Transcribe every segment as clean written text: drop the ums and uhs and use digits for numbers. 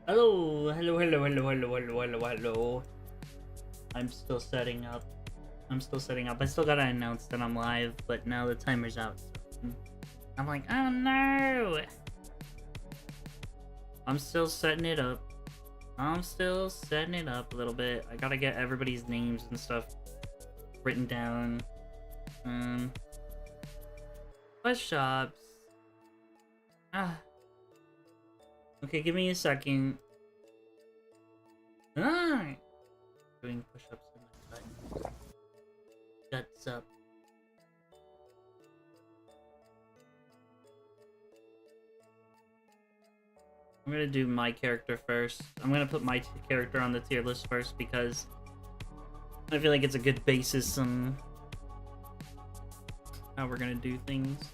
Hello, hello, hello, hello, hello, hello, hello, hello. I'm still setting up. I still gotta announce that I'm live, but now the timer's out. So I'm like, oh no! I'm still setting it up. A little bit. I gotta get everybody's names and stuff written down. Quest shops. Ah. Okay, give me a second. Ah! Doing push-ups in my butt. Guts up. I'm gonna do my character first. I'm gonna put my character on the tier list first because I feel like it's a good basis on how we're gonna do things.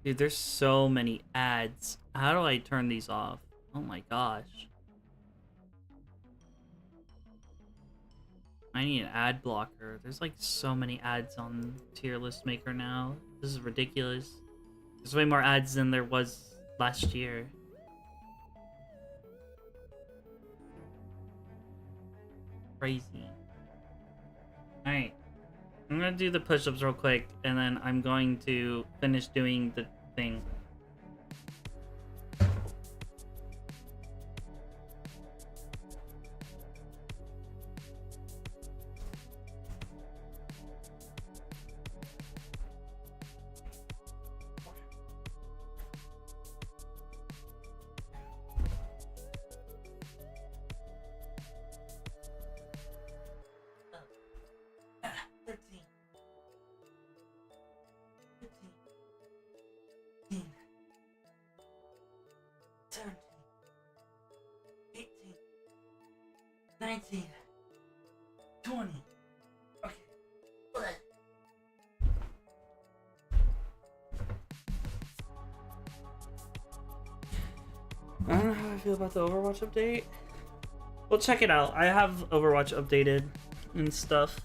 Dude, there's so many ads. How do I turn these off? Oh my gosh. I need an ad blocker. There's like so many ads on tier list maker now. This is ridiculous. There's way more ads than there was last year. Crazy. Alright. I'm gonna do the push-ups real quick, and then I'm going to finish doing the thing. I don't know how I feel about the Overwatch update. Well, check it out. I have Overwatch updated and stuff.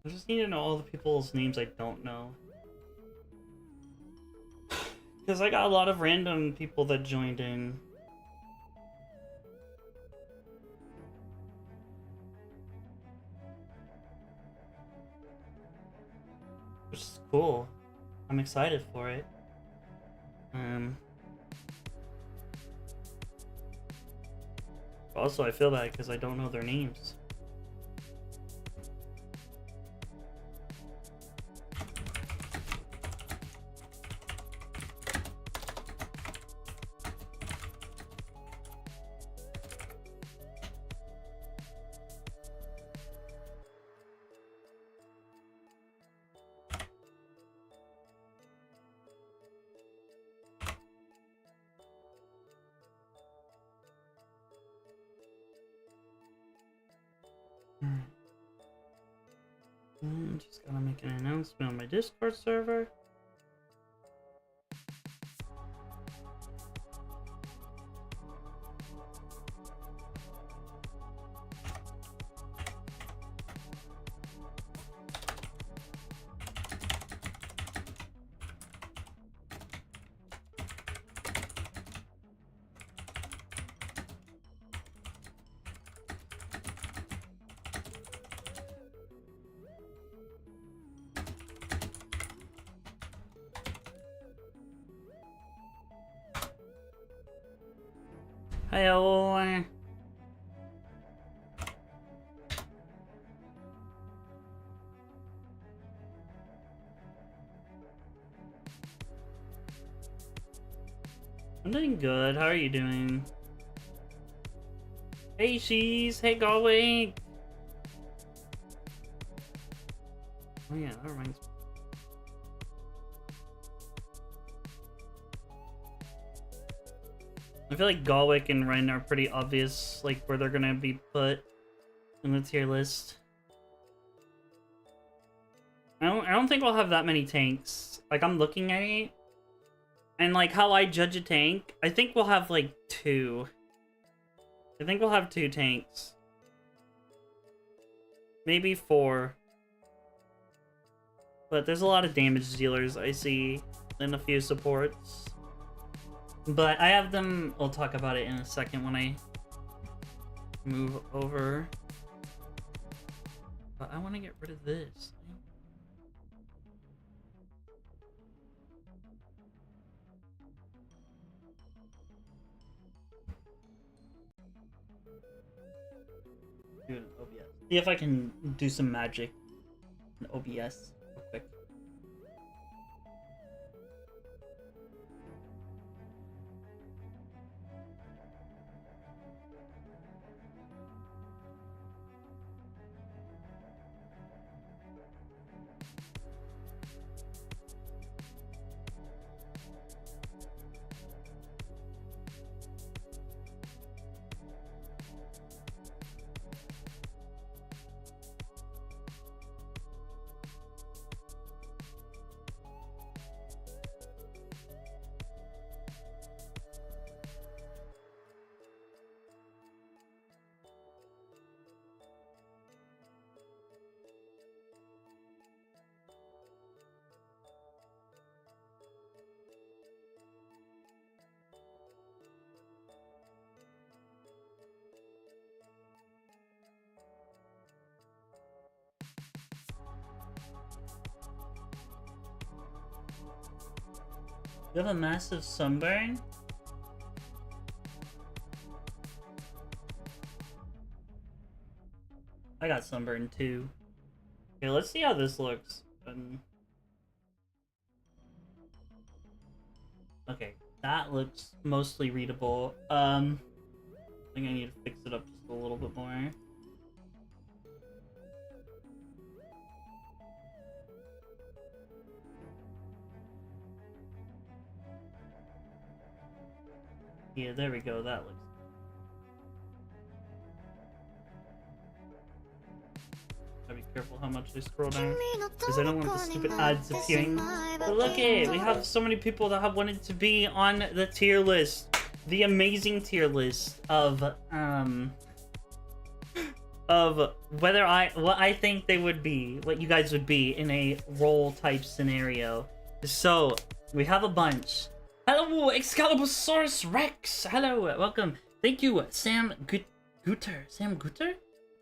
I just need to know all the people's names I don't know. Because I got a lot of random people that joined in. Which is cool. I'm excited for it. Also, I feel bad because I don't know their names. Just gotta make an announcement on my Discord server. Hello. I'm doing good. How are you doing? Hey, Shees. Hey, Galway. Oh yeah, that reminds me. I feel like Galwick and Ren are pretty obvious, like where they're gonna be put in the tier list. I don't think we'll have that many tanks. Like, I'm looking at it, and like how I judge a tank, I think we'll have like 2. I think we'll have 2 tanks. Maybe 4. But there's a lot of damage dealers I see and a few supports. But I have them, we'll talk about it in a second when I move over. But I want to get rid of this. Do an OBS. See if I can do some magic in OBS real quick. You have a massive sunburn? I got sunburn too. Okay, let's see how this looks. Okay, that looks mostly readable. I think I need to fix it up just a little bit more. Yeah, there we go, that looks... Gotta be careful how much I scroll down, because I don't want the stupid ads appearing. But look at it, we have so many people that have wanted to be on the tier list. The amazing tier list of what I think they would be, what you guys would be in a role type scenario. So, we have a bunch. Hello, Excalibursaurus Rex! Hello, welcome. Thank you, Sam Gooter. Sam Gooter?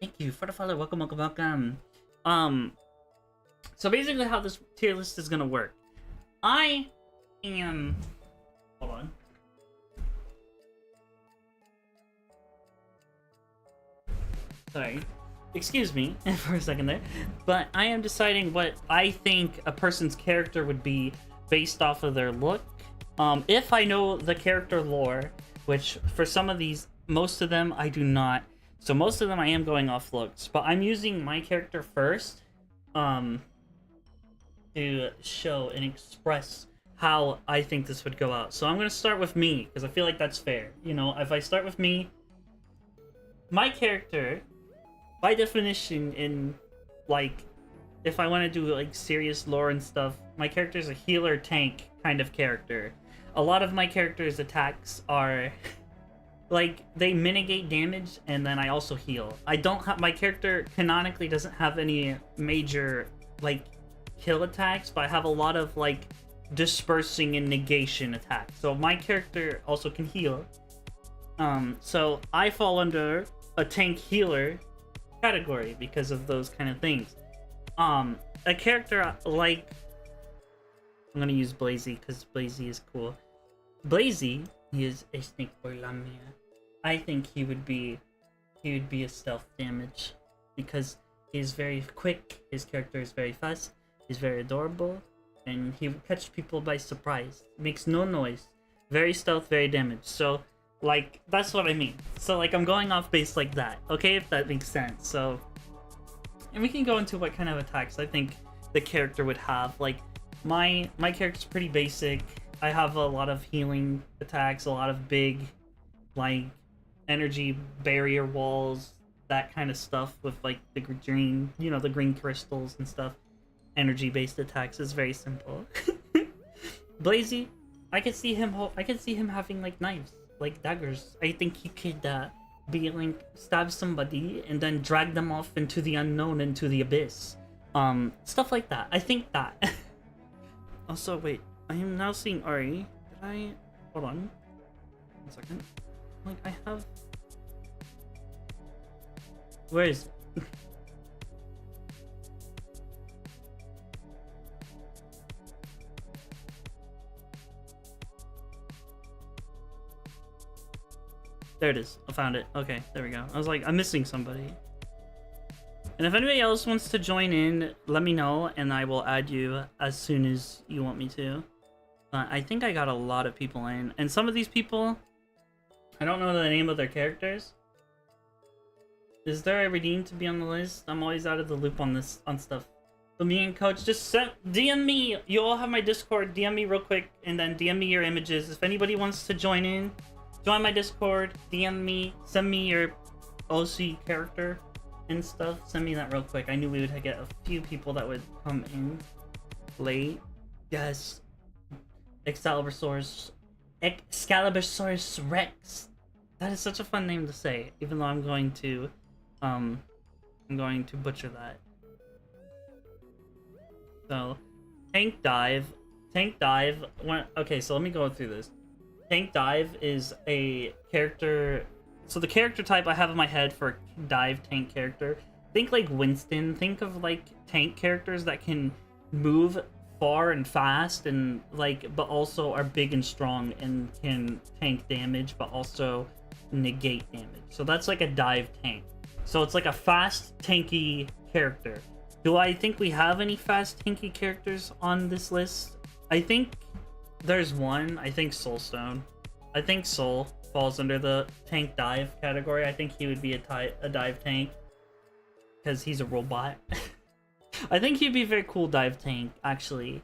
Thank you for the follow. Welcome, welcome, welcome. So basically how this tier list is gonna work. I am... Hold on. Sorry. Excuse me for a second there. But I am deciding what I think a person's character would be based off of their look. If I know the character lore, which for some of these, most of them I do not. So most of them I am going off looks, but I'm using my character first to show and express how I think this would go out. So I'm going to start with me, because I feel like that's fair. You know, if I start with me, my character, by definition, in, like, if I want to do, like, serious lore and stuff, my character is a healer tank kind of character. A lot of my character's attacks are, like, they mitigate damage, and then I also heal. I don't have, my character canonically doesn't have any major, like, kill attacks, but I have a lot of, like, dispersing and negation attacks. So my character also can heal. So I fall under a tank healer category because of those kind of things. A character like, I'm gonna use Blazy because Blazy is cool. Blazy, he is a snake boy Lamia. I think he would be a stealth damage because he's very quick, his character is very fast, he's very adorable, and he would catch people by surprise. Makes no noise. Very stealth, very damage. So, like, that's what I mean. So, like, I'm going off base like that, okay? If that makes sense. So, and we can go into what kind of attacks I think the character would have. Like, my character's pretty basic. I have a lot of healing attacks, a lot of big, like, energy barrier walls, that kind of stuff with, like, the green, you know, the green crystals and stuff. Energy-based attacks is very simple. Blazy, I can see him having, like, knives, like daggers. I think he could be like stab somebody and then drag them off into the unknown, into the abyss. Stuff like that. I think that. Also, wait, I am now seeing Ari. Did I? Hold on. 1 second. Like, I have. Where is it? There it is. I found it. Okay, there we go. I was like, I'm missing somebody. And if anybody else wants to join in, let me know, and I will add you as soon as you want me to. I think I got a lot of people in, and some of these people, I don't know the name of their characters. Is there a redeem to be on the list? I'm always out of the loop on this stuff. So me and Coach, just DM me. You all have my Discord. DM me real quick, and then DM me your images. If anybody wants to join in, join my Discord. DM me. Send me your OC character and stuff. Send me that real quick. I knew we would get a few people that would come in late. Yes. Excalibursaurus Rex. That is such a fun name to say, even though I'm going to butcher that. So, Tank Dive. Okay, so let me go through this. Tank Dive is a character. So the character type I have in my head for a dive tank character, think like Winston. Think of like tank characters that can move far and fast, and like, but also are big and strong and can tank damage, but also negate damage. So that's like a dive tank. So it's like a fast tanky character. Do I think we have any fast tanky characters on this list? I think there's one. I think Soulstone. I think Soul falls under the tank dive category. I think he would be a dive tank because he's a robot. I think he'd be a very cool dive tank, actually.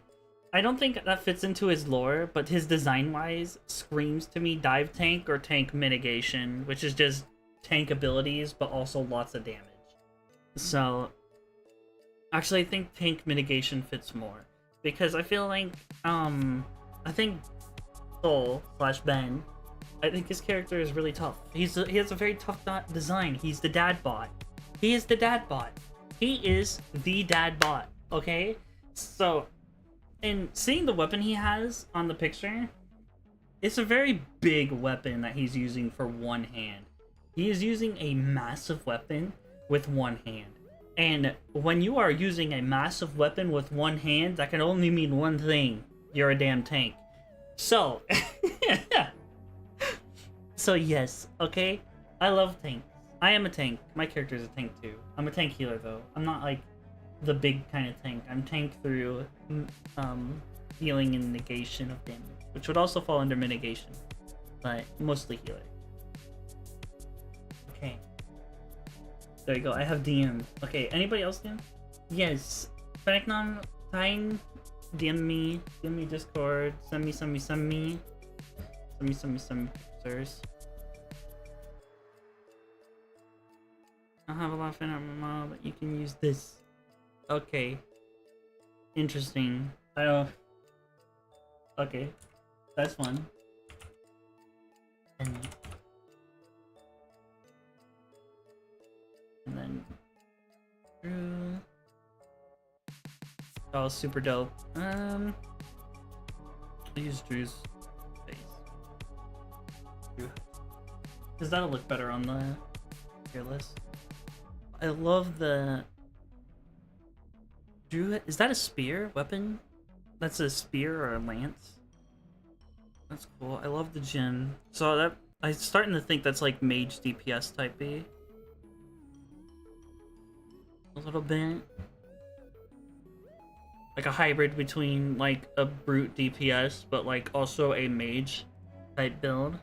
I don't think that fits into his lore, but his design-wise screams to me dive tank or tank mitigation, which is just tank abilities, but also lots of damage. So, actually, I think tank mitigation fits more, because I feel like, I think Soul/Ben, I think his character is really tough. He has a very tough design. He's the dad bot. He is the dad bot. He is the dad bot, okay? So, and seeing the weapon he has on the picture, it's a very big weapon that he's using for one hand. He is using a massive weapon with one hand. And when you are using a massive weapon with one hand, that can only mean one thing. You're a damn tank. So, so yes, okay? I love tanks. I am a tank. My character is a tank too. I'm a tank healer though. I'm not like the big kind of tank. I'm tank through healing and negation of damage, which would also fall under mitigation, but mostly healer. Okay. There you go. I have DM. Okay, anybody else DM? Yes. Feneknon, Tyne, DM me Discord, send me pictures. I have a lot of fan art, Mama, but you can use this. Okay. Interesting. I don't. Okay. That's fun. And then Drew. Oh, super dope. I'll use Drew's face. Because that'll look better on the tier list. I love the Drew. Is that a spear weapon? That's a spear or a lance? That's cool. I love the gem. So that I'm starting to think that's like mage DPS type B. A little bit. Like a hybrid between like a brute DPS, but like also a mage type build.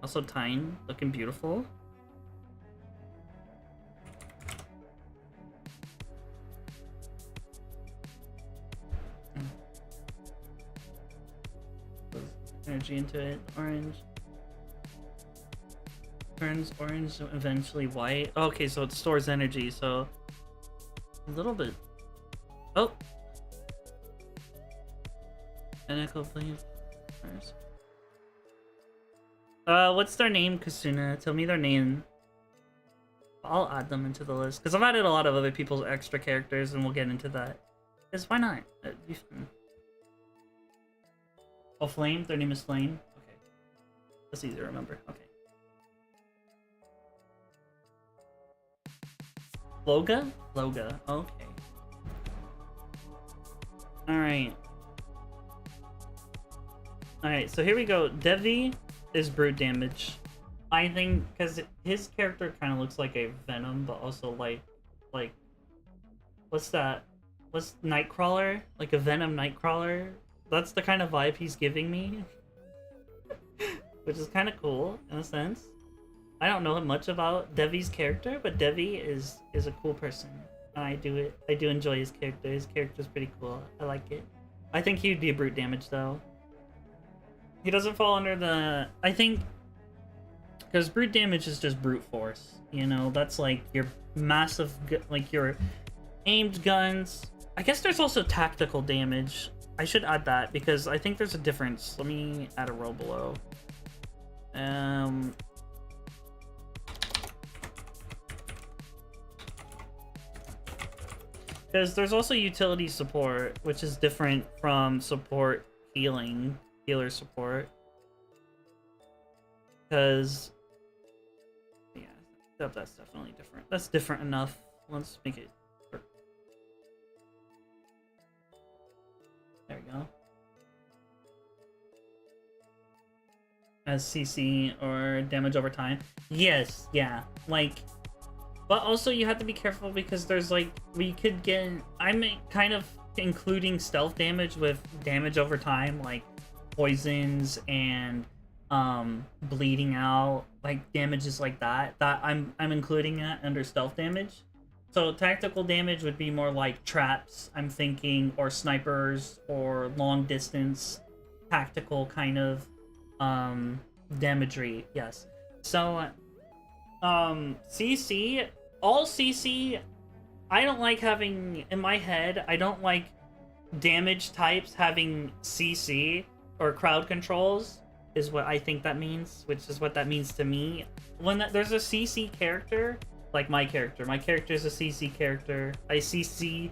Also Tyne, looking beautiful. Energy into it. Orange. Turns orange, eventually white. Okay, so it stores energy, so a little bit. Oh! Pinnacle, please. First. What's their name, Kasuna? Tell me their name. I'll add them into the list because I've added a lot of other people's extra characters, and we'll get into that. Because why not? It'd be fun. Oh, Flame. Their name is Flame. Okay, that's easy to remember. Okay. Loga? Loga. Okay. Alright. Alright, so here we go. Devi is brute damage. I think because his character kind of looks like a Venom, but also like, what's that? What's Nightcrawler? Like a Venom Nightcrawler? That's the kind of vibe he's giving me. Which is kind of cool, in a sense. I don't know much about Devi's character, but Devi is a cool person. And I do enjoy his character. His character's pretty cool. I like it. I think he'd be a brute damage, though. He doesn't fall under the... I think... Because brute damage is just brute force. You know, that's like your massive... Like your aimed guns. I guess there's also tactical damage. I should add that, because I think there's a difference. Let me add a row below. Because there's also utility support, which is different from support healer support. Because, yeah, that's definitely different. That's different enough. Let's make it. There we go. As CC or damage over time. Yes, yeah. Like, but also you have to be careful because there's like, we could get, I'm kind of including stealth damage with damage over time, like poisons and bleeding out, like damages like that. I'm including that under stealth damage. So tactical damage would be more like traps, I'm thinking, or snipers, or long distance tactical kind of damagery. Yes. So CC, all CC, I don't like having, in my head, I don't like damage types having CC or crowd controls, is what I think that means, which is what that means to me. When there's a CC character, like my character is a CC character, I CC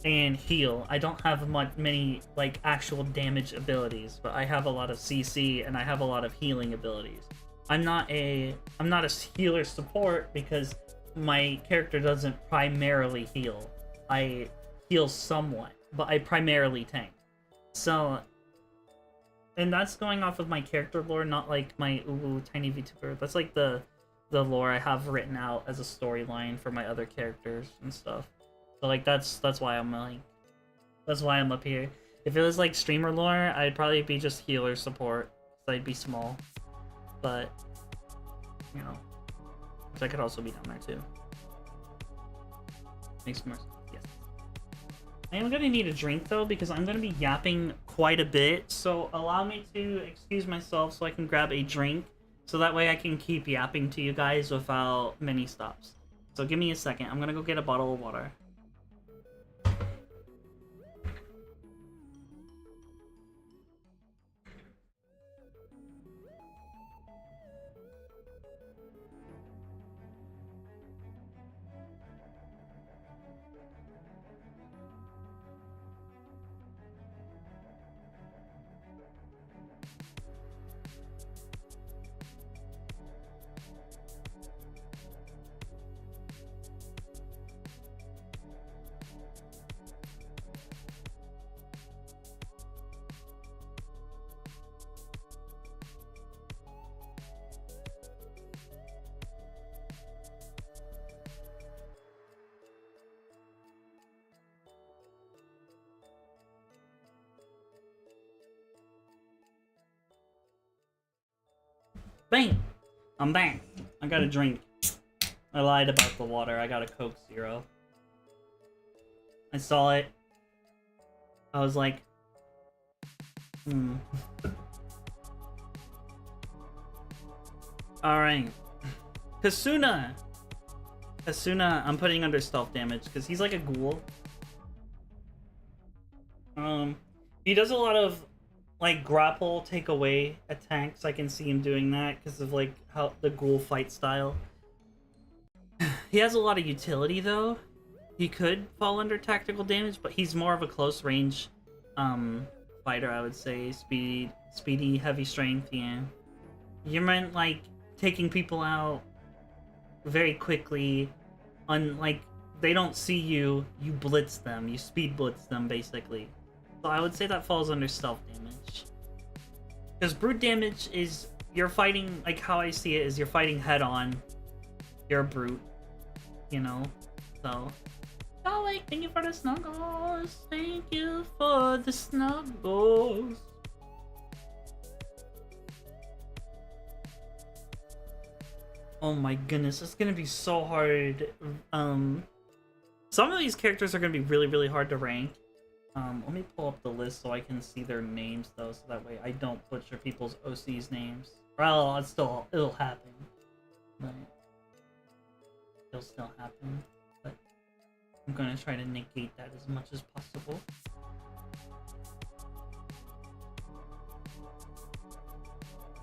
and heal. I don't have many like actual damage abilities, but I have a lot of CC and I have a lot of healing abilities. I'm not a healer support because my character doesn't primarily heal. I heal somewhat, but I primarily tank. So, and that's going off of my character lore, not like my tiny VTuber. That's like the lore I have written out as a storyline for my other characters and stuff. So like that's why I'm up here. If it was like streamer lore, I'd probably be just healer support, so I'd be small. But, you know, which I could also be down there too. Makes more sense, yes. I am gonna need a drink though, because I'm gonna be yapping quite a bit, so allow me to excuse myself so I can grab a drink, so that way I can keep yapping to you guys without many stops. So give me a second, I'm gonna go get a bottle of water. Bang! I'm back. I got a drink. I lied about the water. I got a Coke Zero. I saw it. I was like, Alright. Kasuna! Kasuna, I'm putting under stealth damage, because he's like a ghoul. He does a lot of like grapple, take away attacks. I can see him doing that because of like how the ghoul fight style. He has a lot of utility though. He could fall under tactical damage, but he's more of a close range fighter, I would say. Speedy, heavy strength, yeah. You meant like taking people out very quickly, like they don't see you, you blitz them, you speed blitz them basically. So I would say that falls under stealth damage. Because brute damage is you're fighting, like how I see it is you're fighting head on. You're a brute, you know? So oh wait, thank you for the snuggles. Thank you for the snuggles. Oh my goodness, it's gonna be so hard. Some of these characters are gonna be really, really hard to rank. Let me pull up the list so I can see their names though, so that way I don't butcher people's OC's names. Well, it'll happen. But it'll still happen. But I'm gonna try to negate that as much as possible.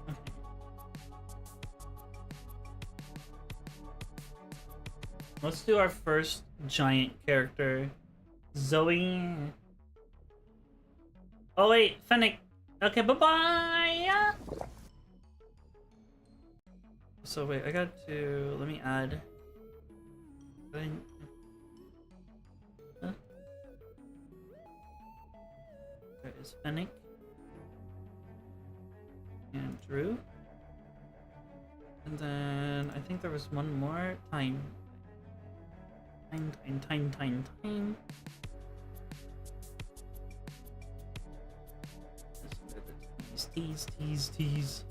Okay. Let's do our first giant character, Zoe. Oh wait, Fennec. Okay, bye-bye! So wait, I got to... Let me add... Huh? There is Fennec. And Drew. And then... I think there was one more. Time. Tease.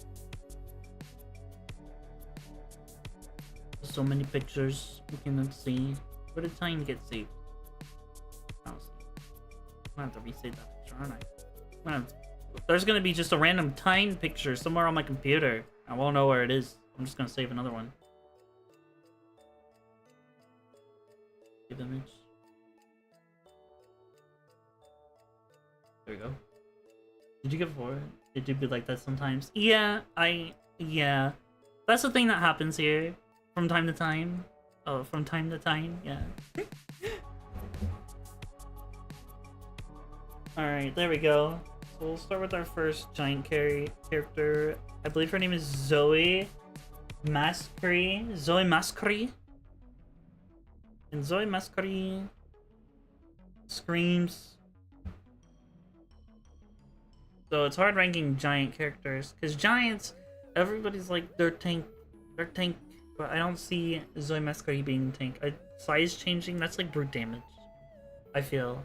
So many pictures we cannot see. Where did time get saved? I don't see. I'm gonna have to resave that picture, aren't I? There's gonna be just a random time picture somewhere on my computer. I won't know where it is. I'm just gonna save another one. Save image. There we go. Did you get 4? Did you be like that sometimes? Yeah. That's the thing that happens here. From time to time. Oh, from time to time, yeah. Alright, there we go. So we'll start with our first giant character. I believe her name is Zoe Mascari. And Zoe Mascari screams. So it's hard ranking giant characters, because giants, everybody's like, they're tank, but I don't see Zoe Mascari being tank. Size changing, that's like brute damage, I feel.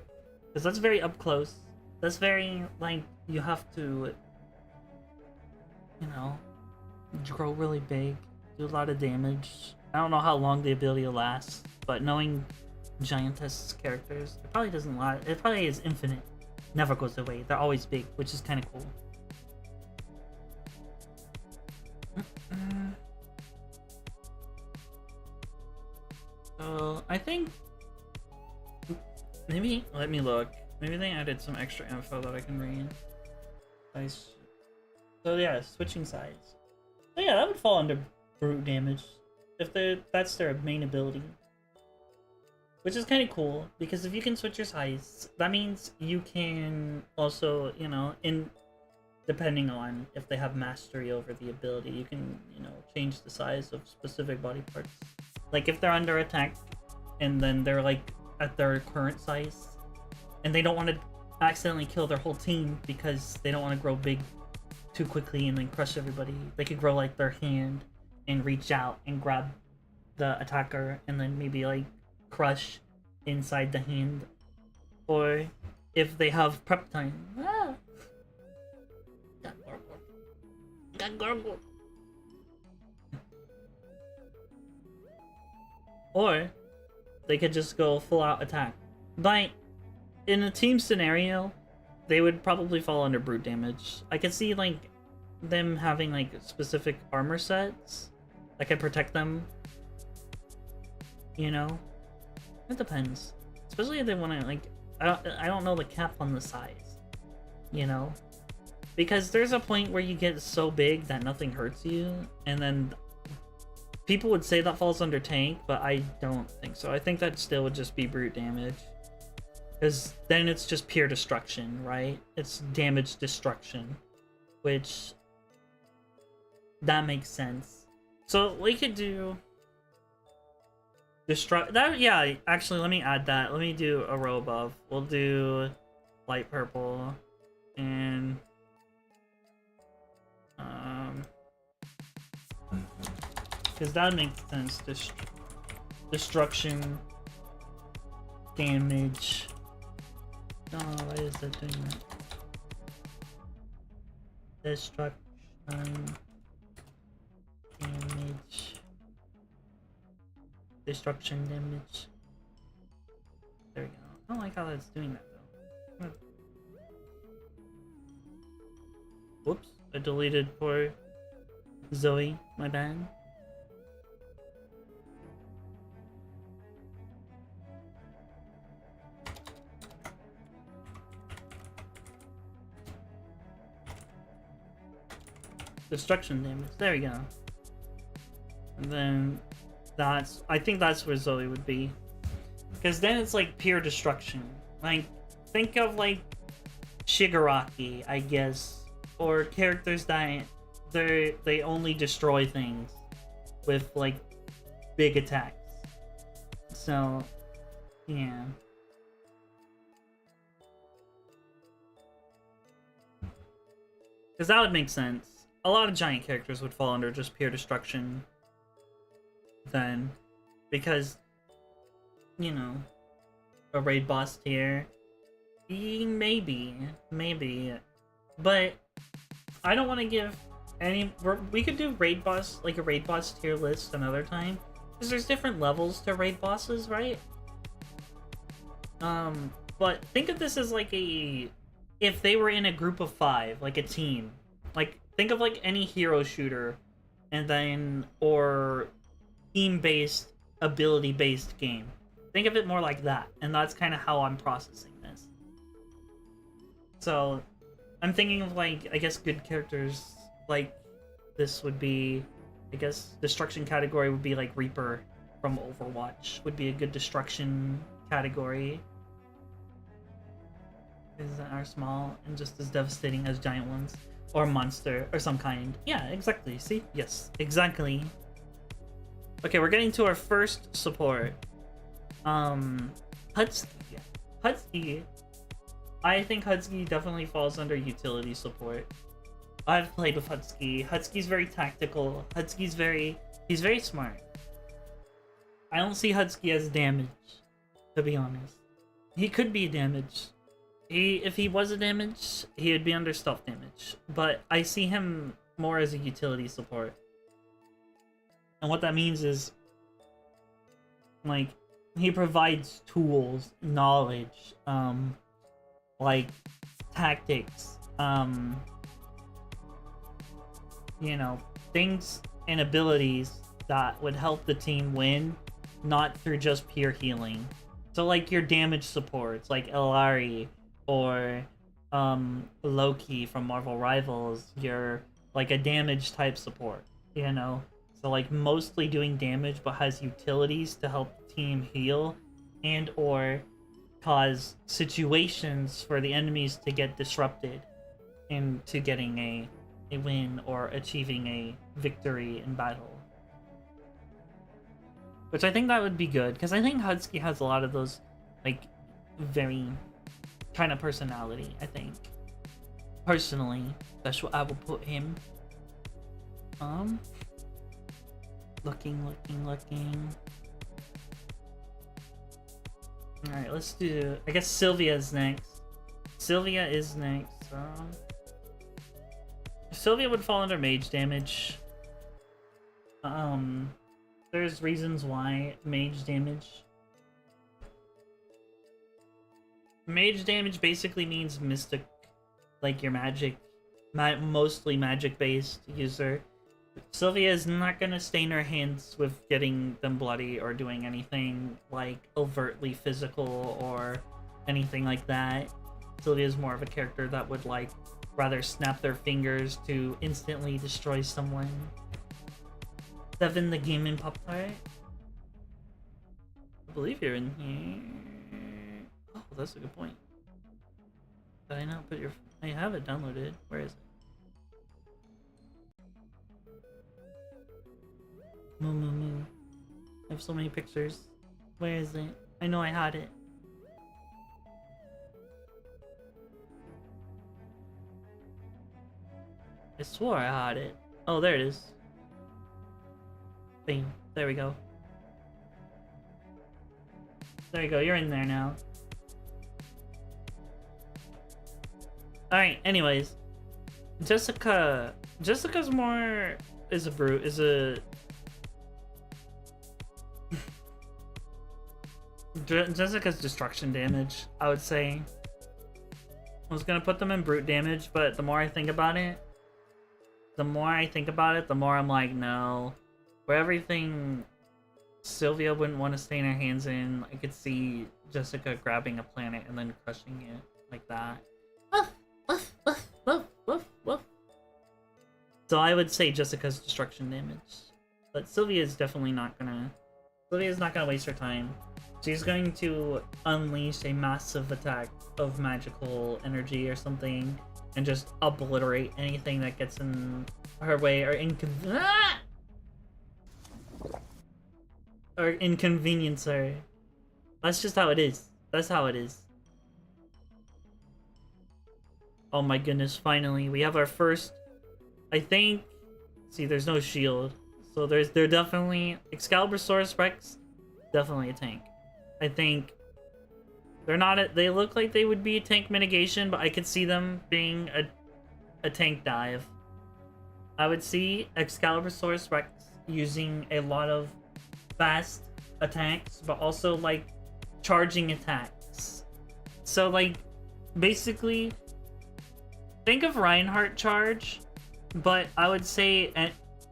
Because that's very up close. That's very, like, you have to, you know, grow really big, do a lot of damage. I don't know how long the ability will last, but knowing giantess characters, it probably doesn't last. It probably is infinite. Never goes away. They're always big, which is kind of cool. So I think maybe let me look. Maybe they added some extra info that I can read. Nice. So yeah, switching sides. So yeah, that would fall under brute damage if that's their main ability. Which is kind of cool, because if you can switch your size, that means you can also, you know, depending on if they have mastery over the ability, you can, you know, change the size of specific body parts. Like if they're under attack, and then they're like at their current size, and they don't want to accidentally kill their whole team because they don't want to grow big too quickly and then crush everybody, they could grow like their hand and reach out and grab the attacker and then maybe like crush inside the hand. Or if they have prep time, got gargle. Or they could just go full out attack. But in a team scenario, they would probably fall under brute damage. I could see like them having like specific armor sets that could protect them, you know. It depends, especially if they want to like. I don't know the cap on the size, you know. Because there's a point where you get so big that nothing hurts you, and then people would say that falls under tank, but I don't think so. I think that still would just be brute damage. Because then it's just pure destruction, right? It's damage destruction. Which... that makes sense. So we could do... that, yeah, actually, let me add that. Let me do a row above. We'll do light purple and because that makes sense. Destruction, damage. No, why is that doing that? Destruction, damage. Destruction damage. There we go. I don't like how that's doing that though. Whoops, I deleted poor Zoe, my bad. Destruction damage, there we go. And then I think that's where Zoe would be. Because then it's like pure destruction. Like, think of like Shigaraki, I guess. Or characters that they only destroy things with like big attacks. So, yeah. Because that would make sense. A lot of giant characters would fall under just pure destruction then, because, you know, a raid boss tier, maybe, but I don't want to give any. We could do raid boss, like a raid boss tier list another time, because there's different levels to raid bosses, right? But think of this as like if they were in a group of 5, like a team, like think of like any hero shooter, and then or team-based, ability-based game. Think of it more like that, and that's kind of how I'm processing this. So, I'm thinking of like, I guess good characters like this would be, I guess destruction category would be like Reaper from Overwatch would be a good destruction category. Is are small and just as devastating as giant ones, or monster or some kind. Yeah, exactly. See? Yes, exactly. Okay, we're getting to our first support. Hutsuki. Hutsuki. I think Hutsuki definitely falls under utility support. I've played with Hutsuki. Hutsuki's very tactical. Hutsuki's he's very smart. I don't see Hutsuki as damage, to be honest. He could be damage. If he was a damage, he would be under stealth damage. But I see him more as a utility support. And what that means is, like, he provides tools, knowledge, like, tactics, you know, things and abilities that would help the team win, not through just pure healing. So, like, your damage supports, like Elari, or, Loki from Marvel Rivals, you're, like, a damage type support, you know? So, like, mostly doing damage, but has utilities to help the team heal and or cause situations for the enemies to get disrupted into getting a win or achieving a victory in battle. Which I think that would be good, because I think Hutsuki has a lot of those, like, very kind of personality, I think. Personally, that's what I will put him. Looking. Alright, let's do... I guess Sylvia's next. Sylvia is next. Sylvia would fall under mage damage. There's reasons why mage damage. Mage damage basically means mystic, like your magic, mostly magic-based user. Sylvia is not gonna stain her hands with getting them bloody or doing anything like overtly physical or anything like that. Sylvia's more of a character that would like rather snap their fingers to instantly destroy someone. 7 the game in Pop Tart. I believe you're in here. Oh, that's a good point. Did I not put your... I have it downloaded. Where is it? Moo moo moo. I have so many pictures. Where is it? I know I had it. I swore I had it. Oh, there it is. Bing. There we go. There you go. You're in there now. Alright, anyways. Jessica's more... is a brute. Is a... Jessica's destruction damage, I would say. I was gonna put them in brute damage, but the more I think about it, the more I'm like, no. For everything Sylvia wouldn't want to stain her hands in, I could see Jessica grabbing a planet and then crushing it like that. Woof, woof, woof, woof, woof. So I would say Jessica's destruction damage. But Sylvia's definitely not gonna... Sylvia's not gonna waste her time. She's going to unleash a massive attack of magical energy or something and just obliterate anything that gets in her way or inconvenience her. That's just how it is. That's how it is. Oh my goodness, finally. We have our first... I think... See, there's no shield. So they're definitely... Excalibursaurus Rex, definitely a tank. I think... They're not... They look like they would be a tank mitigation, but I could see them being a tank dive. I would see Excalibursaurus Rex using a lot of fast attacks, but also, like, charging attacks. So, like, basically... Think of Reinhardt charge, but I would say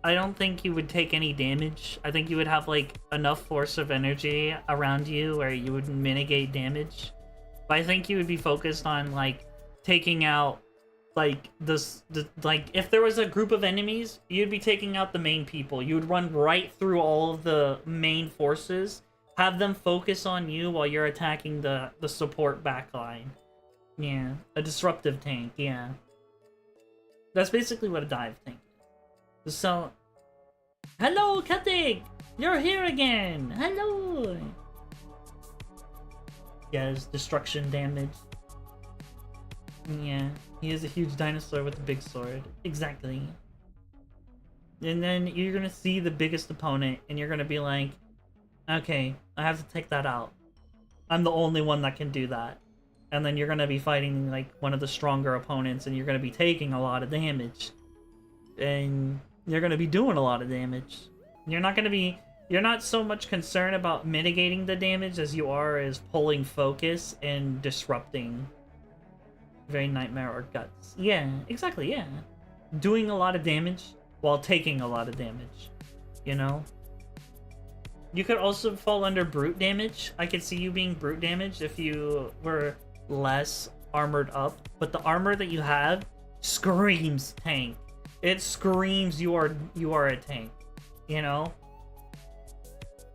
I don't think you would take any damage. I think you would have like enough force of energy around you where you would mitigate damage. But I think you would be focused on like taking out like like if there was a group of enemies, you'd be taking out the main people. You would run right through all of the main forces, have them focus on you while you're attacking the support backline. Yeah, a disruptive tank, yeah. That's basically what a dive tank is. So, hello, Katig! You're here again! Hello! Yeah, his destruction damage. Yeah, he is a huge dinosaur with a big sword. Exactly. And then you're gonna see the biggest opponent, and you're gonna be like, okay, I have to take that out. I'm the only one that can do that. And then you're gonna be fighting like one of the stronger opponents, and you're gonna be taking a lot of damage. And you're gonna be doing a lot of damage. You're not so much concerned about mitigating the damage as you are as pulling focus and disrupting. Very Nightmare or Guts. Yeah, exactly, yeah. Doing a lot of damage while taking a lot of damage. You know? You could also fall under brute damage. I could see you being brute damage if you were less armored up, but the armor that you have screams tank. It screams you are a tank, you know?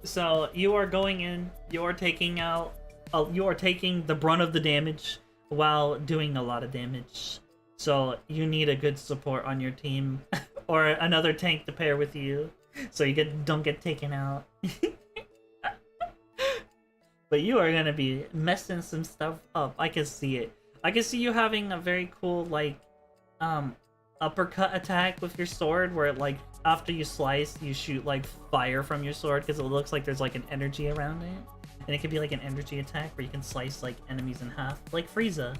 So you are going in, you are taking the brunt of the damage while doing a lot of damage. So you need a good support on your team or another tank to pair with you so you don't get taken out. But you are gonna be messing some stuff up. I can see it. I can see you having a very cool, like, uppercut attack with your sword, where, like, after you slice, you shoot, like, fire from your sword, because it looks like there's, like, an energy around it. And it could be, like, an energy attack, where you can slice, like, enemies in half. Like Frieza.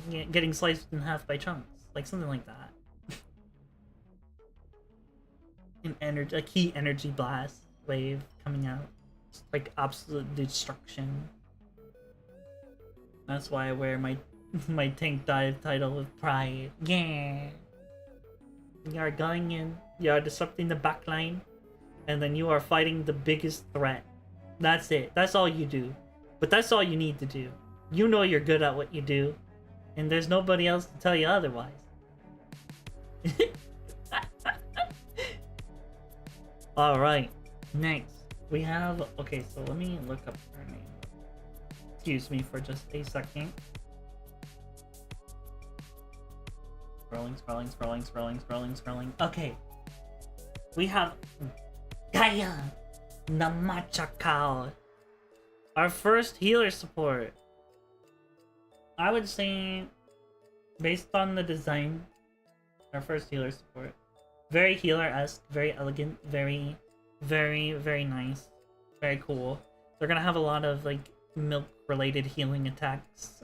Getting sliced in half by chunks. Like, something like that. A key energy blast wave coming out. Like absolute destruction. That's why I wear my tank dive title with pride. Yeah. You are going in, you are disrupting the backline, and then you are fighting the biggest threat. That's it. That's all you do. But that's all you need to do. You know you're good at what you do. And there's nobody else to tell you otherwise. Alright, next we have, okay, so let me look up her name. Excuse me for just a second. Scrolling. Okay. We have Gaia Namachakal. Our first healer support. I would say, based on the design, our first healer support. Very healer-esque, very elegant, very nice. Very cool. They're gonna have a lot of, like, milk-related healing attacks.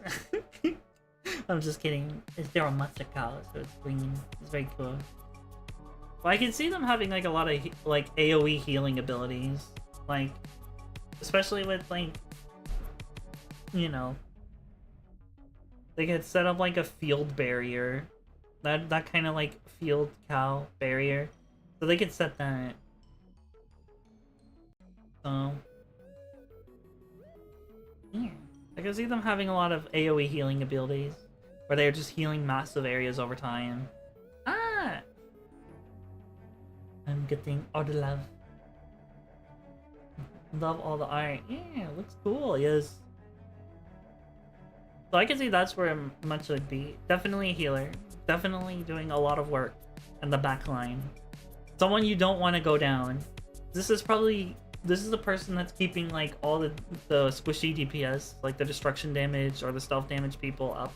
I'm just kidding. They're a Machakal, so it's green. It's very cool. Well, I can see them having, like, a lot of, like, AoE healing abilities. Like, especially with, like, you know, they could set up, like, a field barrier. That kind of, like, field cow barrier. So they could set that. So, yeah. I can see them having a lot of AoE healing abilities. Where they're just healing massive areas over time. Ah! I'm getting all the love. Love all the art. Yeah, it looks cool, yes. So I can see that's where much would be. Definitely a healer. Definitely doing a lot of work in the back line. Someone you don't want to go down. This is the person that's keeping, like, all the squishy DPS, like the destruction damage or the stealth damage people up.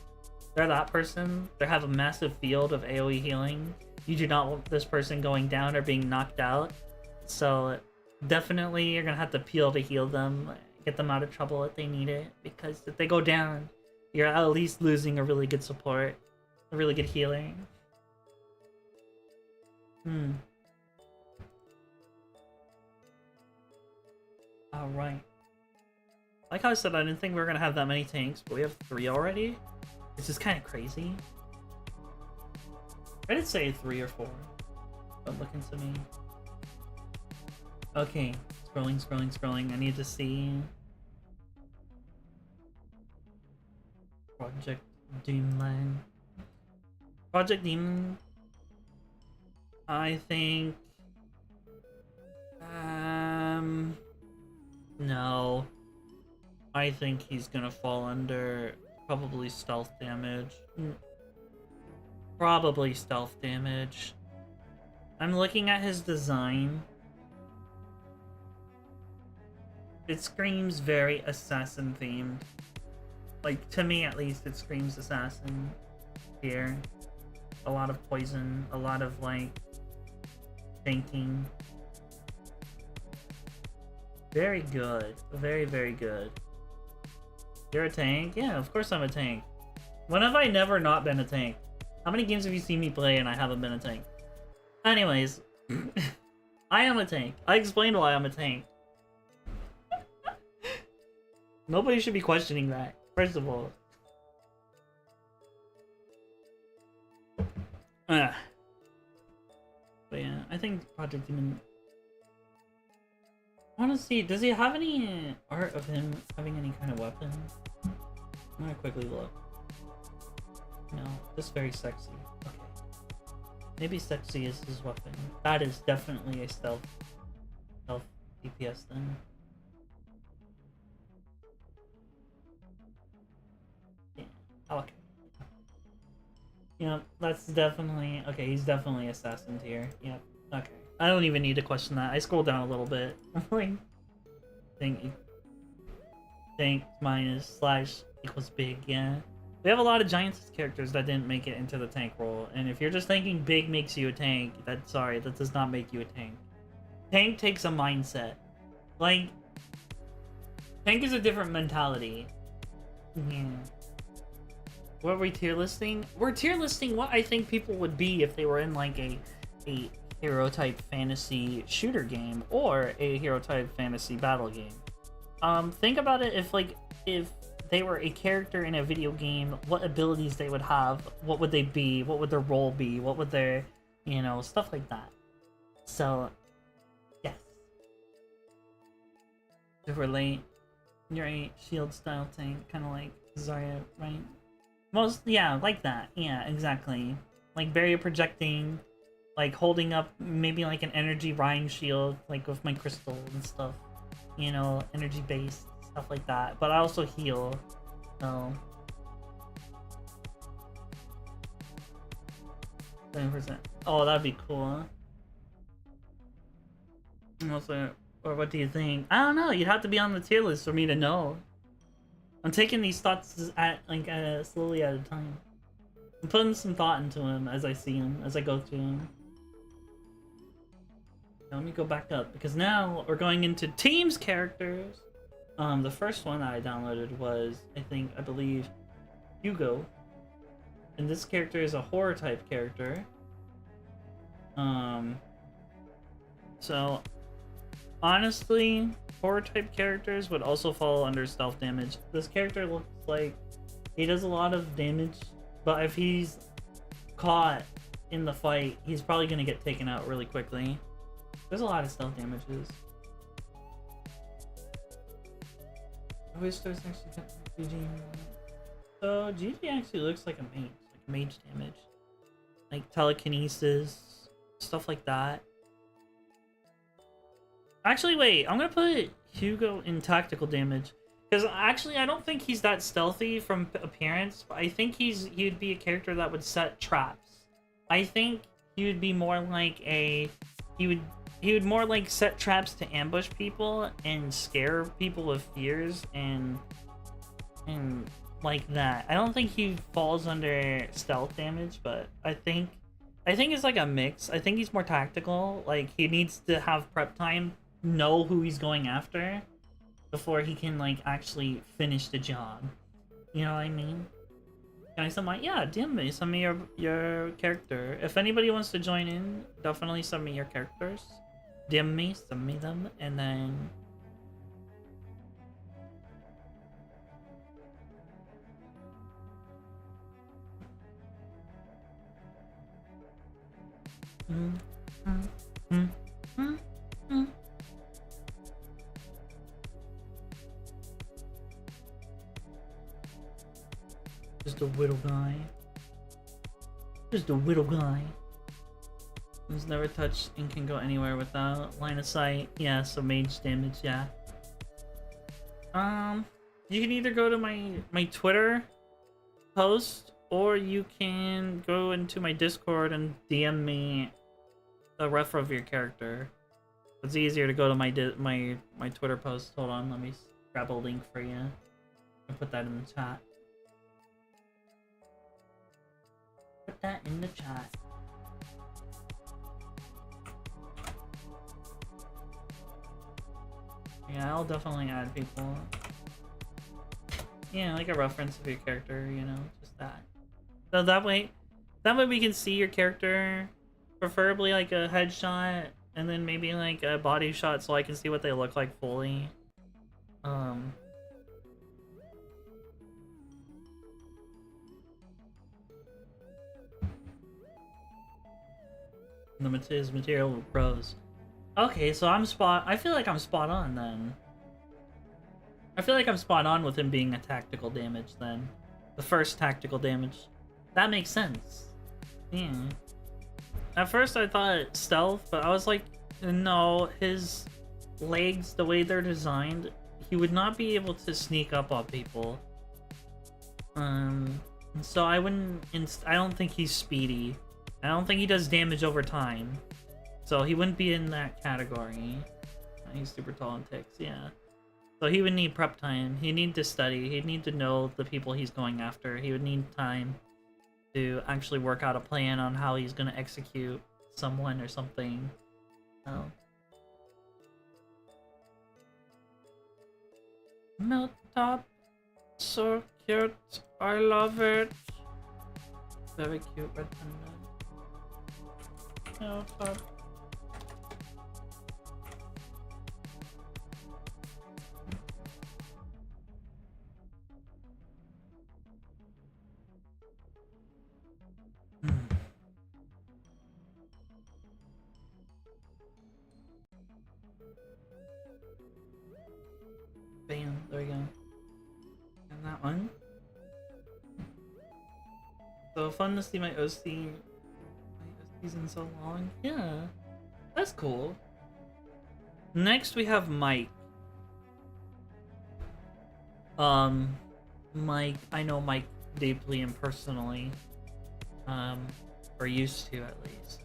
They're that person. They have a massive field of AoE healing. You do not want this person going down or being knocked out. So definitely you're gonna have to peel to heal them, get them out of trouble if they need it. Because if they go down, you're at least losing a really good support, a really good healer. Alright. Like how I said, I didn't think we were gonna have that many tanks, but we have 3 already. This is kind of crazy. I did say 3 or 4. Don't look into me. Okay, scrolling. I need to see Project Doomland. Project Demon. I think. No. I think he's gonna fall under. Probably stealth damage. Probably stealth damage. I'm looking at his design. It screams very assassin themed. Like, to me at least, it screams assassin here. A lot of poison, a lot of, like, tanking. Very good. Very good. You're a tank? Yeah, of course I'm a tank. When have I never not been a tank? How many games have you seen me play and I haven't been a tank? Anyways, I am a tank. I explained why I'm a tank. Nobody should be questioning that, first of all. But yeah, I think Project Demon... I want to see, does he have any art of him having any kind of weapon? I'm gonna quickly look. No, just very sexy. Okay. Maybe sexy is his weapon. That is definitely a stealth DPS then. Yeah, okay. Yep, that's definitely... Okay, he's definitely assassin tier. Yep, okay. I don't even need to question that. I scrolled down a little bit. Like, think minus / equals big, yeah. We have a lot of Giants characters that didn't make it into the tank role, and if you're just thinking big makes you a tank, sorry, that does not make you a tank. Tank takes a mindset. Like, tank is a different mentality. Yeah. What are we tier listing? We're tier listing what I think people would be if they were in, like, a hero type fantasy shooter game or a hero type fantasy battle game. Think about it, if they were a character in a video game, what abilities they would have, what would they be, what would their role be, what would their, you know, stuff like that. So, yes. If we're late, you're a shield style tank, kind of like Zarya, right? Yeah, like that. Yeah, exactly. Like barrier projecting, like holding up maybe like an energy Rhyme shield, like with my crystal and stuff. You know, energy based stuff like that. But I also heal. So 20%. Oh, that'd be cool. Also, or what do you think? I don't know. You'd have to be on the tier list for me to know. I'm taking these thoughts at like slowly at a time. I'm putting some thought into them as I see them, as I go through them. Now, let me go back up because now we're going into teams characters. The first one that I downloaded was I believe Hugo, and this character is a horror type character. So honestly, horror type characters would also fall under stealth damage. This character looks like he does a lot of damage, but if he's caught in the fight, he's probably gonna get taken out really quickly. There's a lot of stealth damages. I wish there was actually GG. So GG actually looks like a mage damage, like telekinesis, stuff like that. Actually, wait, I'm gonna put Hugo in tactical damage because actually I don't think he's that stealthy from appearance. But I think he'd be a character that would set traps. I think he would be more like he would more like set traps to ambush people and scare people with fears and like that. I don't think he falls under stealth damage, but I think it's like a mix. I think he's more tactical. Like he needs to have prep time, know who he's going after before he can like actually finish the job. You know what I mean? Can I send my DM me? Send me your character. If anybody wants to join in, definitely send me your characters. DM me, send me them, and then just a whittle guy. Just a whittle guy. Who's never touched and can go anywhere without line of sight. Yeah, so mage damage, yeah. You can either go to my Twitter post, or you can go into my Discord and DM me a ref of your character. It's easier to go to my Twitter post. Hold on, let me grab a link for you and put that in the chat. Put that in the chat. Yeah, I'll definitely add people. Yeah, like a reference of your character, you know, just that. So that way we can see your character, preferably like a headshot, and then maybe like a body shot so I can see what they look like fully. His material grows. Okay, so I feel like I'm spot on then. I feel like I'm spot on with him being a tactical damage then. The first tactical damage. That makes sense. Yeah. At first I thought stealth, but I was like, no, his legs, the way they're designed, he would not be able to sneak up on people. So I don't think he's speedy. I don't think he does damage over time. So he wouldn't be in that category. He's super tall and ticks, yeah. So he would need prep time. He'd need to study. He'd need to know the people he's going after. He would need time to actually work out a plan on how he's going to execute someone or something. Oh. Melt top. So cute. I love it. Very cute red panda. Melt top. Bam, there we go. And that one. So fun to see my OCs in so long. Yeah, that's cool. Next we have Mike. Mike, I know Mike deeply and personally. Or used to at least.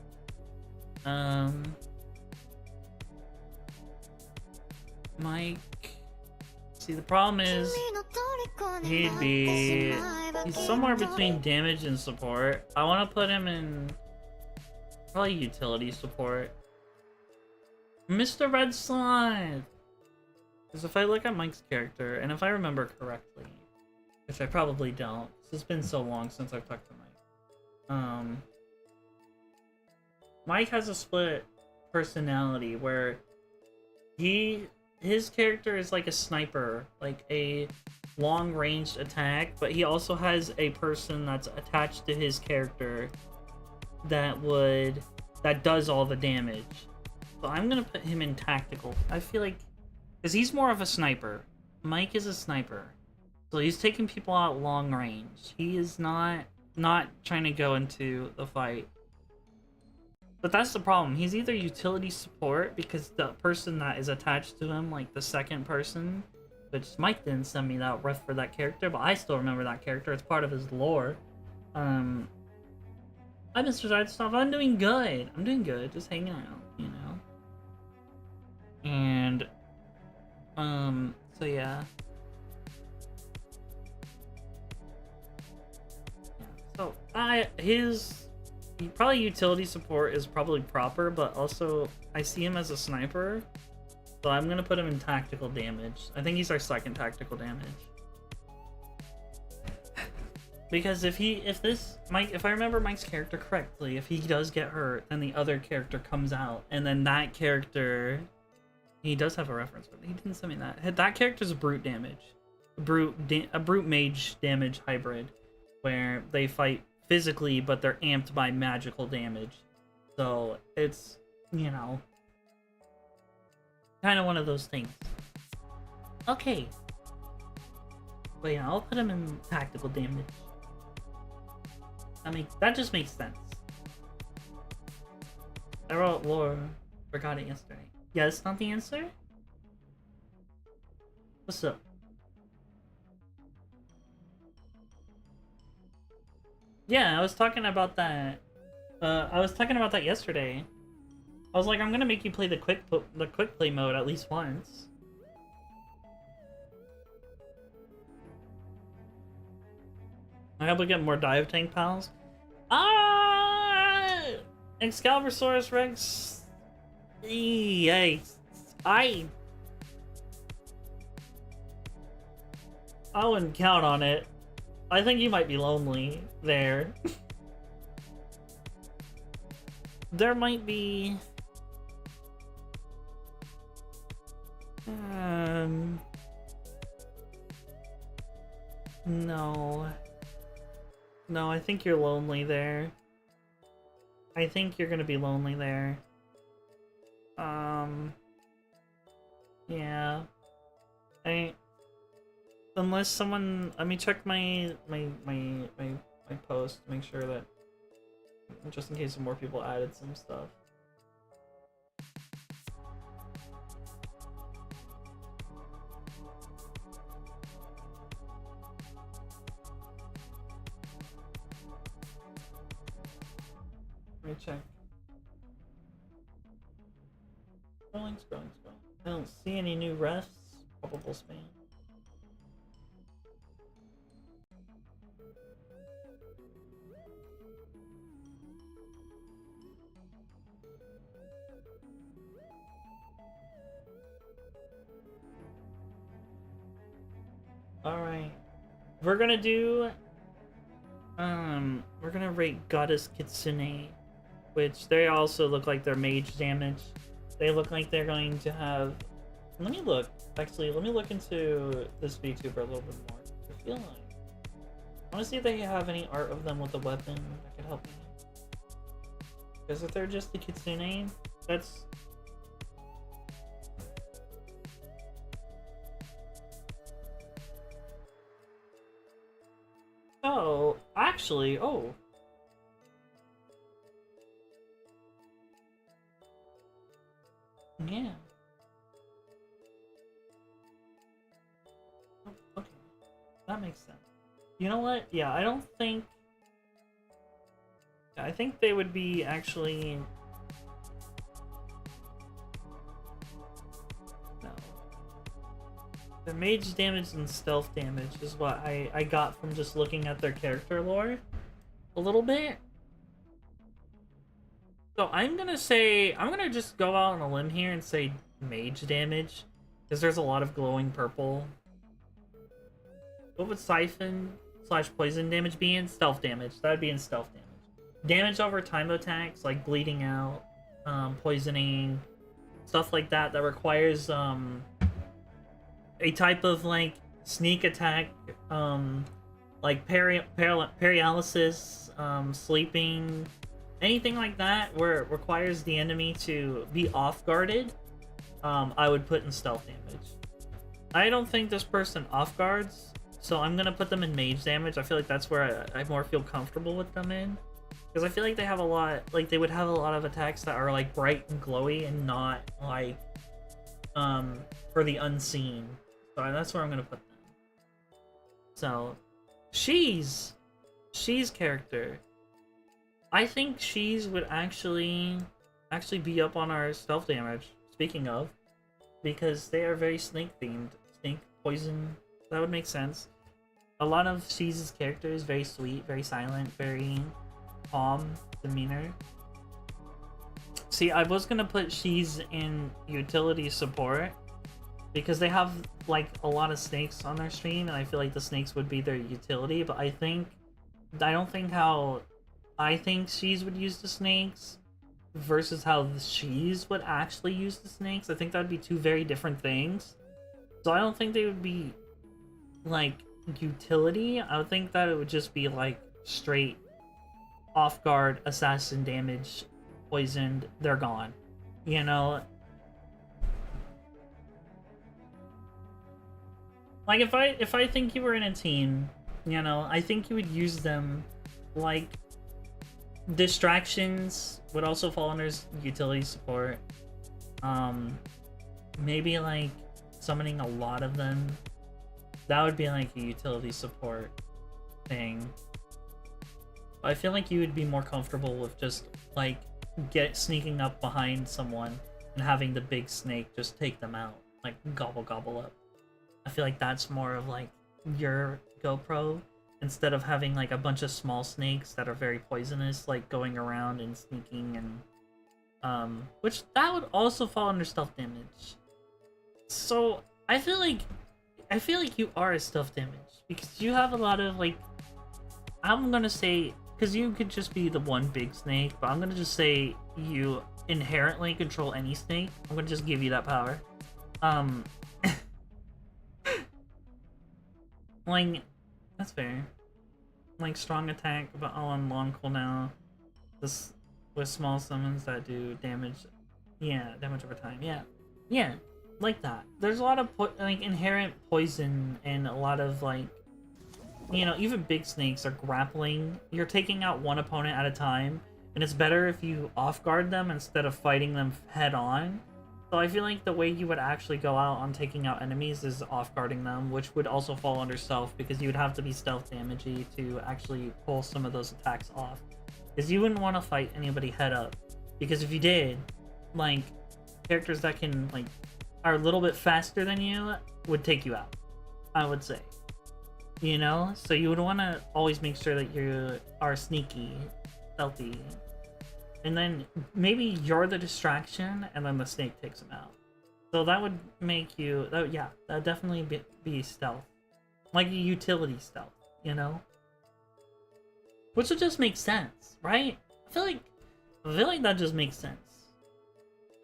Mike. See, the problem is he's somewhere between damage and support. I want to put him in probably utility support. Mr. Red Slide. Because if I look at Mike's character, and if I remember correctly, which I probably don't, it's been so long since I've talked to Mike. Mike has a split personality where his character is like a sniper, like a long-ranged attack, but he also has a person that's attached to his character that does all the damage. So I'm gonna put him in tactical. I feel like because he's more of a sniper. Mike is a sniper, so he's taking people out long range. He is not trying to go into the fight. But that's the problem. He's either utility support because the person that is attached to him, like the second person, which Mike didn't send me that ref for that character, but I still remember that character. It's part of his lore. Hi, Mr. Sidestop. I'm doing good. I'm doing good. Just hanging out, you know. And, so yeah. So, probably utility support is probably proper, but also I see him as a sniper, so I'm gonna put him in tactical damage. I think he's our second tactical damage. Because if I remember Mike's character correctly, if he does get hurt, then the other character comes out, and then that character, he does have a reference, but he didn't send me that. That character's a brute damage, a brute mage damage hybrid, where they fight physically, but they're amped by magical damage. So it's, you know, kind of one of those things. Okay. But yeah, I'll put him in tactical damage. That just makes sense. I wrote lore, forgot it yesterday. Yeah, that's not the answer? What's up? Yeah, I was talking about that. Yesterday. I was like, I'm gonna make you play the quick play mode at least once. I hope we get more dive tank pals. Excalibursaurus Rex. Yikes! I wouldn't count on it. I think you might be lonely there. There might be... No. No, I think you're lonely there. I think you're gonna be lonely there. Yeah. Unless someone, let me check my post to make sure that, just in case some more people added some stuff. Let me check. Scrolling. I don't see any new refs. Probable spam. Alright. We're gonna do... we're gonna rate Goddess Kitsune, which they also look like they're mage damage. They look like they're going to have... Let me look. Actually, let me look into this VTuber a little bit more. I feel like... I want to see if they have any art of them with a weapon that could help me. Because if they're just the Kitsune, that's... Oh, actually... actually. Oh. Yeah. Oh, okay. That makes sense. You know what? Yeah, I don't think... I think they would be actually... No. The mage damage and stealth damage is what I got from just looking at their character lore a little bit. So I'm gonna just go out on a limb here and say mage damage, because there's a lot of glowing purple. What would siphon / poison damage be in? Stealth damage. That would be in stealth damage. Damage over time attacks, like bleeding out, poisoning, stuff like that, that requires a type of like sneak attack, like paralysis, sleeping, anything like that where it requires the enemy to be off guarded. I would put in stealth damage. I don't think this person off guards, so I'm gonna put them in mage damage. I feel like that's where I more feel comfortable with them in, because I feel like they have a lot, like they would have a lot of attacks that are like bright and glowy and not like for the unseen. So that's where I'm gonna put them. So she's character, I think she's would actually be up on our stealth damage, speaking of, because they are very snake themed. Snake, poison, that would make sense. A lot of She's character is very sweet, very silent, very calm demeanor. See, I was gonna put She's in utility support, because they have like a lot of snakes on their stream, and I feel like the snakes would be their utility, but I don't think how I think She's would use the snakes versus how the She's would actually use the snakes. I think that would be two very different things. So I don't think they would be like utility. I would think that it would just be like straight off guard, assassin damage, poisoned, they're gone. You know? Like if I think you were in a team, you know, I think you would use them like distractions would also fall under utility support. Maybe like summoning a lot of them, that would be like a utility support thing. I feel like you would be more comfortable with just like sneaking up behind someone and having the big snake just take them out, like gobble up. I feel like that's more of like your GoPro, instead of having like a bunch of small snakes that are very poisonous, like going around and sneaking, and which that would also fall under stealth damage. So I feel like you are a stealth damage, because you have a lot of like, I'm gonna say, because you could just be the one big snake, but I'm gonna just say you inherently control any snake. I'm gonna just give you that power. Like, that's fair. Like strong attack, but all on long cooldown. This with small summons that do damage. Yeah, damage over time. Yeah, like that. There's a lot of like inherent poison, and a lot of like, you know, even big snakes are grappling. You're taking out one opponent at a time, and it's better if you off guard them instead of fighting them head on. So I feel like the way you would actually go out on taking out enemies is off guarding them, which would also fall under stealth, because you would have to be stealth damagey to actually pull some of those attacks off. Because you wouldn't want to fight anybody head up, because if you did, like, characters that can like are a little bit faster than you would take you out, I would say. You know, so you would want to always make sure that you are sneaky, stealthy. And then maybe you're the distraction, and then the snake takes him out. So that would make you, that would definitely be stealth. Like a utility stealth, you know? Which would just make sense, right? I feel like that just makes sense.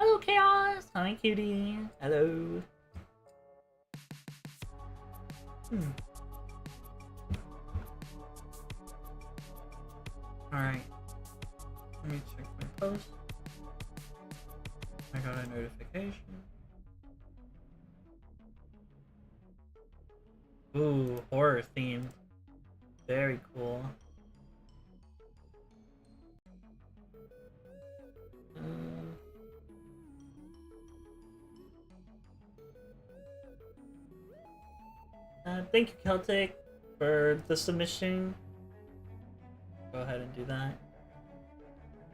Hello, Chaos! Hi, cutie! Hello! Alright. Let me check my post. I got a notification. Ooh, horror themed. Very cool. Thank you, Celtic, for the submission. Go ahead and do that.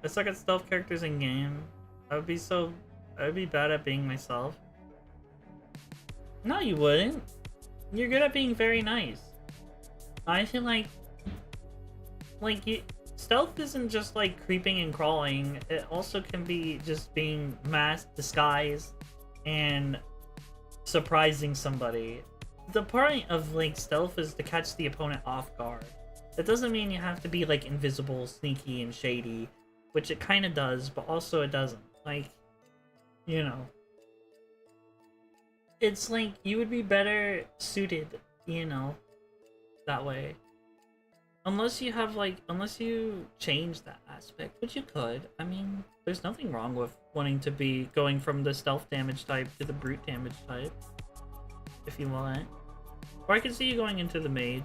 I suck at stealth characters in game. I would be bad at being myself. No, you wouldn't. You're good at being very nice. I feel like stealth isn't just like creeping and crawling. It also can be just being masked, disguised, and surprising somebody. The point of like stealth is to catch the opponent off guard. That doesn't mean you have to be like invisible, sneaky, and shady, which it kind of does, but also it doesn't. Like, you know, it's like you would be better suited, you know, that way. Unless you change that aspect, which you could. I mean, there's nothing wrong with wanting to be going from the stealth damage type to the brute damage type, if you want. Or I could see you going into the mage.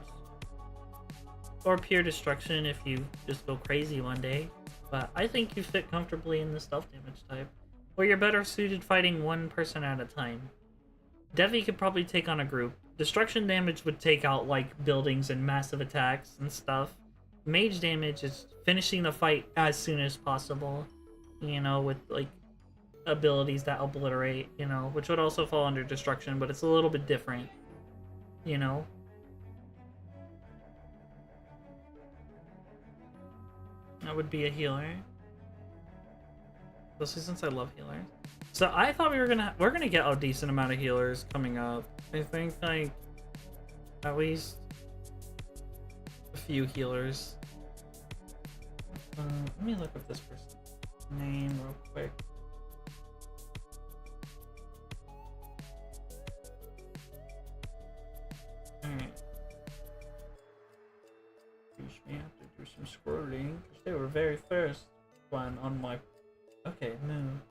Or pure destruction if you just go crazy one day. But I think you fit comfortably in the stealth damage type, where you're better suited fighting one person at a time. Devi could probably take on a group. Destruction damage would take out like buildings and massive attacks and stuff. Mage damage is finishing the fight as soon as possible, you know, with like abilities that obliterate, you know, which would also fall under destruction, but it's a little bit different, you know. That would be a healer. Especially since I love healers. So I thought we're gonna get a decent amount of healers coming up. I think like at least a few healers. Let me look up this person's name real quick. Alright. Excuse me, I have to do some scrolling because they were very first one on my. Okay, moon.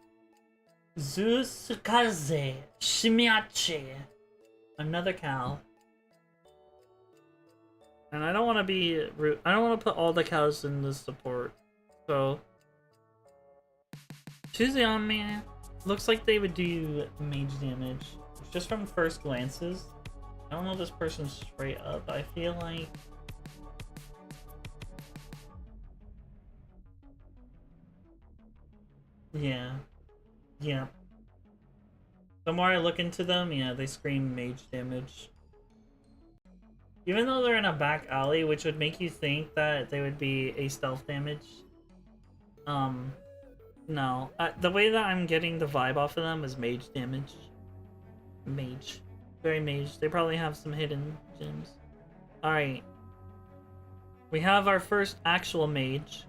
Zusukaze Shimiachi. Another cow. And I don't want to be rude. I don't want to put all the cows in the support. So Shuzuyame looks like they would do mage damage. Just from first glances. I don't know this person straight up. I feel like yeah. Yeah. The more I look into them, yeah, they scream mage damage. Even though they're in a back alley, which would make you think that they would be a stealth damage. No. The way that I'm getting the vibe off of them is mage damage. Mage. Very mage. They probably have some hidden gems. Alright. We have our first actual mage.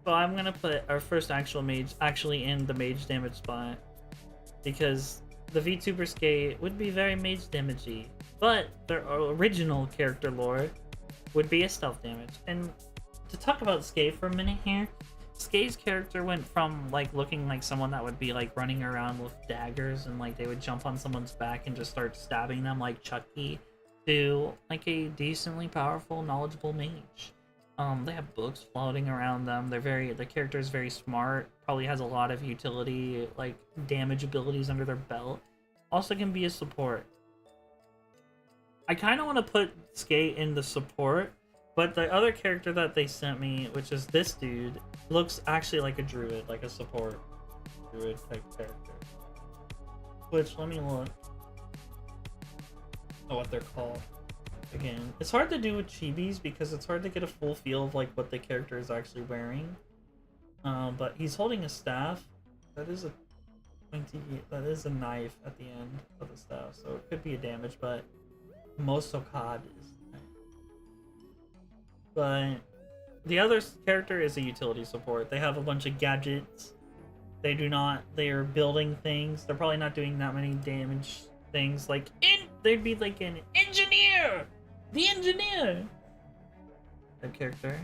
So I'm gonna put our first actual mage actually in the mage damage spot, because the VTuber Skate would be very mage damagey, but their original character lore would be a stealth damage. And to talk about Skate for a minute here, Skate's character went from like looking like someone that would be like running around with daggers and like they would jump on someone's back and just start stabbing them like Chucky, to like a decently powerful, knowledgeable mage. They have books floating around them. The character is very smart, probably has a lot of utility, like damage abilities under their belt. Also can be a support. I kind of want to put Skate in the support, but the other character that they sent me, which is this dude, looks actually like a druid, like a support druid type character. Which, let me look at what they're called. Again, it's hard to do with chibis because it's hard to get a full feel of like what the character is actually wearing. But he's holding a staff. That is a knife at the end of the staff, so it could be a damage, but Mosokad is. But the other character is a utility support. They have a bunch of gadgets. They are building things. They're probably not doing that many damage things. They'd be like an engineer! The engineer! That character.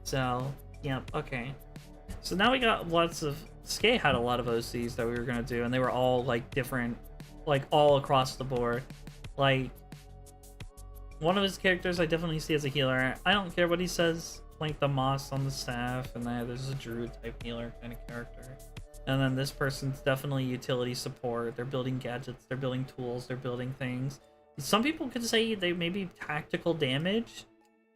So, yeah, okay. So now we got lots of... Skate had a lot of OCs that we were gonna do, and they were all, like, different, like, all across the board. Like, one of his characters I definitely see as a healer. I don't care what he says, like the moss on the staff, and there's a druid type healer kind of character. And then this person's definitely utility support. They're building gadgets, they're building tools, they're building things. Some people could say they may be tactical damage,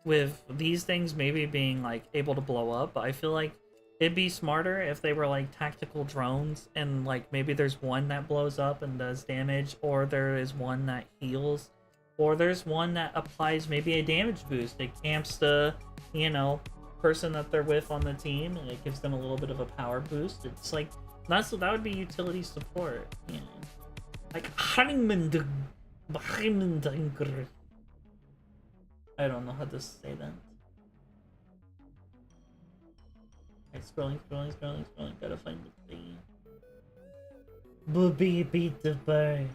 with these things maybe being like able to blow up, but I feel like it'd be smarter if they were like tactical drones, and like maybe there's one that blows up and does damage, or there is one that heals, or there's one that applies maybe a damage boost. It amps the, you know, person that they're with on the team, and it gives them a little bit of a power boost. It's like that would be utility support, you know, like Honeyman. I don't know how to say that. Okay, scrolling. Gotta find the thing. Booby beat the bird.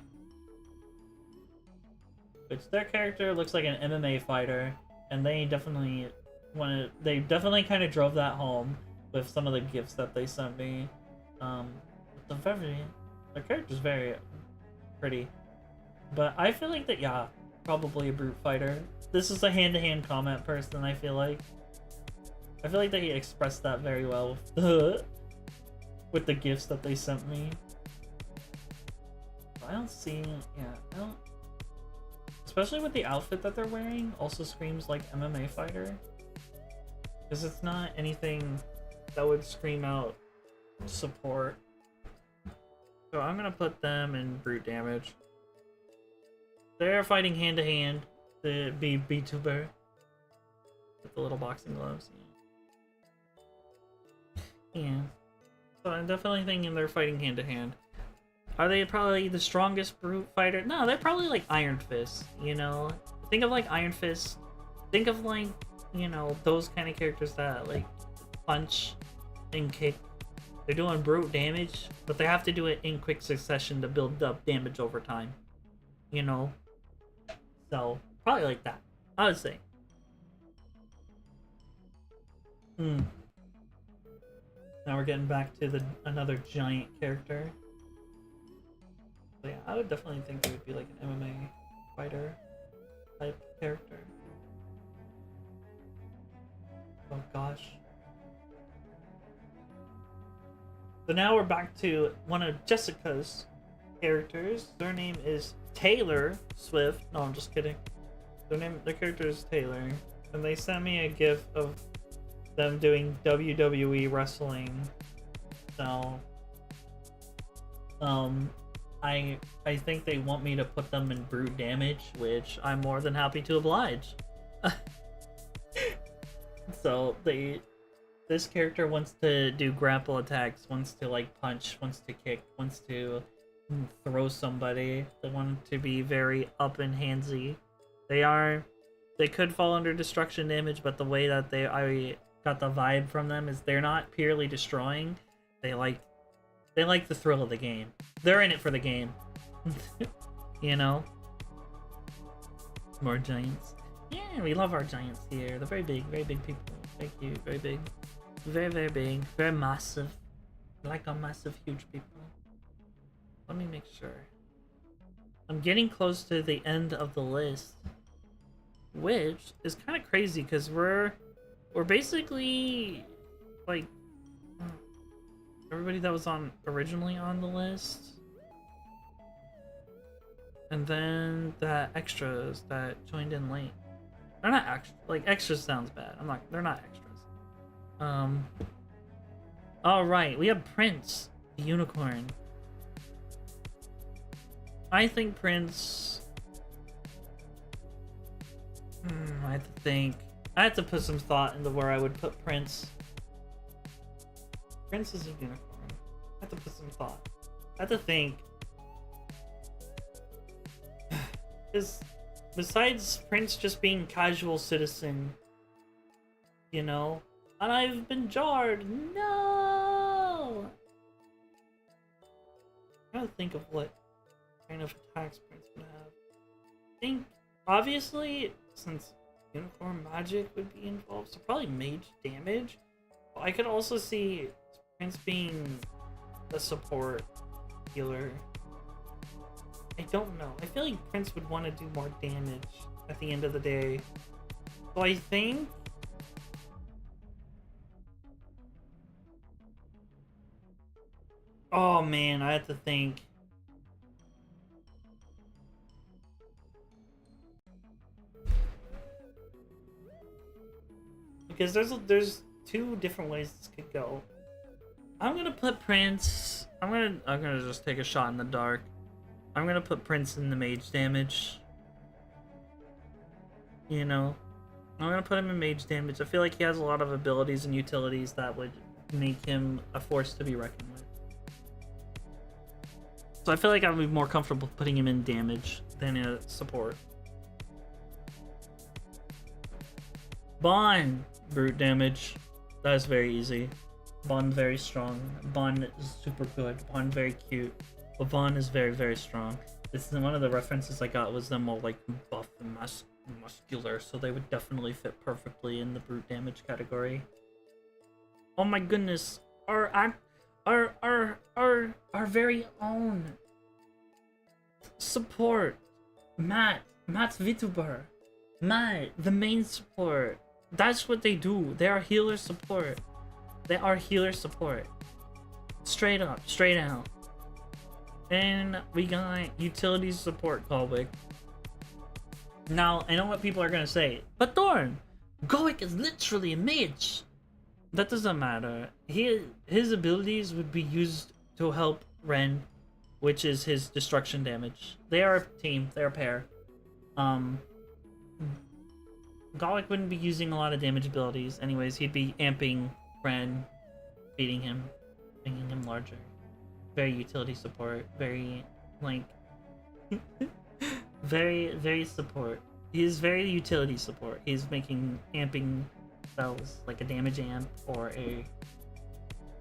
Which their character looks like an MMA fighter, and they definitely kind of drove that home with some of the gifts that they sent me. Their character's very pretty, but I feel like that, yeah, probably a brute fighter. This is a hand-to-hand combat person. I feel like that he expressed that very well with the gifts that they sent me. I don't see, yeah, I don't. Especially with the outfit that they're wearing, also screams like MMA fighter. Because it's not anything that would scream out support. So I'm gonna put them in brute damage. They're fighting hand to hand. The B-tuber with the little boxing gloves. Yeah. So I'm definitely thinking they're fighting hand to hand. Are they probably the strongest brute fighter? No, they're probably like Iron Fist, you know? Think of like Iron Fist. Think of like, you know, those kind of characters that like punch and kick. They're doing brute damage, but they have to do it in quick succession to build up damage over time. You know? So, probably like that, I would say. Now we're getting back to another giant character. But yeah, I would definitely think they would be like an MMA fighter type character. Oh gosh. So now we're back to one of Jessica's characters. Their name is Taylor Swift. No, I'm just kidding. Their character is Taylor, and they sent me a gif of them doing WWE wrestling. So, I think they want me to put them in brute damage, which I'm more than happy to oblige. So this character wants to do grapple attacks, wants to like punch, wants to kick, wants to throw somebody. They want to be very up and handsy. They could fall under destruction damage, but the way that I got the vibe from them is they're not purely destroying. They like the thrill of the game. They're in it for the game. You know? More giants. Yeah, we love our giants here. They're very big people. Thank you, very big. Very, very big. Very massive. Like a massive, huge people. Let me make sure. I'm getting close to the end of the list. Which is kind of crazy, because we're basically like everybody that was originally on the list, and then the extras that joined in late. They're not extras. Like, extras sounds bad. They're not extras. All right, we have Prince, the unicorn. I think Prince. I have to think. I have to put some thought into where I would put Prince. Prince is a unicorn. I have to put some thought. I have to think. Because besides Prince just being casual citizen, you know, and I've been jarred. No. I'm trying to think of what kind of attacks Prince would have. I think obviously, since unicorn magic would be involved, so probably mage damage. I could also see Prince being a support healer. I don't know. I feel like Prince would want to do more damage at the end of the day. So I think Oh man, I have to think. Because there's two different ways this could go. I'm gonna put Prince. I'm gonna just take a shot in the dark. I'm gonna put Prince in the mage damage. You know, I'm gonna put him in mage damage. I feel like he has a lot of abilities and utilities that would make him a force to be reckoned with. So I feel like I would be more comfortable putting him in damage than in support. Bond, brute damage. That is very easy. Bond very strong. Bond is super good. Bond very cute. But Bond is very, very strong. This is one of the references I got was them all like buff and muscular, so they would definitely fit perfectly in the brute damage category. Oh my goodness. Our very own support. Matt's VTuber. Matt, the main support. That's what they do. They are healer support. They are healer support. Straight up, straight out. And we got utility support Galwick. Now, I know what people are gonna say, but Thorn, Galwick is literally a mage. That doesn't matter. His abilities would be used to help Ren, which is his destruction damage. They are a team. They're a pair. Galwick wouldn't be using a lot of damage abilities. Anyways, he'd be amping Ren, beating him, making him larger. Very utility support. Very, like... very support. He's very utility support. He's making amping spells, like a damage amp or a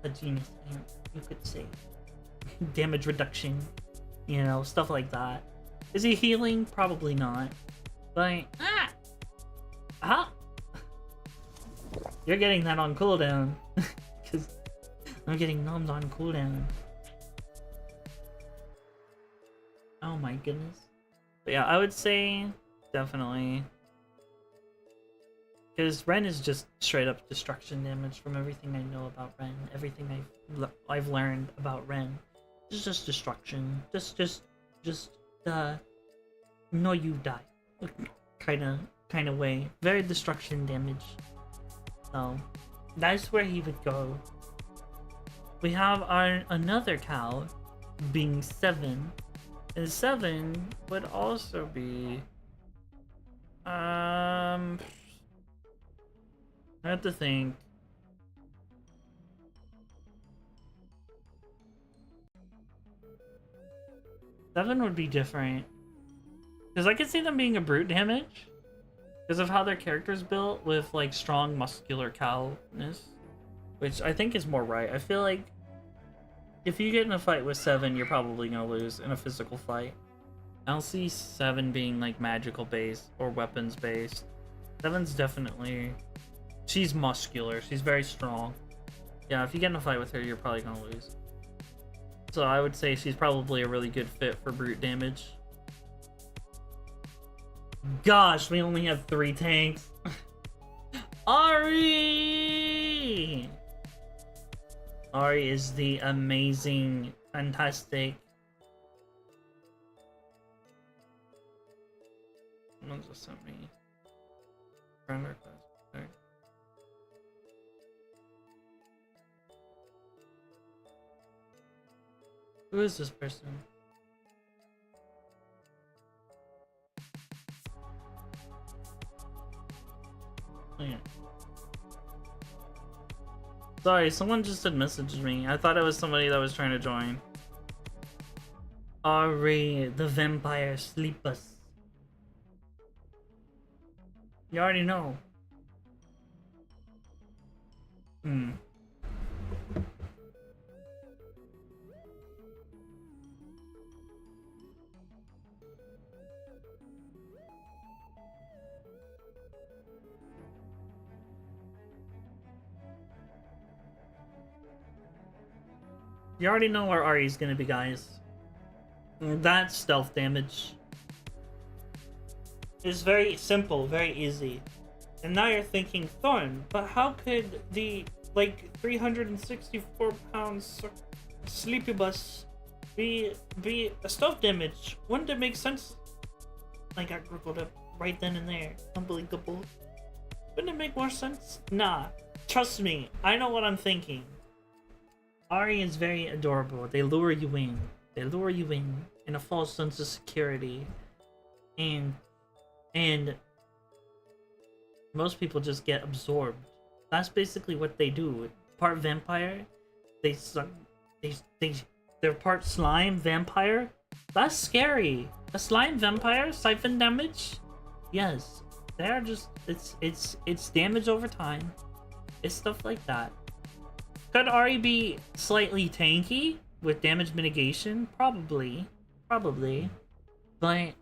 genius amp, you could say. Damage reduction, you know, stuff like that. Is he healing? Probably not. But, you're getting that on cooldown. Because I'm getting numbed on cooldown. Oh my goodness. But yeah, I would say definitely. Because Ren is just straight up destruction damage from everything I know about Ren. Everything I've learned about Ren. It's just destruction. Just no you die. Kind of way. Very destruction damage. So that's where he would go. We have our another cow being 7. And 7 would also be I have to think. Seven would be different. Because I could see them being a brute damage. Because of how their character's built with like strong muscular cowness. Which I think is more right. I feel like if you get in a fight with 7, you're probably gonna lose in a physical fight. I don't see 7 being like magical based or weapons based. 7's definitely... She's muscular. She's very strong. Yeah, if you get in a fight with her, you're probably gonna lose. So I would say she's probably a really good fit for brute damage. Gosh, we only have 3 tanks. Ari! Ari is the amazing, fantastic... Someone just sent me friend request. Okay. Who is this person? Oh yeah. Sorry, someone just had messaged me. I thought it was somebody that was trying to join. Ari, the vampire sleepers. You already know. You already know where Ari's gonna be, guys. That stealth damage is very simple, very easy. And now you're thinking, Thorn, but how could the, like, 364 pounds Sleepy bus. Be a stealth damage. Wouldn't it make sense? I got gurgled up right then and there. Unbelievable. Wouldn't it make more sense? Nah. Trust me. I know what I'm thinking. Ari is very adorable. They lure you in. They lure you in a false sense of security. And most people just get absorbed. That's basically what they do. Part vampire, they're part slime vampire. That's scary. A slime vampire, siphon damage. Yes, they're just it's damage over time. It's stuff like that. Could Ari be slightly tanky with damage mitigation? Probably, but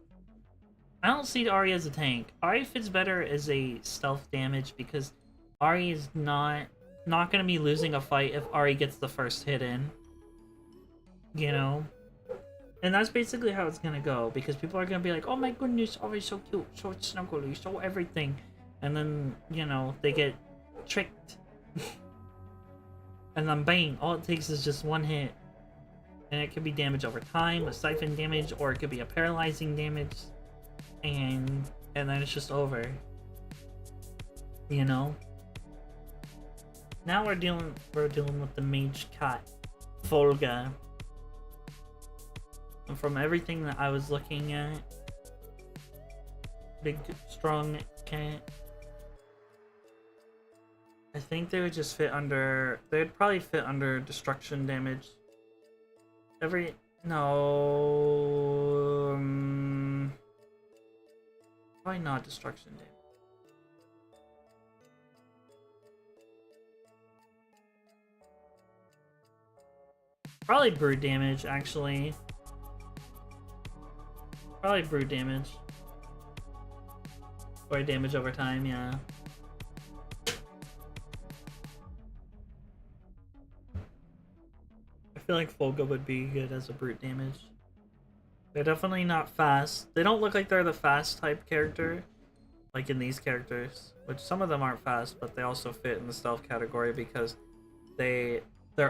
I don't see Ari as a tank. Ari fits better as a stealth damage because Ari is not gonna be losing a fight if Ari gets the first hit in. You know? And that's basically how it's gonna go, because people are gonna be like, oh my goodness, Ari's so cute, so snuggly, so everything. And then, you know, they get tricked. And then bang, all it takes is just one hit. And it could be damage over time, a siphon damage, or it could be a paralyzing damage. And then it's just over. You know? Now we're dealing with the mage cat, Volga. And from everything that I was looking at, big strong cat, I think they would just fit under, they'd probably fit under destruction damage. Probably not destruction damage. Probably brood damage, actually. Probably brood damage. Or damage over time, yeah. I feel like Volga would be good as a brute damage. They're definitely not fast. They don't look like they're the fast type character, like in these characters. Which some of them aren't fast, but they also fit in the stealth category because they're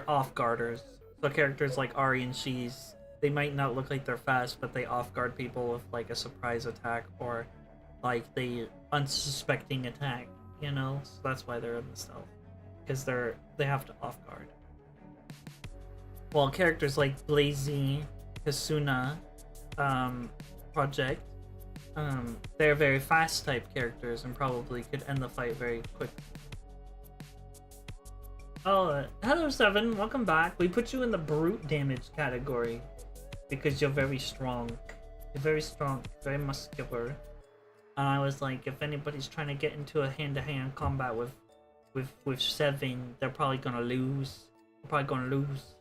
off-guarders. So characters like Ari and Sheez, they might not look like they're fast, but they off-guard people with like a surprise attack or like the unsuspecting attack, you know? So that's why they're in the stealth. Because they have to off-guard. While characters like Blazy, Kasuna, Project, they're very fast type characters and probably could end the fight very quick. Oh, hello Seven, welcome back. We put you in the brute damage category because you're very strong. You're very strong, very muscular. And I was like, if anybody's trying to get into a hand-to-hand combat with Seven, they're probably gonna lose. They're probably gonna lose.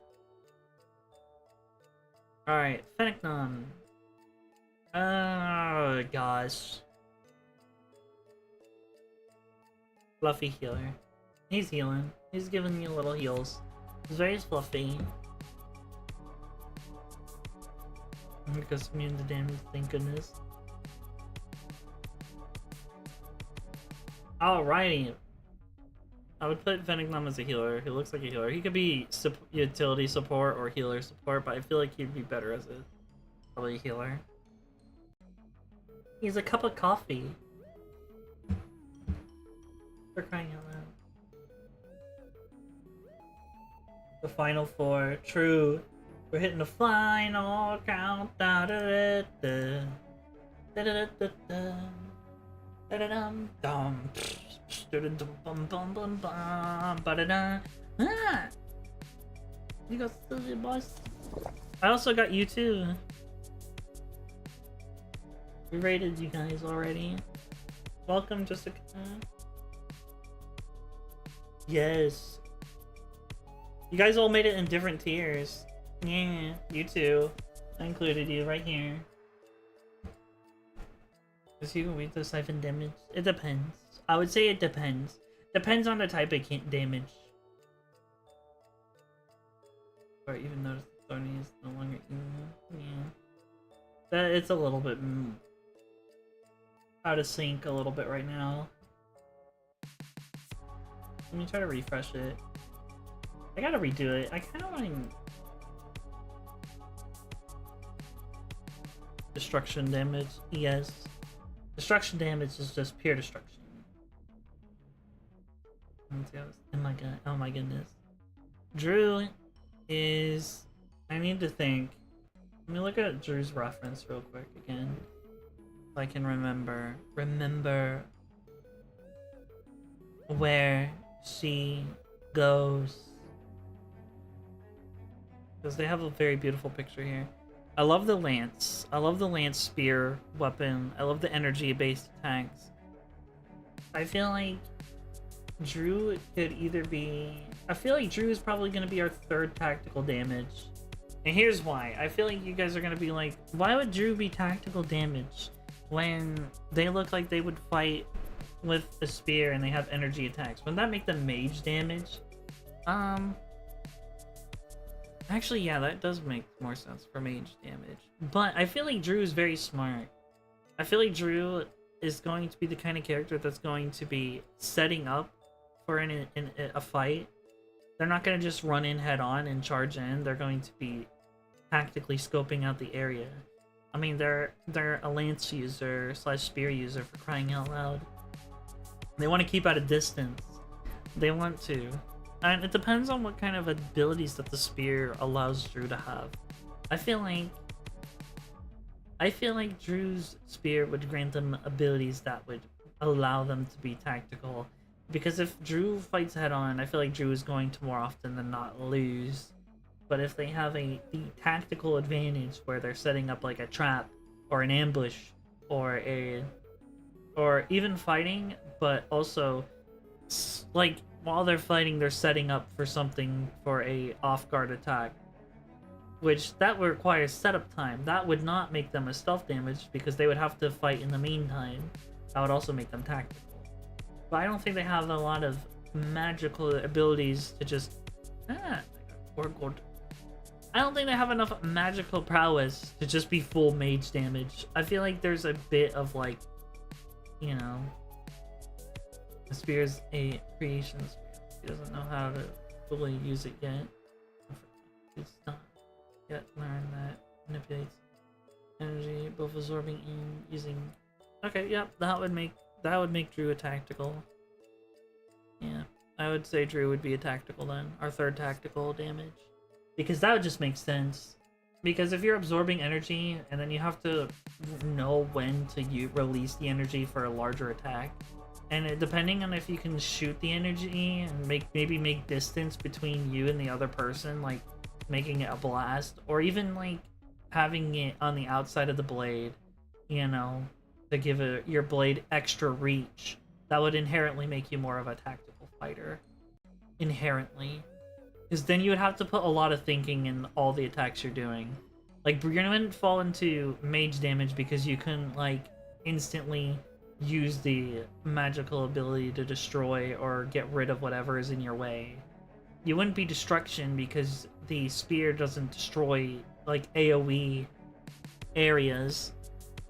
Alright, Phenicnon. Oh gosh. Fluffy healer. He's healing. He's giving you little heals. He's very fluffy. Because immune to damage, thank goodness. Alrighty. I would put Phenicnon as a healer. He looks like a healer. He could be utility support or healer support, but I feel like he'd be better as probably a healer. He's a cup of coffee. For crying out loud. The final four. True. We're hitting the final count. Da da da da. Da da da da. Da da dum dum. Bum bum bum bum. Ba da da. Ah! You got silly boss. I also got you too. We rated you guys already. Welcome, Jessica. Yes. You guys all made it in different tiers. Yeah, you too. I included you right here. Is you with the siphon damage? It depends. I would say it depends. Depends on the type of damage. Or even notice the Thorny is no longer evil. Yeah. It's a little bit out of sync a little bit right now. Let me try to refresh it. I gotta redo it. I kinda want to Destruction damage, yes. Destruction damage is just pure destruction. Oh my god, oh my goodness. Drew is... I need to think. Let me look at Drew's reference real quick again. If I can remember where she goes. Because they have a very beautiful picture here. I love the lance. I love the lance spear weapon. I love the energy-based attacks. I feel like Drew could either be... I feel like Drew is probably going to be our third tactical damage. And here's why. I feel like you guys are going to be like, why would Drew be tactical damage when they look like they would fight with a spear and they have energy attacks? Wouldn't that make them mage damage? Actually, yeah, that does make more sense for mage damage. But I feel like Drew is very smart. I feel like Drew is going to be the kind of character that's going to be setting up for a fight. They're not going to just run in head on and charge in. They're going to be tactically scoping out the area. I mean, they're a lance user / spear user, for crying out loud. They want to keep at a distance. They want to. And it depends on what kind of abilities that the spear allows Drew to have. I feel like Drew's spear would grant them abilities that would allow them to be tactical. Because if Drew fights head on, I feel like Drew is going to more often than not lose. But if they have the tactical advantage where they're setting up like a trap or an ambush or even fighting, but also like while they're fighting, they're setting up for something for a off-guard attack, which that requires setup time. That would not make them a stealth damage because they would have to fight in the meantime. That would also make them tactical. But I don't think they have a lot of magical abilities to just... or gold. I don't think they have enough magical prowess to just be full mage damage. I feel like there's a bit of like, you know... The spear's a creation spear. He doesn't know how to fully use it yet. It's not yet learned that manipulates energy, both absorbing and using... Okay, yep, that would make Drew a tactical. Yeah, I would say Drew would be a tactical then. Our third tactical damage. Because that would just make sense. Because if you're absorbing energy, and then you have to know when to release the energy for a larger attack, and depending on if you can shoot the energy and maybe make distance between you and the other person, like making it a blast, or even like having it on the outside of the blade, you know, to give your blade extra reach, that would inherently make you more of a tactical fighter. Inherently. Because then you would have to put a lot of thinking in all the attacks you're doing. Like, you're gonna fall into mage damage because you couldn't, like, instantly use the magical ability to destroy or get rid of whatever is in your way. You wouldn't be destruction because the spear doesn't destroy, like, AoE areas.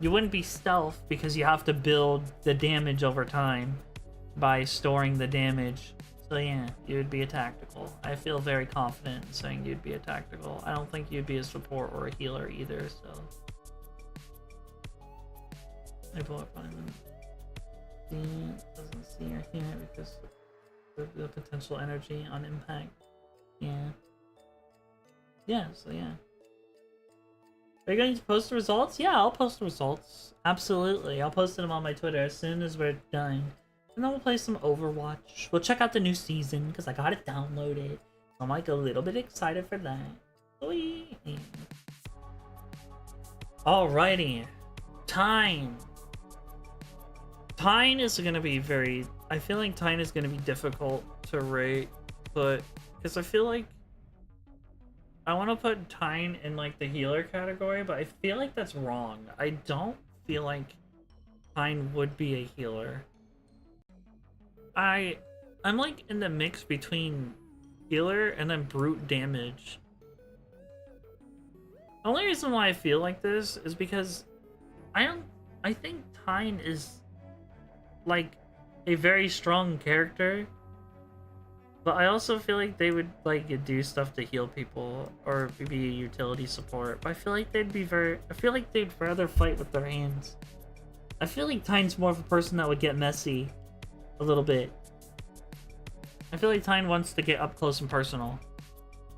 You wouldn't be stealth because you have to build the damage over time by storing the damage. So yeah, you would be a tactical. I feel very confident in saying you'd be a tactical. I don't think you'd be a support or a healer either, so... I pull up on them. Doesn't see or hear because of the potential energy on impact. Yeah. Yeah, so yeah. Are you going to post the results? Yeah, I'll post the results. Absolutely. I'll post them on my Twitter as soon as we're done. And then we'll play some Overwatch. We'll check out the new season, because I got it downloaded. So I'm like a little bit excited for that. Whee! Alrighty. Tyne. Tyne is going to be very... I feel like Tyne is going to be difficult to rate, but... Because I feel like... I want to put Tyne in like the healer category, but I feel like that's wrong. I don't feel like Tyne would be a healer. I'm like in the mix between healer and then brute damage. The only reason why I feel like this is because I think Tyne is like a very strong character, But I also feel like they would like do stuff to heal people or be a utility support. But I feel like they'd be I feel like they'd rather fight with their hands. I feel like Tyne's more of a person that would get messy a little bit. I feel like Tyne wants to get up close and personal.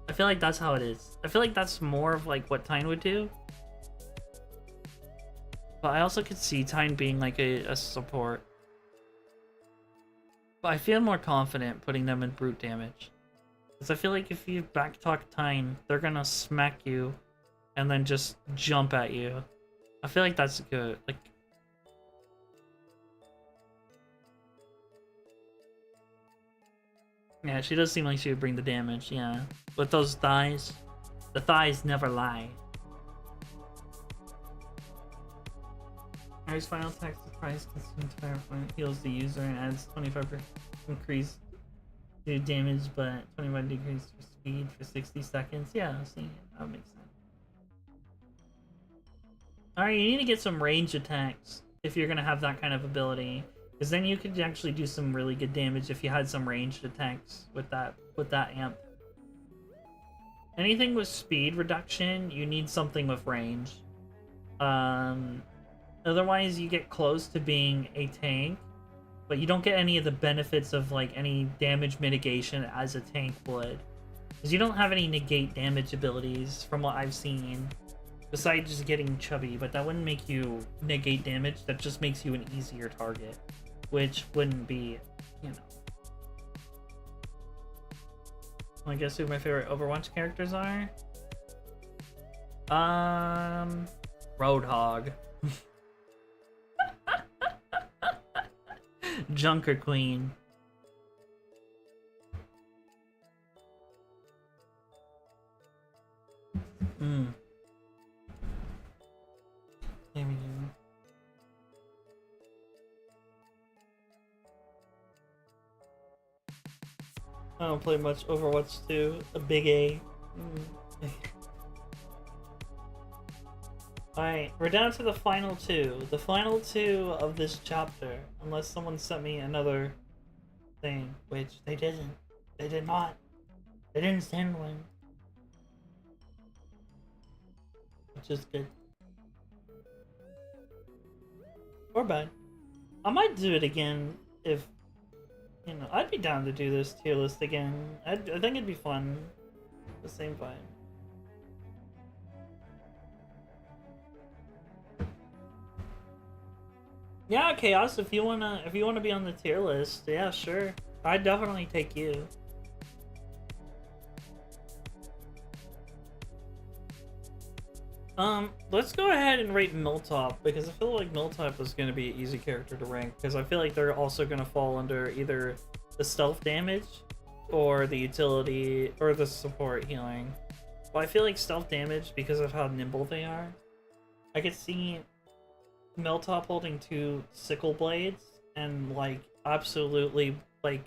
I feel like that's how it is. I feel like that's more of like what Tyne would do. But I also could see Tyne being like a support. But I feel more confident putting them in brute damage. Because I feel like if you backtalk Tyne, they're gonna smack you and then just jump at you. I feel like that's good. Like, yeah, she does seem like she would bring the damage, yeah. With those thighs, the thighs never lie. Harry's final attack surprise consumes fire point, heals the user, and adds 25% increase to damage, but 21 decrease for speed for 60 seconds. Yeah, see, that makes sense. Alright, you need to get some range attacks if you're gonna have that kind of ability. Because then you could actually do some really good damage if you had some ranged attacks with that amp. Anything with speed reduction, you need something with range. Otherwise, you get close to being a tank, but you don't get any of the benefits of like any damage mitigation as a tank would. Because you don't have any negate damage abilities from what I've seen. Besides just getting chubby, but that wouldn't make you negate damage, that just makes you an easier target. Which wouldn't be, you know. I guess who my favorite Overwatch characters are? Roadhog. Junker Queen. There we go. I don't play much Overwatch 2. A big A. Alright, we're down to the final two. The final two of this chapter. Unless someone sent me another thing. Which they didn't. They did not. They didn't send one. Which is good. Or bad. I might do it again if... You know, I'd be down to do this tier list again. I think it'd be fun. The same vibe. Yeah, Chaos, if you wanna be on the tier list, yeah, sure. I'd definitely take you. Let's go ahead and rate Miltop, because I feel like Miltop is going to be an easy character to rank, because I feel like they're also going to fall under either the stealth damage, or the utility, or the support healing. Well, I feel like stealth damage, because of how nimble they are, I could see Miltop holding 2 sickle blades, and, like, absolutely, like,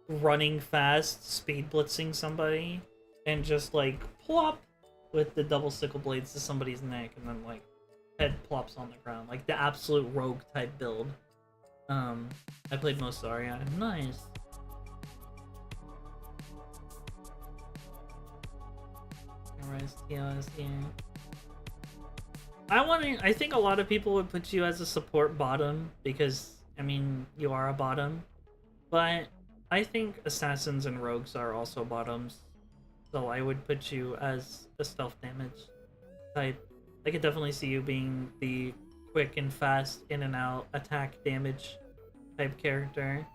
running fast, speed blitzing somebody, and just, like, plop! With the double sickle blades to somebody's neck, and then like head plops on the ground, like the absolute rogue type build. I played most Zarya. Nice. Rise TOS, yeah. I think a lot of people would put you as a support bottom because I mean you are a bottom, but I think assassins and rogues are also bottoms. So I would put you as a stealth damage type. I could definitely see you being the quick and fast in and out attack damage type character.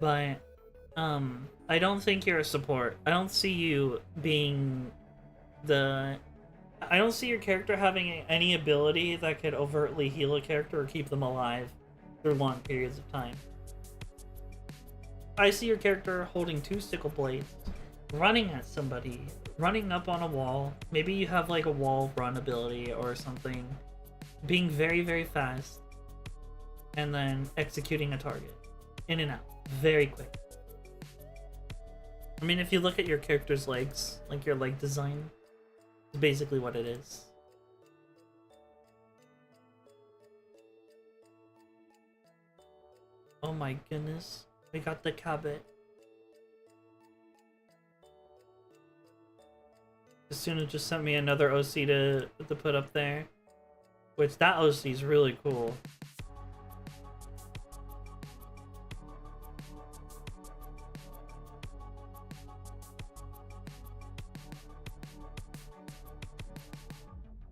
But I don't think you're a support. I don't see you being I don't see your character having any ability that could overtly heal a character or keep them alive through long periods of time. I see your character holding 2 sickle blades, running at somebody, running up on a wall. Maybe you have like a wall run ability or something, being very, very fast, and then executing a target in and out very quick. I mean, if you look at your character's legs, like your leg design, it's basically what it is. Oh my goodness, we got the cabot. Asuna just sent me another OC to put up there. Which, that OC is really cool.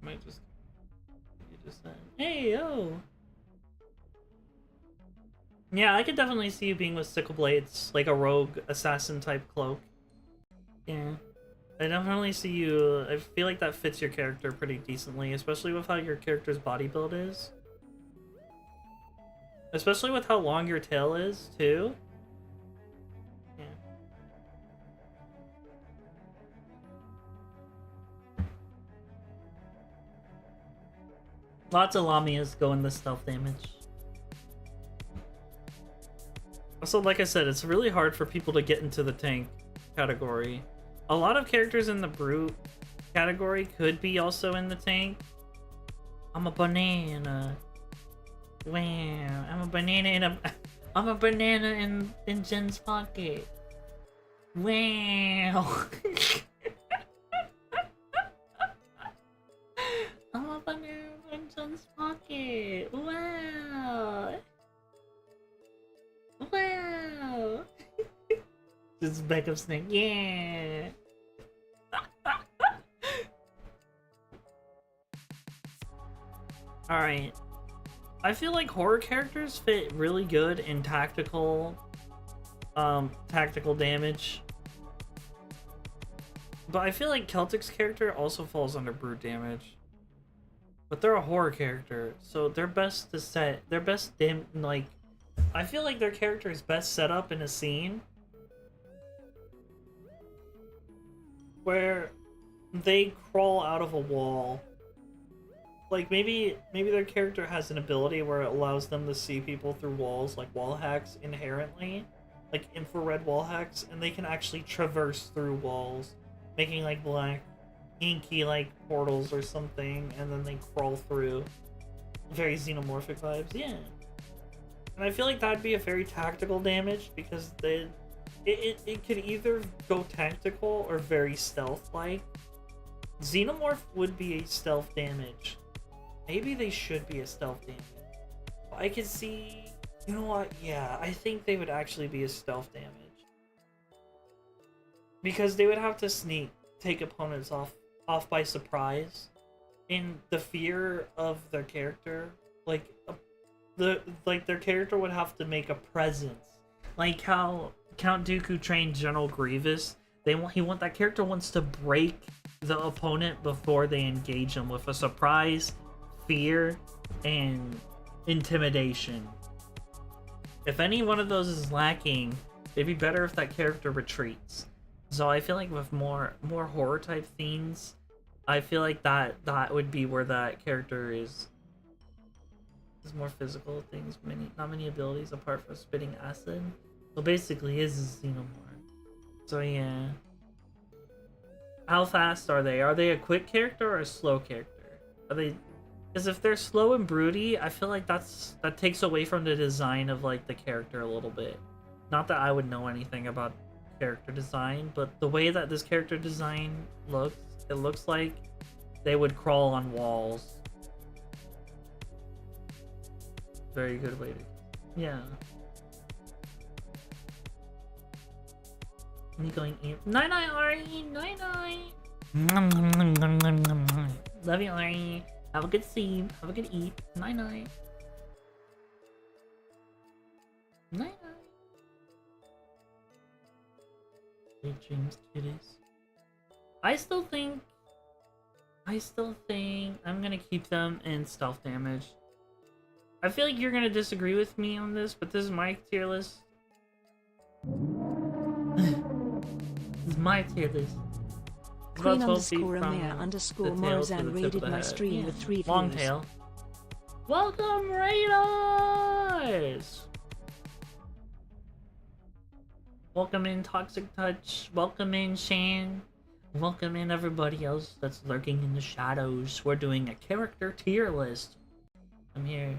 Might just... You just said, hey, yo! Yeah, I could definitely see you being with sickle blades, like a rogue assassin type cloak. Yeah. I definitely see you. I feel like that fits your character pretty decently, especially with how your character's body build is. Especially with how long your tail is, too. Yeah. Lots of Lamias go in the stealth damage. Also, like I said, it's really hard for people to get into the tank category. A lot of characters in the brute category could be also in the tank. I'm a banana. Wow, I'm a banana in Jen's pocket. Wow. I'm a banana in Jen's pocket. Wow. Wow. This is backup snake. Yeah. Alright. I feel like horror characters fit really good in tactical damage. But I feel like Celtic's character also falls under brute damage. But they're a horror character, so they're best to set like I feel like their character is best set up in a scene where they crawl out of a wall. Like maybe their character has an ability where it allows them to see people through walls, like wall hacks inherently, like infrared wall hacks, and they can actually traverse through walls, making like black inky like portals or something, and then they crawl through. Very xenomorphic vibes, yeah. And I feel like that'd be a very tactical damage because it could either go tactical or very stealth-like. Xenomorph would be a stealth damage. Maybe they should be a stealth damage. I could see... You know what? Yeah, I think they would actually be a stealth damage. Because they would have to take opponents off by surprise. In the fear of their character. Their character would have to make a presence. Like how Count Dooku trained General Grievous. That character wants to break the opponent before they engage him with a surprise, fear, and intimidation. If any one of those is lacking, it'd be better if that character retreats. So I feel like with more horror type themes, I feel like that would be where that character is. There's more physical things, not many abilities apart from spitting acid. So basically, his is Xenomorph. So yeah. How fast are they? Are they a quick character or a slow character? Are they? Because if they're slow and broody, I feel like that takes away from the design of like the character a little bit. Not that I would know anything about character design, but the way that this character design looks, it looks like they would crawl on walls. Very good way to... Yeah. Me going in. Night-night, Ari! Night-night! Love you, Ari. Have a good sleep. Have a good eat. Night-night. Night-night. Sweet dreams, cuties. I still think I'm gonna keep them in stealth damage. I feel like you're gonna disagree with me on this, but this is my tier list. This is my tier list. Queen underscore Amir underscore Morzan raided my stream with 3 views. Long tail. Welcome, Raiders! Welcome in, Toxic Touch. Welcome in, Shan. Welcome in, everybody else that's lurking in the shadows. We're doing a character tier list. I'm here.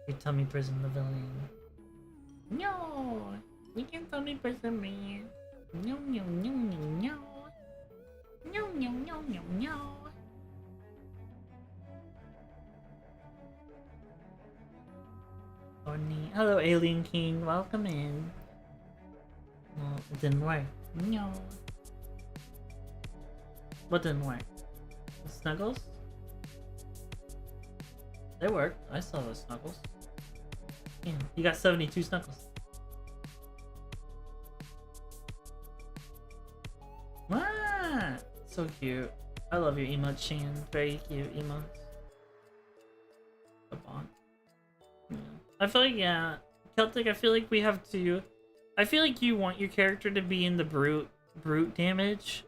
You tell me prison the villain. No! You can't tell me prison me. No, no, no, no, no. No, no, no, no, no. Hello, Alien King. Welcome in. Well, it didn't work. No. What didn't work? The snuggles? They worked. I saw those snuggles. Yeah, you got 72 snuggles. Ah, so cute. I love your emote, Shan. Very cute emotes. Come on. Yeah. I feel like, yeah, Celtic, I feel like we have to... I feel like you want your character to be in the brute damage.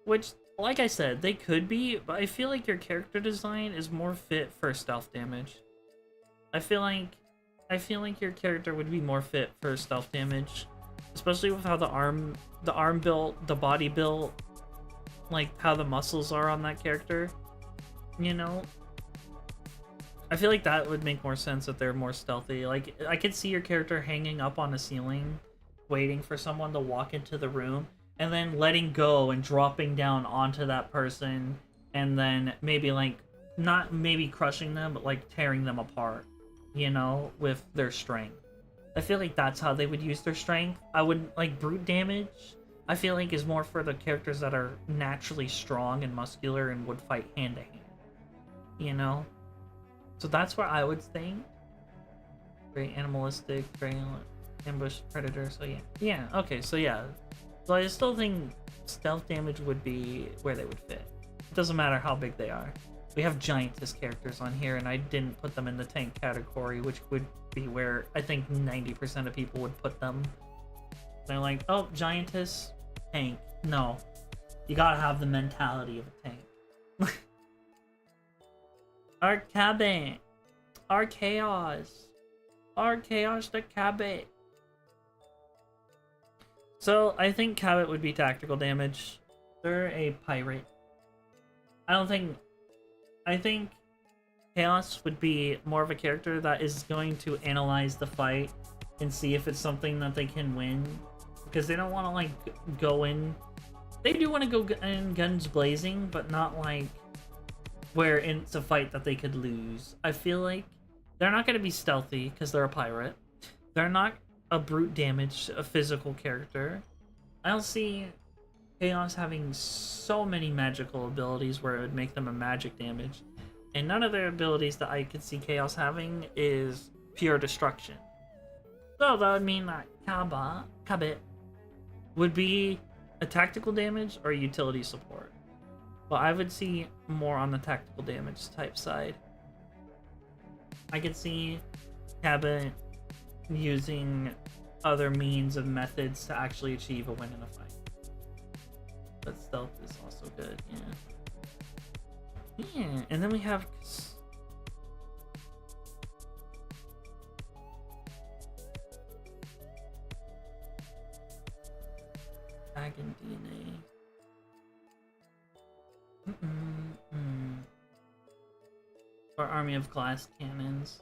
Which, like I said, they could be, but I feel like your character design is more fit for stealth damage. I feel like your character would be more fit for stealth damage. Especially with how the arm built, the body built, like how the muscles are on that character. You know? I feel like that would make more sense if they're more stealthy. Like, I could see your character hanging up on a ceiling, waiting for someone to walk into the room, and then letting go and dropping down onto that person, and then maybe, like, not maybe crushing them, but, like, tearing them apart, you know, with their strength. I feel like that's how they would use their strength. I would, like, brute damage, I feel like is more for the characters that are naturally strong and muscular and would fight hand-to-hand, you know? So that's where I would think. Very animalistic, very ambush predator, so yeah. Yeah, okay, so yeah. So I still think stealth damage would be where they would fit. It doesn't matter how big they are. We have giantess characters on here, and I didn't put them in the tank category, which would be where I think 90% of people would put them. They're like, oh, giantess, tank. No. You gotta have the mentality of a tank. Our cabin, our chaos the cabin. So I think Cabot would be tactical damage. They're a pirate. I think Chaos would be more of a character that is going to analyze the fight and see if it's something that they can win, because they don't want to like go in. They do want to go in guns blazing, but not like where it's a fight that they could lose. I feel like they're not going to be stealthy because they're a pirate. They're not a brute damage, a physical character. I don't see Chaos having so many magical abilities where it would make them a magic damage. And none of their abilities that I could see Chaos having is pure destruction. So that would mean that Cabot would be a tactical damage or utility support. But I would see more on the tactical damage type side. I could see Cabot using other means of methods to actually achieve a win in a fight. But stealth is also good, yeah. Yeah, and then we have Dragon DNA. Our army of glass cannons.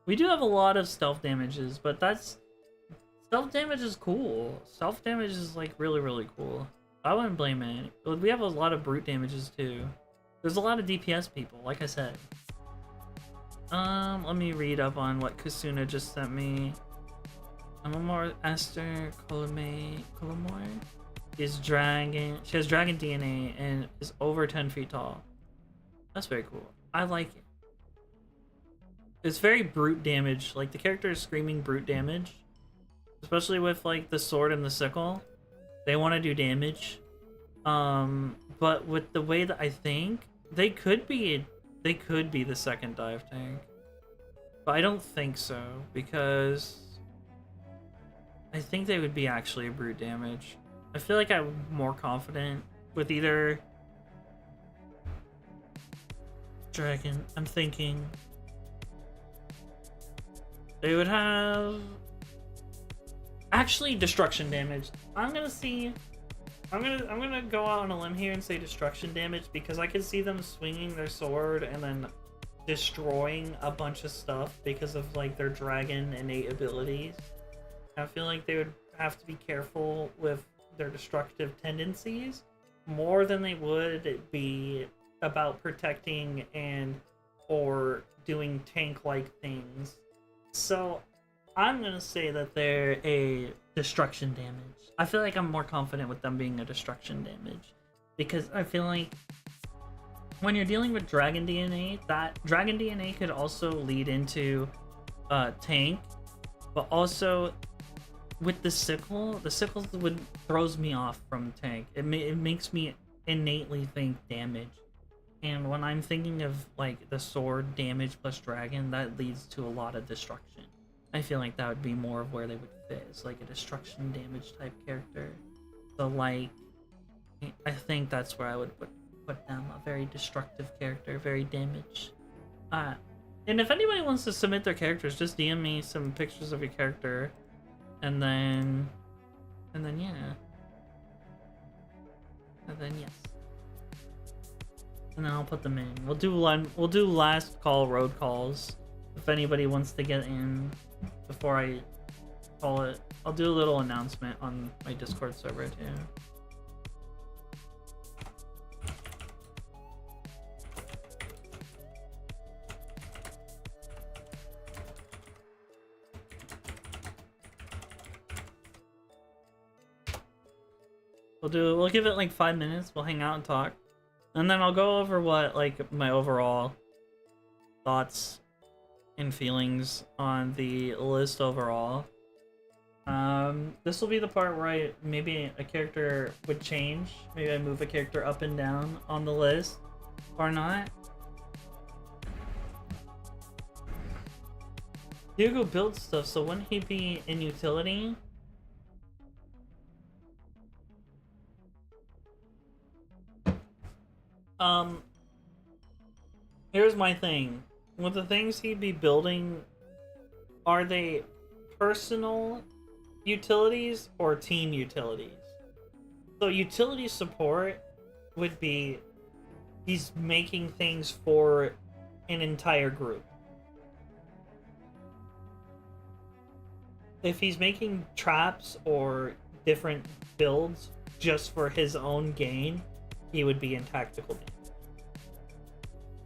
We do have a lot of stealth damages, but stealth damage is cool. Stealth damage is like really cool. I wouldn't blame it. But we have a lot of brute damages too. There's a lot of DPS people, like I said. Let me read up on what Kasuna just sent me. Amamor Esther Colomore is dragon. She has dragon DNA and is over 10 feet tall. That's very cool. I like it. It's very brute damage. Like, the character is screaming brute damage. Especially with, like, the sword and the sickle. They want to do damage. But with the way that I think, they could be the second dive tank. But I don't think so, because I think they would be actually a brute damage. I feel like I'm more confident with either dragon. I'm thinking they would have actually destruction damage. I'm gonna go out on a limb here and say destruction damage, because I can see them swinging their sword and then destroying a bunch of stuff because of like their dragon innate abilities. I feel like they would have to be careful with their destructive tendencies, more than they would be about protecting and or doing tank-like things. So I'm gonna say that they're a destruction damage. I feel like I'm more confident with them being a destruction damage because I feel like when you're dealing with Dragon DNA, that Dragon DNA could also lead into tank, but also with the sickle would throws me off from tank. It makes me innately think damage, and when I'm thinking of like the sword damage plus dragon, that leads to a lot of destruction. I feel like that would be more of where they would fit. It's like a destruction damage type character. So like, I think that's where I would put them. A very destructive character, very damage. And if anybody wants to submit their characters, just DM me some pictures of your character, and then yeah, and then yes, and then I'll put them in. We'll do last call road calls. If anybody wants to get in before I call it, I'll do a little announcement on my Discord server too. We'll give it like 5 minutes. We'll hang out and talk, and then I'll go over what like my overall thoughts and feelings on the list overall. This will be the part where maybe a character would change. Maybe I move a character up and down on the list, or not. Hugo builds stuff, so wouldn't he be in utility? Here's my thing. With the things he'd be building, are they personal utilities or team utilities? So utility support would be he's making things for an entire group. If he's making traps or different builds just for his own gain, he would be in tactical damage.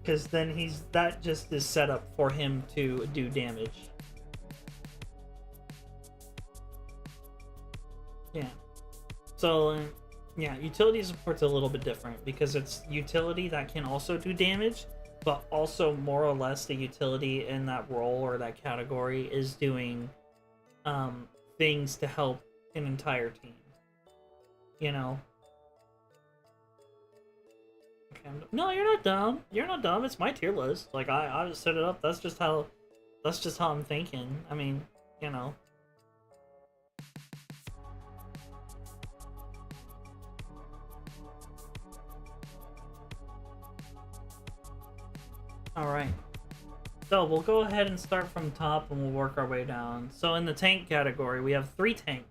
Because then that just is set up for him to do damage. Yeah. So, yeah, utility support's a little bit different because it's utility that can also do damage, but also more or less the utility in that role or that category is doing things to help an entire team. You know? No, you're not dumb. You're not dumb. It's my tier list. Like I just set it up. That's just how I'm thinking. I mean, you know. Alright. So we'll go ahead and start from top and we'll work our way down. So in the tank category, we have 3 tanks.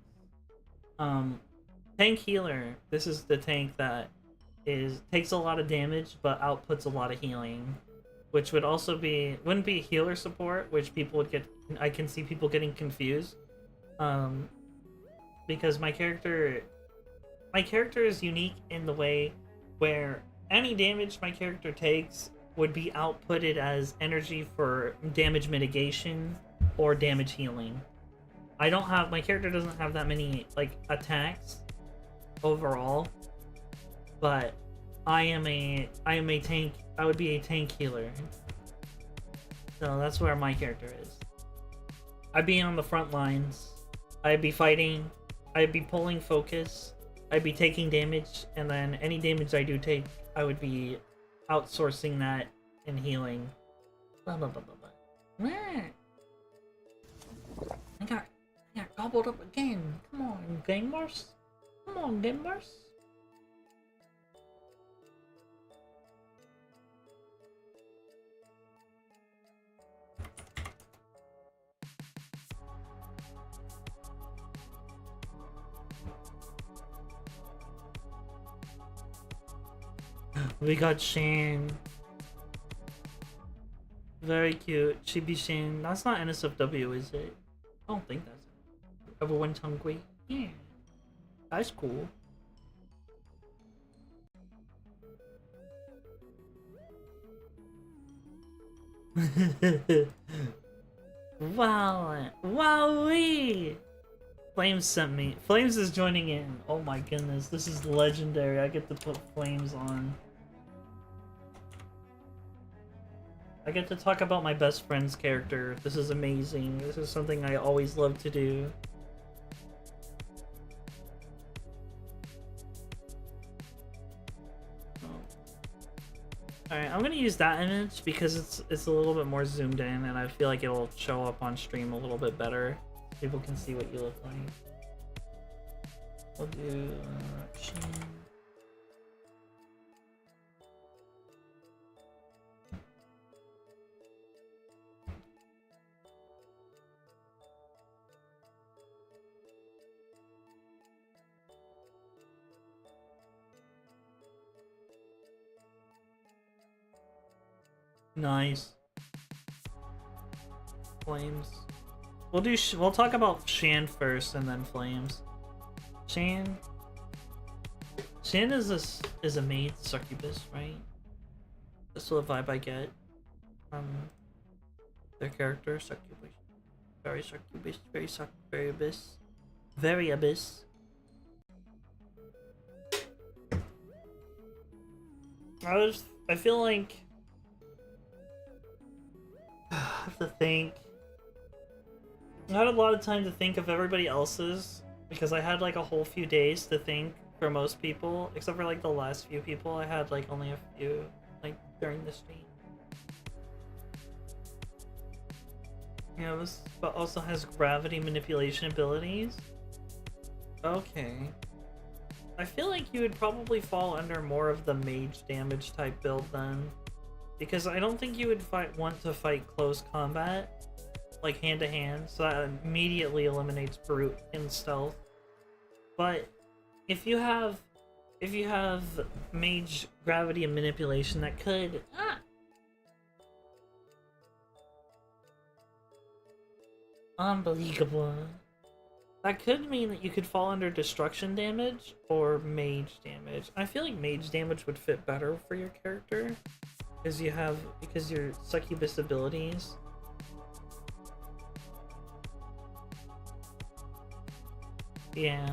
Tank healer. This is the tank that takes a lot of damage but outputs a lot of healing, which would also wouldn't be healer support, which people would get. I can see people getting confused, because my character is unique in the way where any damage my character takes would be outputted as energy for damage mitigation or damage healing. My character doesn't have that many like attacks overall, but I am a tank. I would be a tank healer. So that's where my character is. I'd be on the front lines. I'd be fighting. I'd be pulling focus. I'd be taking damage, and then any damage I do take, I would be outsourcing that and healing. Blah blah blah blah blah. I got gobbled up again. Come on, gamers. Come on, gamers. We got Shane. Very cute. Chibi Shane. That's not NSFW, is it? I don't think that's it. Everyone's hungry. Yeah. That's cool. Wow. Wowee! Flames sent me. Flames is joining in. Oh my goodness, this is legendary. I get to put Flames on. I get to talk about my best friend's character. This is amazing. This is something I always love to do. Alright, I'm gonna use that image because it's a little bit more zoomed in and I feel like it'll show up on stream a little bit better. People can see what you look like. We'll do chin. Nice. Flames. We'll talk about Shan first and then Flames. Shan is a maid succubus, right? That's the vibe I get from their character, succubus. Very succubus, very abyss. Very abyss. I feel like I have to think. I had a lot of time to think of everybody else's because I had like a whole few days to think for most people, except for like the last few people. I had like only a few like during the stream. Yeah, this but also has gravity manipulation abilities. Okay. I feel like you would probably fall under more of the mage damage type build then. Because I don't think you would want to fight close combat, like hand to hand, so that immediately eliminates brute and stealth. But if you have mage gravity and manipulation, that could unbelievable. That could mean that you could fall under destruction damage or mage damage. I feel like mage damage would fit better for your character. Because your succubus abilities. Yeah.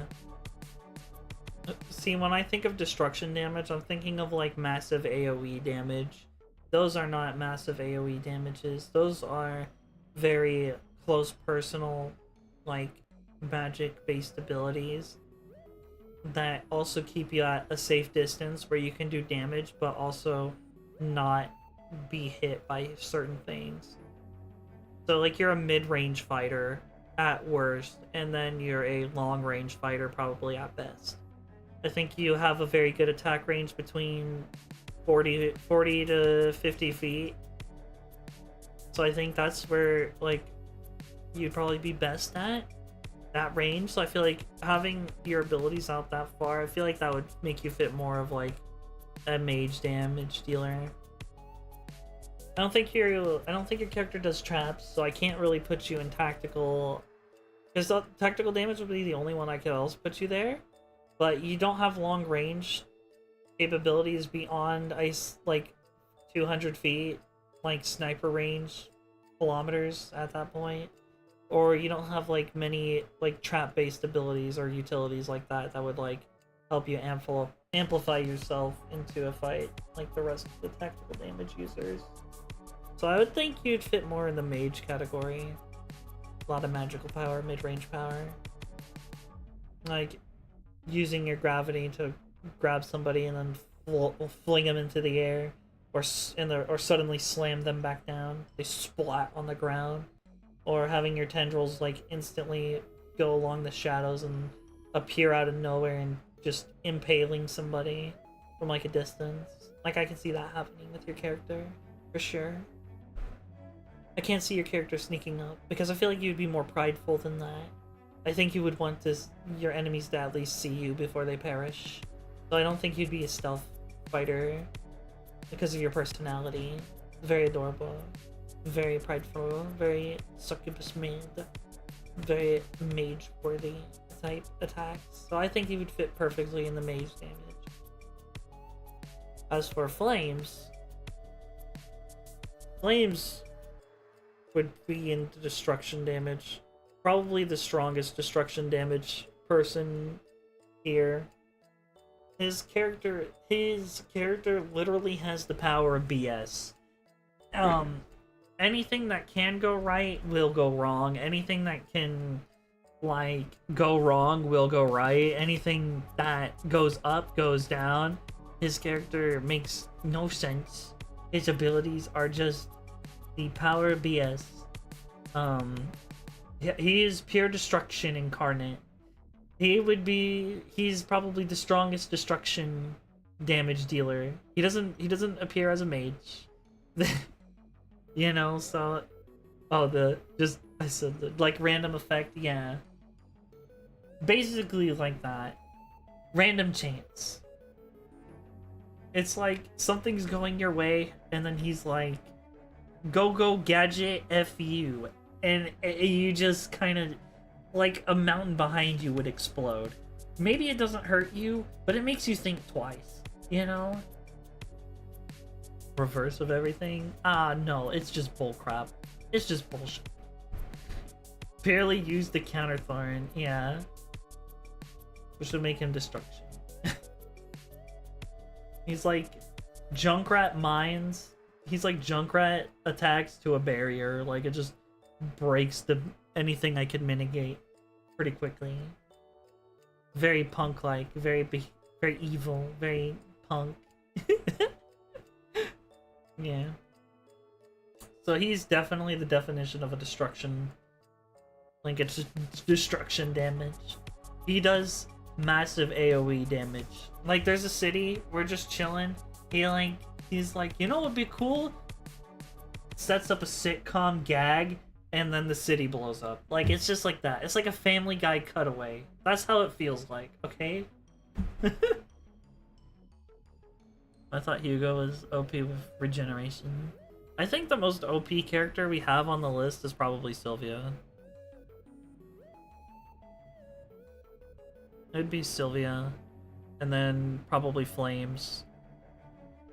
See, when I think of destruction damage, I'm thinking of like massive AoE damage. Those are not massive AoE damages. Those are very close personal, like magic-based abilities that also keep you at a safe distance where you can do damage, but also not be hit by certain things. So like you're a mid-range fighter at worst, and then you're a long-range fighter probably at best. I think you have a very good attack range between 40 to 50 feet. So I think that's where like you'd probably be best at that range. So I feel like having your abilities out that far, I feel like that would make you fit more of like a mage damage dealer. I don't think your character does traps, so I can't really put you in tactical, because tactical damage would be the only one I could also put you there. But you don't have long range capabilities beyond ice, like 200 feet, like sniper range kilometers at that point. Or you don't have like many like trap based abilities or utilities like that would like help you amplify yourself into a fight like the rest of the tactical damage users. So I would think you'd fit more in the mage category. A lot of magical power, mid-range power. Like using your gravity to grab somebody and then fling them into the air, or suddenly slam them back down. They splat on the ground. Or having your tendrils like instantly go along the shadows and appear out of nowhere and just impaling somebody from like a distance. Like I can see that happening with your character for sure. I can't see your character sneaking up because I feel like you'd be more prideful than that. I think you would want your enemies to at least see you before they perish. So I don't think you'd be a stealth fighter because of your personality. Very adorable. Very prideful, very succubus mid, very mage-worthy type attacks. So I think he would fit perfectly in the mage damage. As for Flames would be into destruction damage. Probably the strongest destruction damage person here. His character literally has the power of BS. Anything that can go right will go wrong. Anything that can like go wrong will go right. Anything that goes up goes down. His character makes no sense. His abilities are just the power of BS. He is pure destruction incarnate. He's probably the strongest destruction damage dealer. He doesn't appear as a mage. You know, so I said the like random effect, yeah. Basically like that. Random chance. It's like something's going your way and then he's like go gadget F you, and you just kind of like a mountain behind you would explode. Maybe it doesn't hurt you, but it makes you think twice, you know? Reverse of everything? No, it's just bullcrap. It's just bullshit. Barely used the counter thorn, yeah. Which would make him destruction. He's like Junkrat mines. He's like Junkrat attacks to a barrier. Like it just breaks anything I could mitigate pretty quickly. Very punk-like, very evil, very punk. Yeah. So he's definitely the definition of a destruction. Like it's destruction damage. He does massive AoE damage. Like there's a city, we're just chilling. He's like, you know what would be cool? Sets up a sitcom gag and then the city blows up. Like it's just like that. It's like a Family Guy cutaway. That's how it feels like, okay? I thought Hugo was OP with regeneration. I think the most OP character we have on the list is probably Sylvia. It'd be Sylvia, and then probably Flames,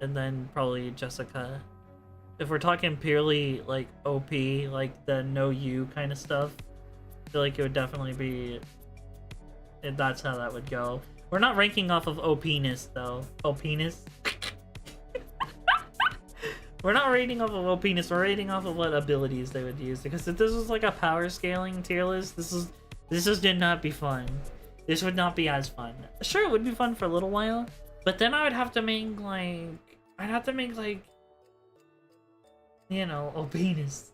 and then probably Jessica. If we're talking purely like OP, like the no you kind of stuff, I feel like it would definitely be. That's how that would go. We're not ranking off of OP-ness though. OP-ness? We're not rating off of OP-ness, we're rating off of what abilities they would use. Because if this was like a power scaling tier list, this just did not be fun. This would not be as fun. Sure, it would be fun for a little while, but then I would have to make like, you know, OP-ness.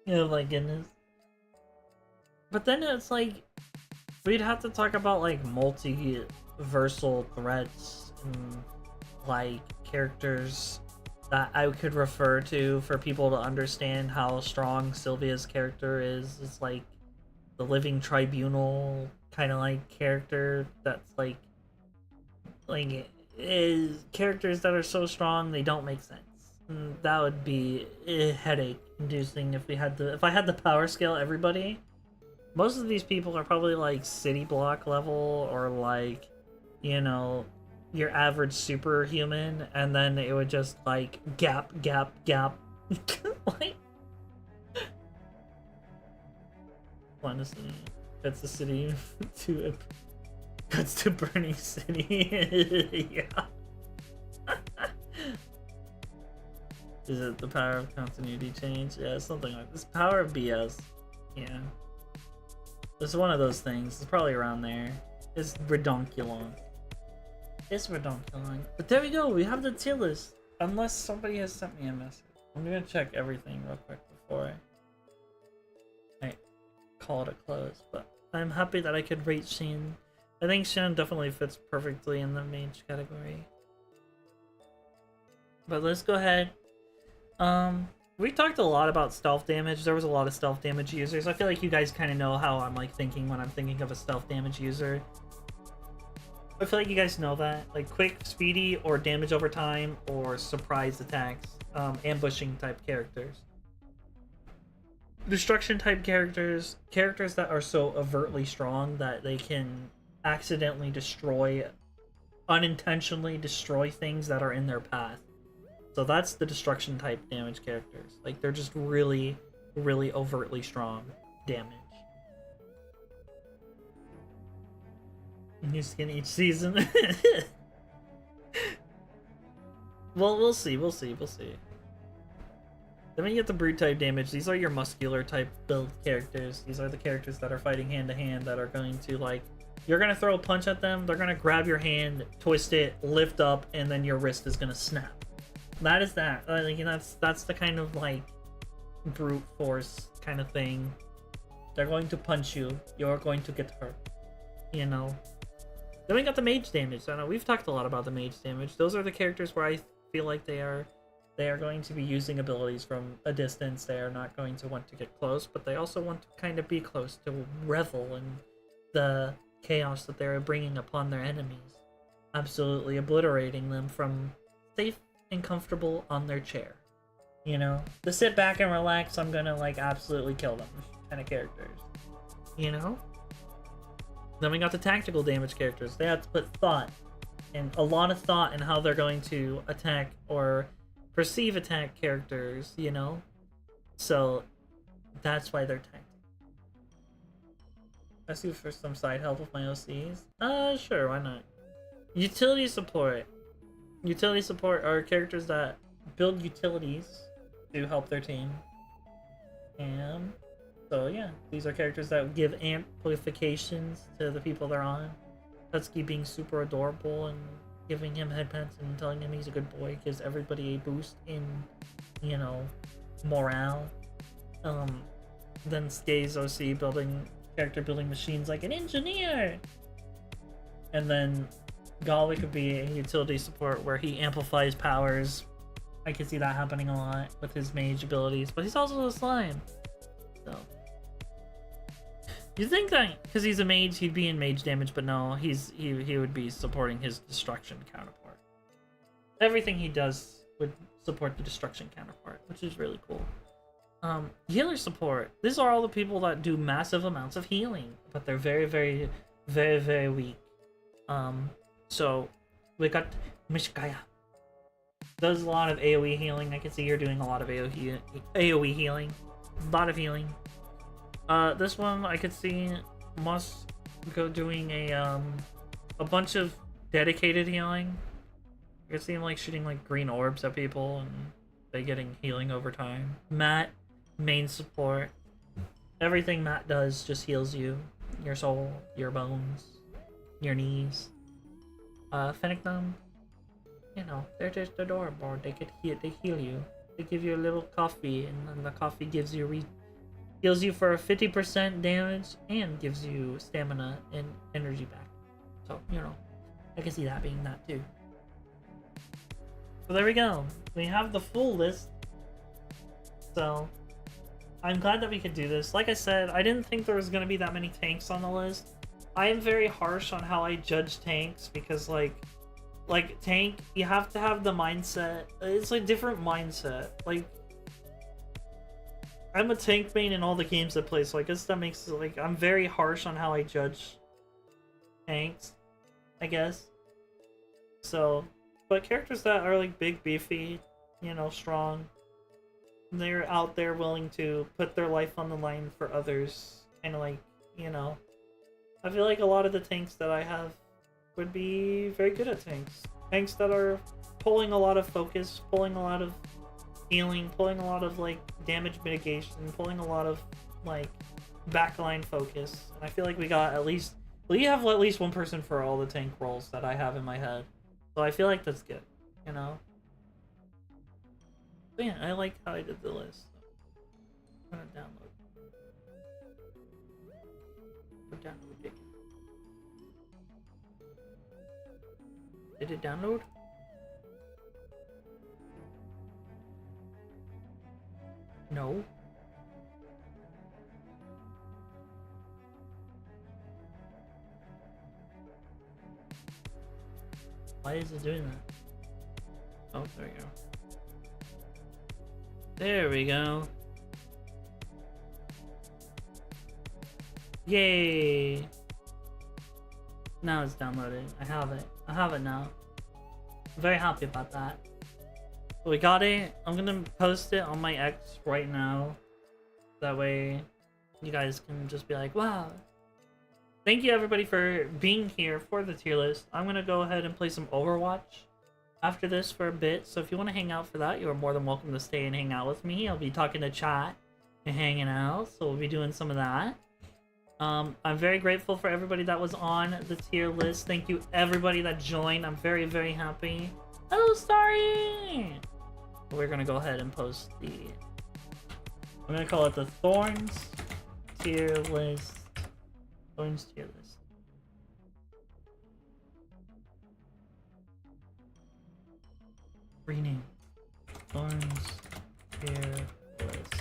Oh my goodness. But then it's like, we'd have to talk about like multiversal threats and like characters that I could refer to for people to understand how strong Sylvia's character is. It's like the living tribunal kind of like character that's like is characters that are so strong they don't make sense. And that would be headache inducing if I had the power scale everybody. Most of these people are probably like city block level or like, you know, your average superhuman, and then it would just like gap. Like, honestly, that's the city cuts to burning city. Yeah. Is it the power of continuity change? Yeah, something like this. Power of BS. Yeah. It's one of those things. It's probably around there. It's redonkulon. It's redonkulon. But there we go. We have the tier list. Unless somebody has sent me a message. I'm gonna check everything real quick before I call it a close. But I'm happy that I could rate Shin. I think Shin definitely fits perfectly in the mage category. But let's go ahead. We talked a lot about stealth damage. There was a lot of stealth damage users. I feel like you guys kind of know how I'm like thinking when I'm thinking of a stealth damage user. I feel like you guys know that. Like quick, speedy, or damage over time, or surprise attacks. Ambushing type characters. destruction type characters that are so overtly strong that they can accidentally unintentionally destroy things that are in their path. So that's the destruction type damage characters. Like, they're just really, really overtly strong damage. New skin each season. Well, we'll see. Then when you get the brute type damage, these are your muscular type build characters. These are the characters that are fighting hand to hand that are going to, like, you're gonna throw a punch at them, they're gonna grab your hand, twist it, lift up, and then your wrist is gonna snap. That is that. Like, that's the kind of, like, brute force kind of thing. They're going to punch you. You're going to get hurt. You know. Then we got the mage damage. I know we've talked a lot about the mage damage. Those are the characters where I feel like they are going to be using abilities from a distance. They are not going to want to get close, but they also want to kind of be close to revel in the chaos that they're bringing upon their enemies. Absolutely obliterating them from safe and comfortable on their chair. You know? The sit back and relax, I'm gonna, like, absolutely kill them kind of characters. You know? Then we got the tactical damage characters. They have to put thought, and a lot of thought in how they're going to attack or perceive attack characters, you know? So that's why they're tactical. I see for some side help with my OCs. Sure, why not? Utility support. Utility support are characters that build utilities to help their team. And so yeah, these are characters that give amplifications to the people they're on. Husky being super adorable and giving him headpats and telling him he's a good boy gives everybody a boost in, you know, morale. Then Skay's OC character building machines like an engineer. And then Galway could be a utility support where he amplifies powers. I can see that happening a lot with his mage abilities, but he's also a slime. So you think that because he's a mage he'd be in mage damage, but no, he would be supporting his destruction counterpart. Everything he does would support the destruction counterpart, which is really cool. Healer support. These are all the people that do massive amounts of healing, but they're very, very, very, very weak. So we got Mishkaya. Does a lot of AoE healing. I can see you're doing a lot of AoE healing. A lot of healing. This one I could see must go doing a bunch of dedicated healing. I could see him like shooting like green orbs at people and they getting healing over time. Matt, main support. Everything Matt does just heals you. Your soul, your bones, your knees. Fennectum, you know, they're just adorable. They heal you. They give you a little coffee, and then the coffee gives you heals you for 50% damage and gives you stamina and energy back. So, you know, I can see that being that too. So there we go. We have the full list. So I'm glad that we could do this. Like I said, I didn't think there was going to be that many tanks on the list. I am very harsh on how I judge tanks because like tank, you have to have the mindset. It's a different mindset. Like, I'm a tank main in all the games I play, so I guess that makes like I'm very harsh on how I judge tanks, I guess. So, but characters that are like big, beefy, you know, strong, they're out there willing to put their life on the line for others, kind of like, you know. I feel like a lot of the tanks that I have would be very good at tanks. Tanks that are pulling a lot of focus, pulling a lot of healing, pulling a lot of like damage mitigation, pulling a lot of like backline focus. And I feel like we have at least one person for all the tank roles that I have in my head. So I feel like that's good, you know? But yeah, I like how I did the list. I'm gonna download. Download it. Did it download? No. Why is it doing that? Oh, there we go. There we go. Yay! Now it's downloaded. I have it. I have it now. I'm very happy about that. We got it. I'm gonna post it on my X right now. That way you guys can just be like, wow. Thank you everybody for being here for the tier list. I'm gonna go ahead and play some Overwatch after this for a bit. So if you want to hang out for that, you are more than welcome to stay and hang out with me. I'll be talking to chat and hanging out. So we'll be doing some of that. I'm very grateful for everybody that was on the tier list. Thank you everybody that joined. I'm very, very happy. Hello, Starry! We're gonna go ahead and post the... I'm gonna call it the Thorns tier list. Thorns tier list. Rename. Thorns tier list.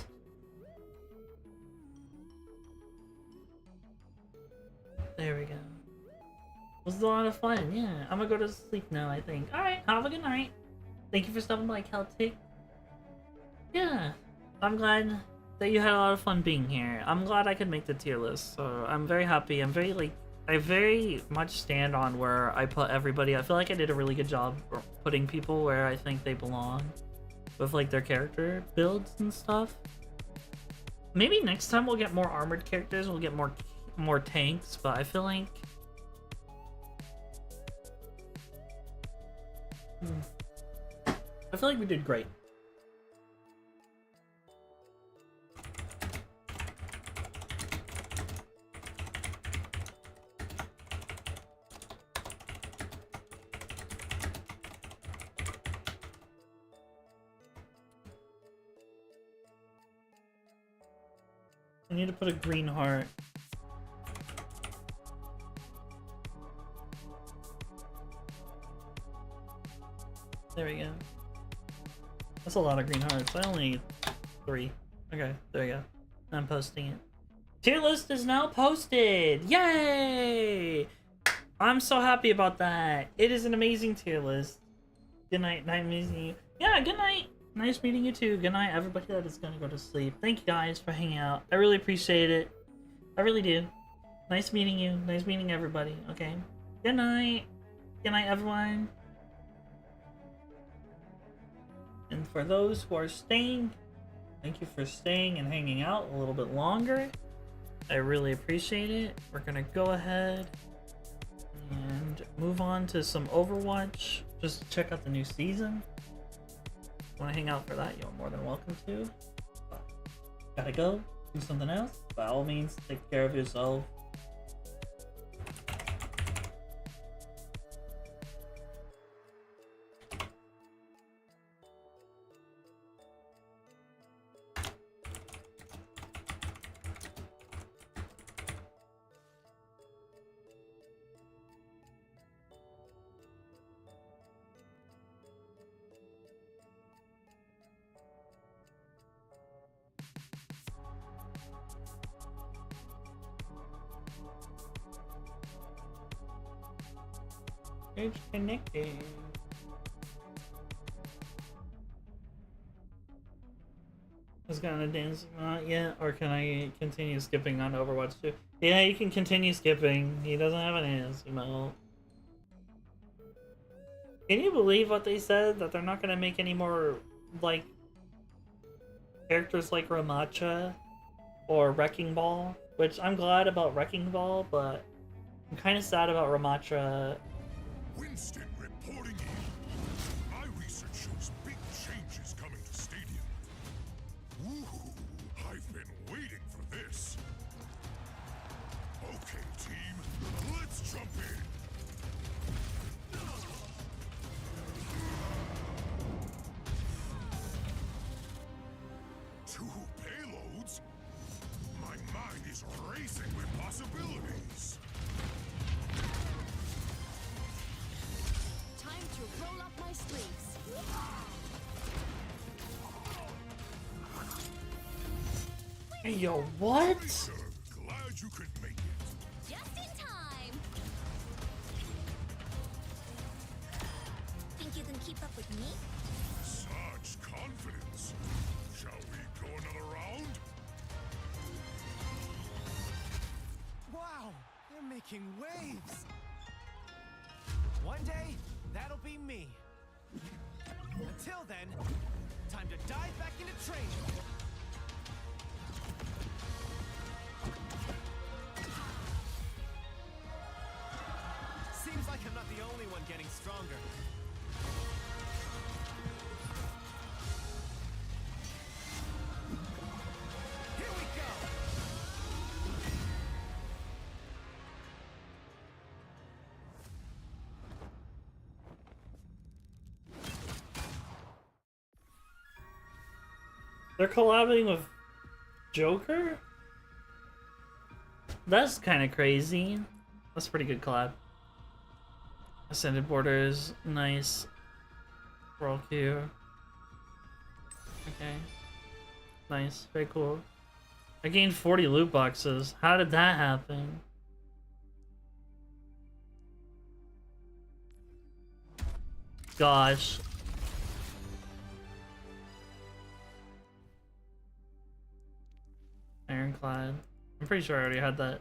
There we go. It was a lot of fun, yeah. I'm gonna go to sleep now, I think. Alright, have a good night. Thank you for stopping by, Celtic. Yeah, I'm glad that you had a lot of fun being here. I'm glad I could make the tier list, so I'm very happy. I'm very, like, I very much stand on where I put everybody. I feel like I did a really good job putting people where I think they belong with, like, their character builds and stuff. Maybe next time we'll get more armored characters, we'll get more tanks, but I feel like... I feel like we did great. I need to put a green heart. There we go. That's a lot of green hearts. I only need 3. Okay, there we go. I'm posting it. Tier list is now posted! Yay! I'm so happy about that. It is an amazing tier list. Good night. Nice meeting you. Yeah, good night. Nice meeting you too. Good night, everybody that is gonna go to sleep. Thank you guys for hanging out. I really appreciate it. I really do. Nice meeting you. Nice meeting everybody. Okay. Good night. Good night, everyone. And for those who are staying, thank you for staying and hanging out a little bit longer. I really appreciate it. We're gonna go ahead and move on to some Overwatch. Just to check out the new season. Want to hang out for that, you're more than welcome to. But gotta go, do something else. By all means, take care of yourself. It's connected. Is gonna dance not yet, or can I continue skipping on Overwatch 2? Yeah, you can continue skipping. He doesn't have an ass emote. Can you believe what they said? That they're not gonna make any more, like, characters like Ramacha or Wrecking Ball? Which I'm glad about Wrecking Ball, but I'm kind of sad about Ramacha. Winston reporting in. My research shows big changes coming to Stadium. Ooh, I've been waiting for this. Okay, team, let's jump in. Two payloads? My mind is racing with possibilities. To roll up my sleeves. Hey, yo, what? Lisa, glad you could make it. Just in time. Think you can keep up with me? Such confidence. Shall we go another round? making waves. One day, that'll be me. Until then, time to dive back into training. Seems like I'm not the only one getting stronger. Here we go! They're collabing with Joker? That's kind of crazy. That's a pretty good collab. Ascended Borders, nice. Roll Q. Okay. Nice, very cool. I gained 40 loot boxes. How did that happen? Gosh. Ironclad. I'm pretty sure I already had that.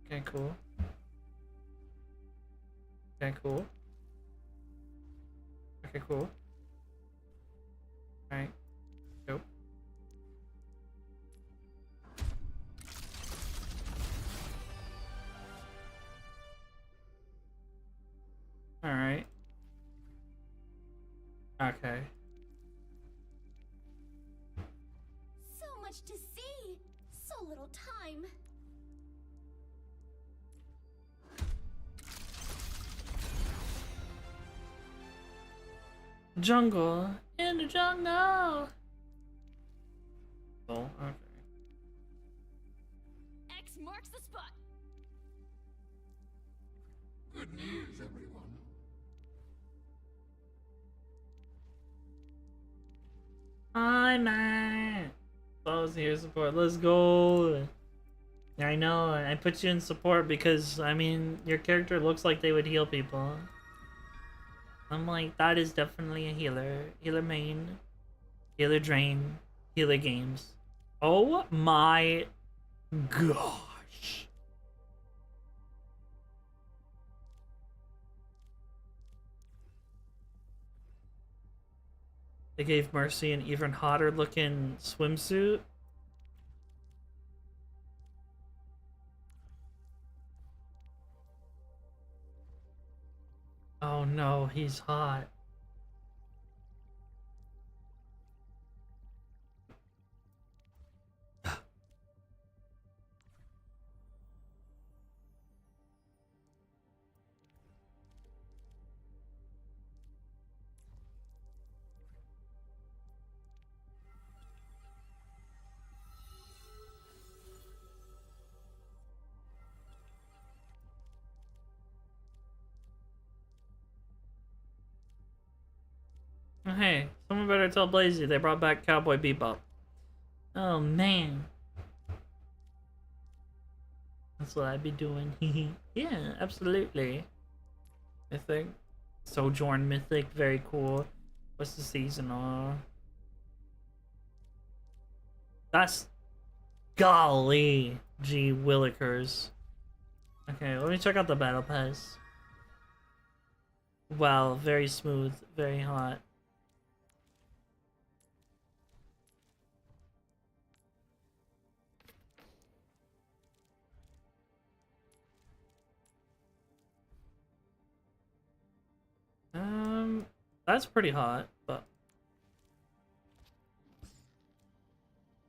Okay, cool. Okay, cool. Okay, cool. Alright. Go. Alright. Okay. So much to see. So little time. Jungle. In the jungle. Oh, okay. X marks the spot. Good news, everyone. Hi, man. I was here support. Let's go. I know. I put you in support because, I mean, your character looks like they would heal people. I'm like, that is definitely a healer. Healer main. Healer drain. Healer games. Oh my gosh. They gave Mercy an even hotter looking swimsuit. Oh no, he's hot. Hey, someone better tell Blazy they brought back Cowboy Bebop. Oh man. That's what I'd be doing. Yeah, absolutely. Mythic. Sojourn Mythic, very cool. What's the seasonal? That's golly. Gee willikers. Okay, let me check out the battle pass. Wow, very smooth, very hot. That's pretty hot, but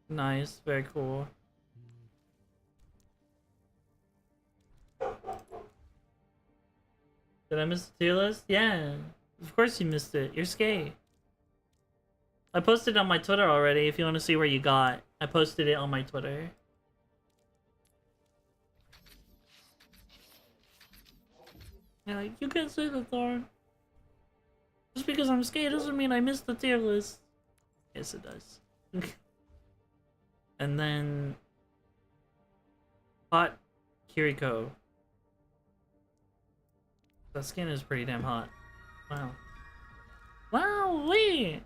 nice, very cool. Did I miss the tier list? Yeah, of course you missed it. You're skate. I posted it on my Twitter already. If you want to see where you got, I posted it on my Twitter. Yeah, like, you can say the Thorn. Just because I'm skate doesn't mean I missed the tier list. Yes, it does. And then hot Kiriko. That skin is pretty damn hot. Wow. Wow, wait.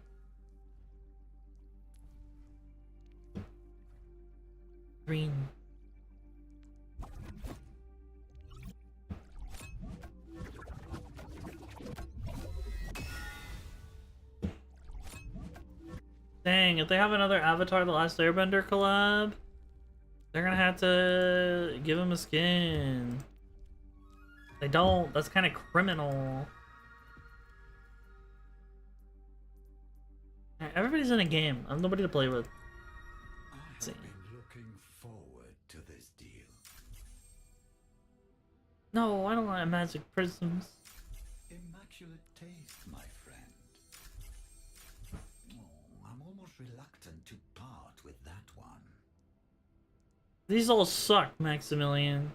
Green. Dang, if they have another Avatar The Last Airbender collab, they're gonna have to give him a skin. They don't. That's kind of criminal. Everybody's in a game. I have nobody to play with. I've been looking forward to this deal. No, I don't want magic prisms. Immaculate taste, my friend. Oh, I'm almost reluctant to part with that one. These all suck, Maximilian.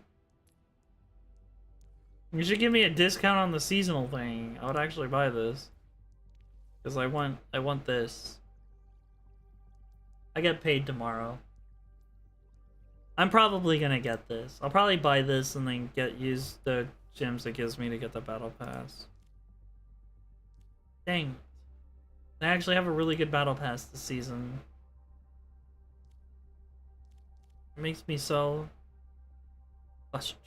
You should give me a discount on the seasonal thing. I would actually buy this. Because I want this. I get paid tomorrow. I'm probably gonna get this. I'll probably buy this and then use the gems it gives me to get the battle pass. Dang. They actually have a really good battle pass this season. It makes me so frustrated.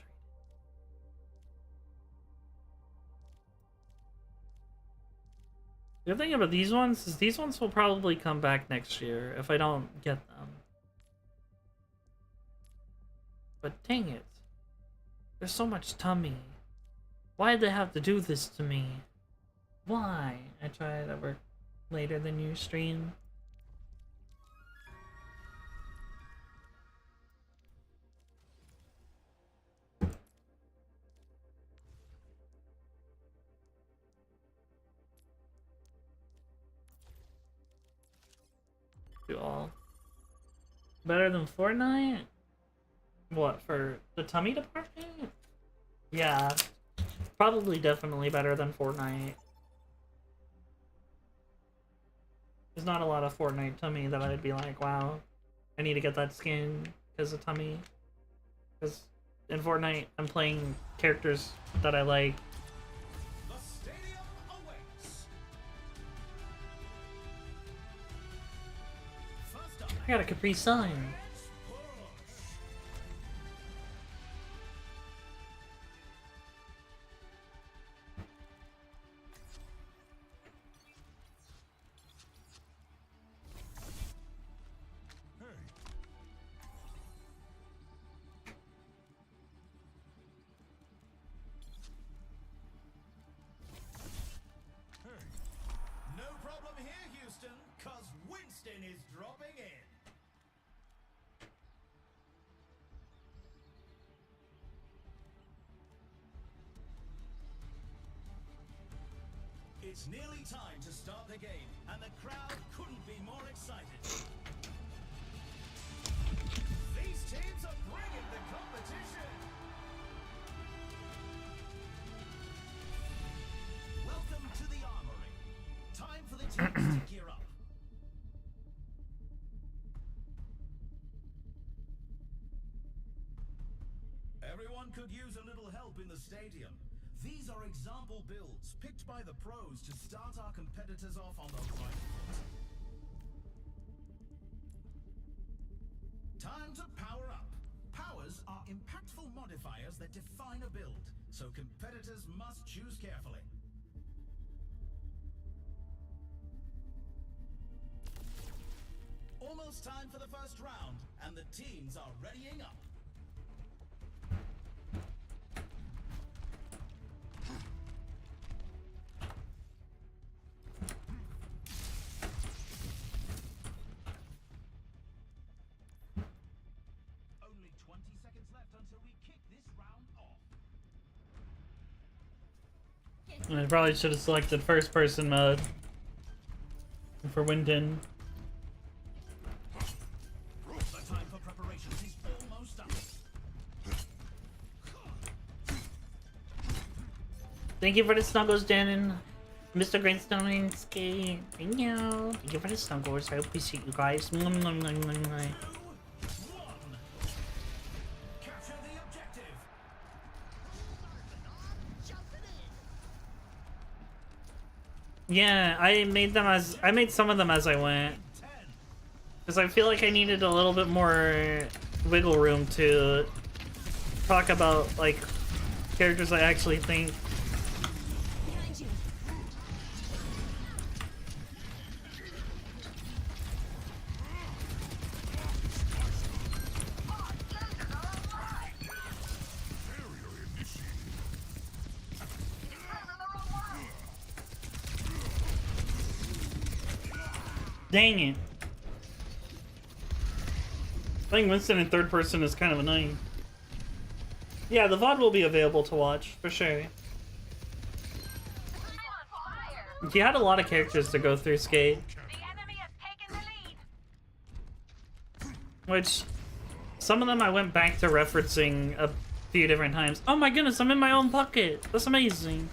The good thing about these ones is these ones will probably come back next year if I don't get them. But dang it. There's so much tummy. Why'd they have to do this to me? Why? I try to work later than you stream. Do all. Better than Fortnite? What, for the tummy department? Yeah. Probably definitely better than Fortnite. There's not a lot of Fortnite tummy that I'd be like, wow, I need to get that skin because of tummy. Because in Fortnite, I'm playing characters that I like. The stadium awaits. First up, I got a Capri Sun. no problem here, Houston, cause Winston is dropping in. It's nearly time to start the game, and the crowd couldn't be more excited. These teams are bringing the competition. Welcome to the Armory. Time for the teams to gear up. Everyone could use a little help in the stadium. These are example builds picked by the pros to start our competitors off on the right foot. Time to power up. Powers are impactful modifiers that define a build, so competitors must choose carefully. Almost time for the first round, and the teams are readying up. Only 20 seconds left until we kick this round off. I probably should have selected first person mode for Winden. The time for preparations is almost up. Thank you for the snuggles, Janin. Mr. Greenstone, thank you. Thank you for the snuggles. I appreciate you guys. Capture the objective. Yeah, I made some of them as I went. 10. Because I feel like I needed a little bit more wiggle room to talk about, like, characters I actually think. Behind you. Dang it. Playing Winston in third person is kind of annoying. Yeah, the VOD will be available to watch, for sure. You had a lot of characters to go through, Skate. Which, some of them I went back to referencing a few different times. Oh my goodness, I'm in my own pocket! That's amazing.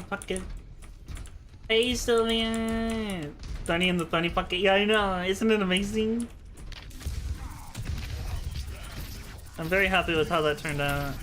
Pocket. Hey, Sylvian! Dunny in the Dunny pocket. Yeah, I know. Isn't it amazing? I'm very happy with how that turned out.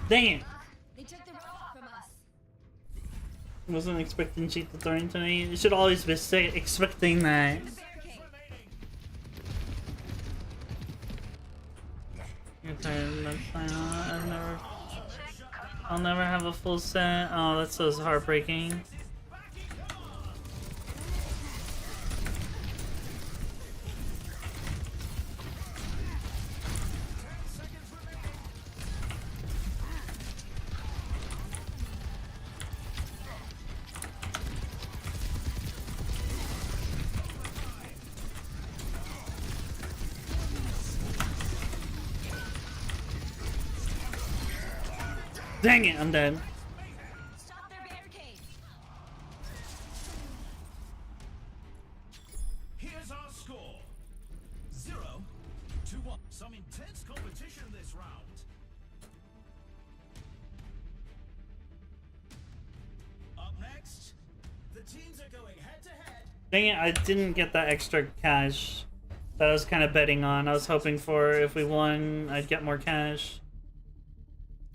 Dang it! They took the rock from us. Wasn't expecting cheat to throw into me. You should always be expecting that. Your turn. That's fine. I'll never have a full set. Oh, that's so heartbreaking. Dang it, I'm dead. Stop their barricade. Here's our score. 0-1. Some intense competition this round. Up next, the teams are going head to head. Dang it, I didn't get that extra cash that I was kind of betting on. I was hoping for if we won, I'd get more cash.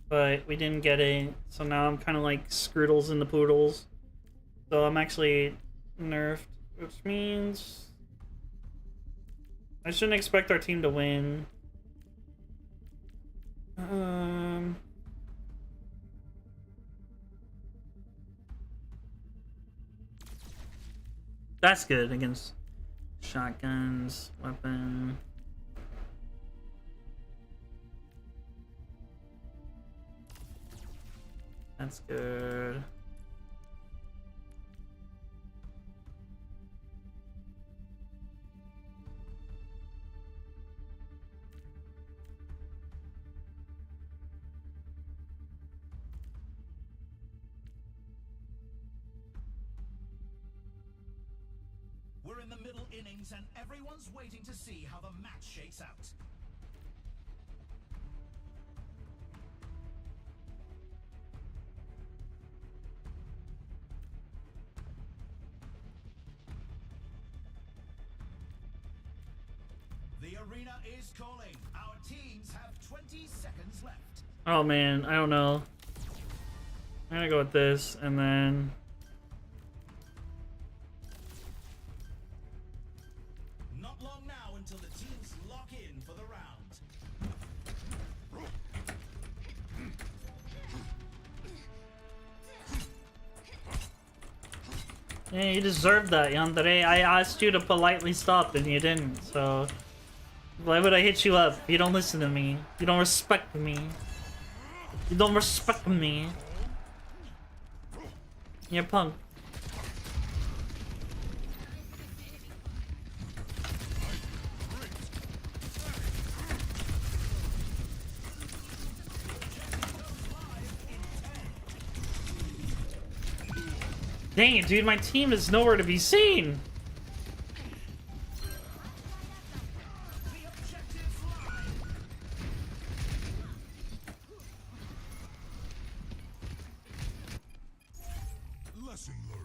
But we didn't get it, so now I'm kind of like Scroodles in the Poodles. So I'm actually nerfed, which means I shouldn't expect our team to win. That's good against shotguns, weapon. That's good. We're in the middle innings and everyone's waiting to see how the match shakes out. The arena is calling. Our teams have 20 seconds left. Oh man, I don't know. I'm gonna go with this, and then... Not long now until the teams lock in for the round. Yeah, you deserved that, Yandere. I asked you to politely stop, and you didn't, so... Why would I hit you up? You don't listen to me. You don't respect me. You don't respect me. You're a punk. Dang it, dude, my team is nowhere to be seen. Lesson learned.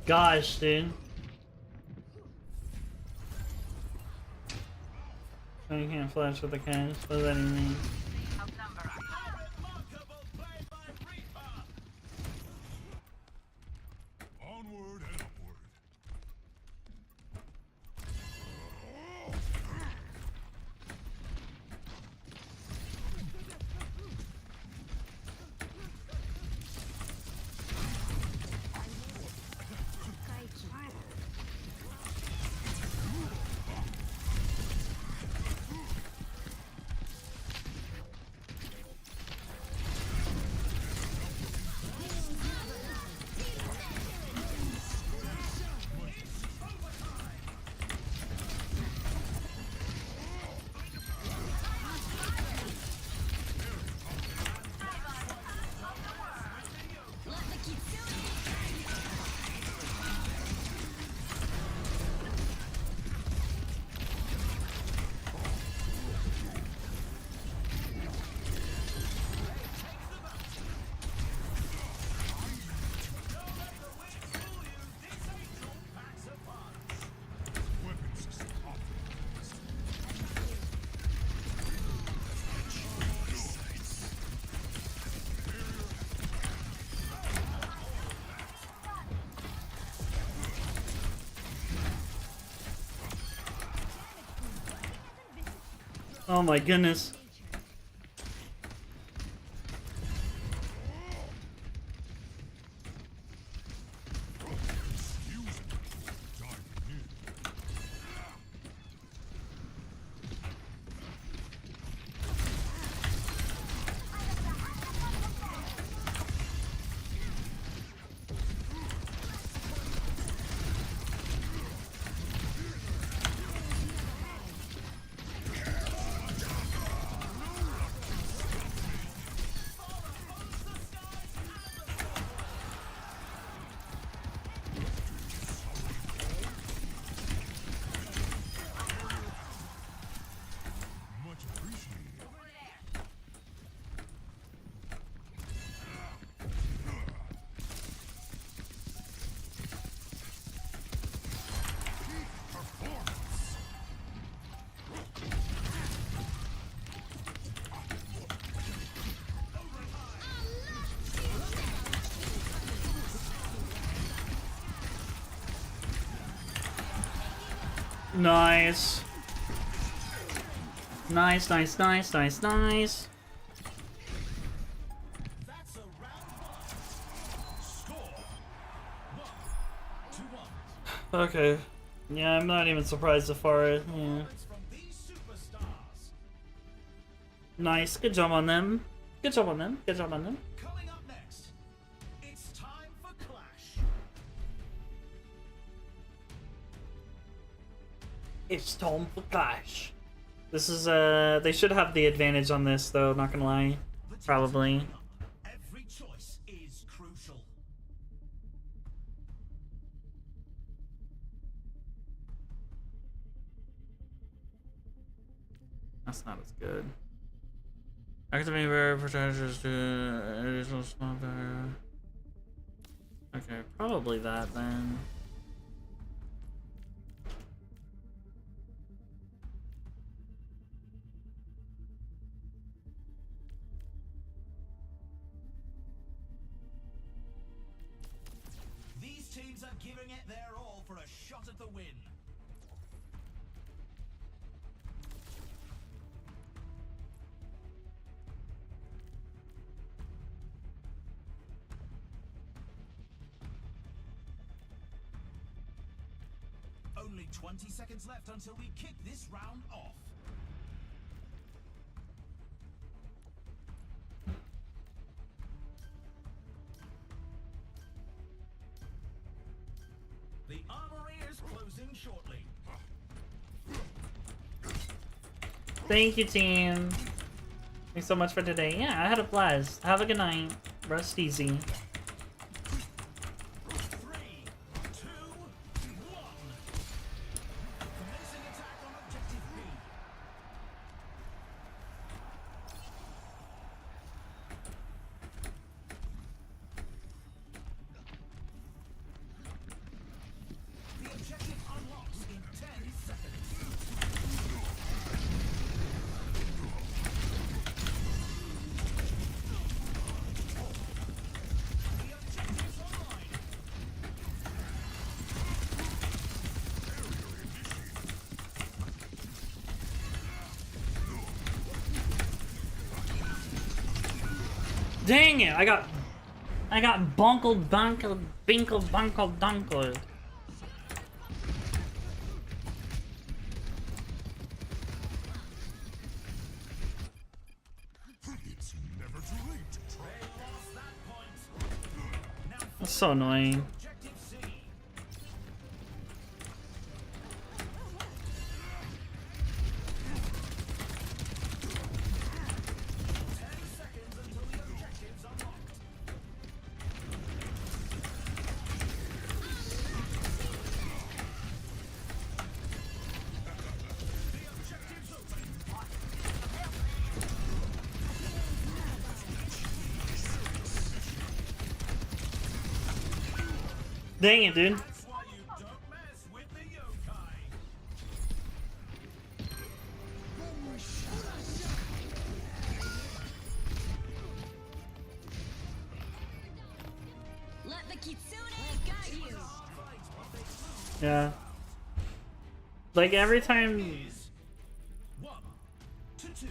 Gosh, dude. I can't flash with the cash. What does that even mean? Onward and upward. Weapon system optimized. Oh my goodness. Much appreciated. Performance. Nice. Nice, nice, nice, nice, nice. That's a round one. Score 1-1. Okay. Yeah, I'm not even surprised so far. Yeah. Performance from these superstars. Nice. Good job on them. Good job on them. Good job on them. Coming up next, it's time for Clash. It's time for Clash. This is, they should have the advantage on this, though, not gonna lie. Probably. Every choice is crucial. That's not as good. Activate rare percentages to additional small barrier. Okay, probably that then. These teams are giving it their all for a shot at the win. Only 20 seconds left until we kick this round off. The armory is closing shortly. Thank you, team. Thanks so much for today. Yeah, I had a blast. Have a good night. Rest easy. 3, 2, 1. Commencing attack on objective B. The objective unlocks in 10 seconds. The objective's online. Dang it! I got bonkled, bunkled, binkled, bunkled, dunkled. It's never too late to try. They lost that point. Now That's so annoying. objective C. 10 seconds until the objective's unlocked. The objective's open. Dang it, dude. That's why you don't mess with the yokai. Let the kitsune guide you. Yeah. Like every time. Is 1 to 2.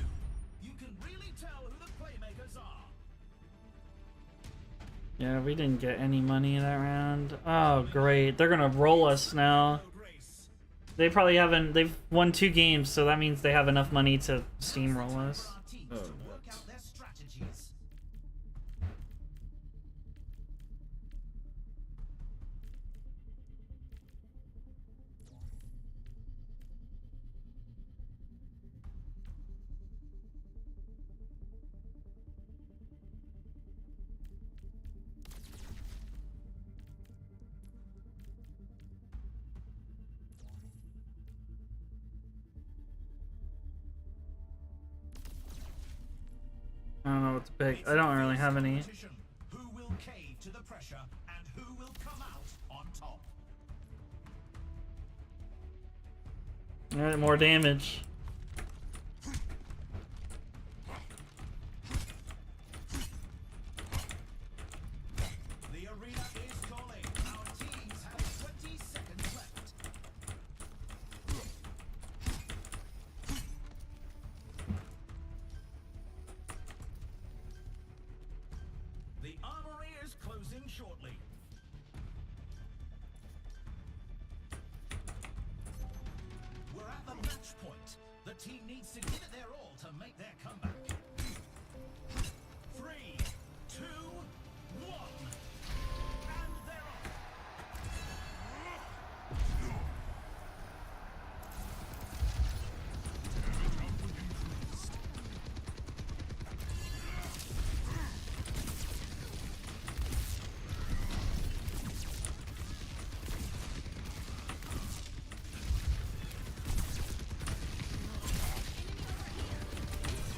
You can really tell who the playmakers are. Yeah, we didn't get any money that round. Oh, great. They're gonna roll us now. No grace. They probably haven't. They've won 2 games, so that means they have enough money to steamroll us. Our teams Oh, to work out their strategies. I don't know what to pick. I don't really have any. Competition. Who will cave to the pressure and who will come out on top? Alright, more damage. The arena is calling. Our teams have 20 seconds left. The armory is closing shortly. We're at the match point. The team needs to give it their all to make their comeback. 3, 2, 1. And they're off.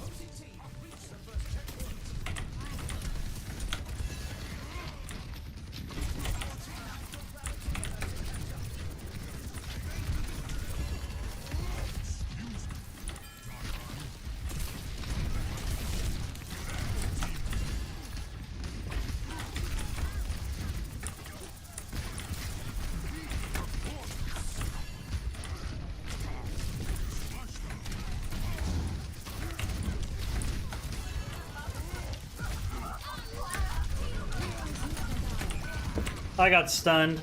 Opposing team reached the first checkpoint. I got stunned.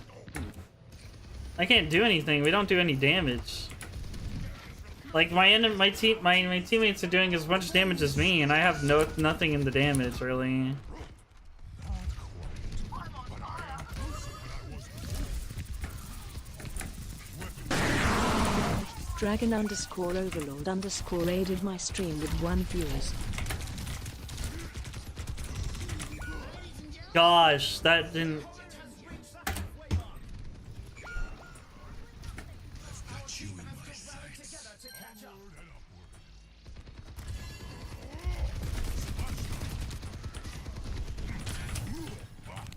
I can't do anything. We don't do any damage. Like my teammates are doing as much damage as me, and I have nothing in the damage really. Dragon underscore overlord underscore raided my stream with 1 viewers. Gosh, that didn't.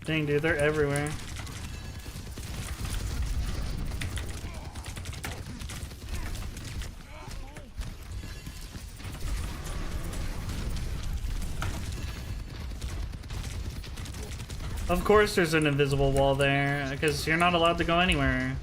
Dang, dude, they're everywhere. Of course there's an invisible wall there, because you're not allowed to go anywhere.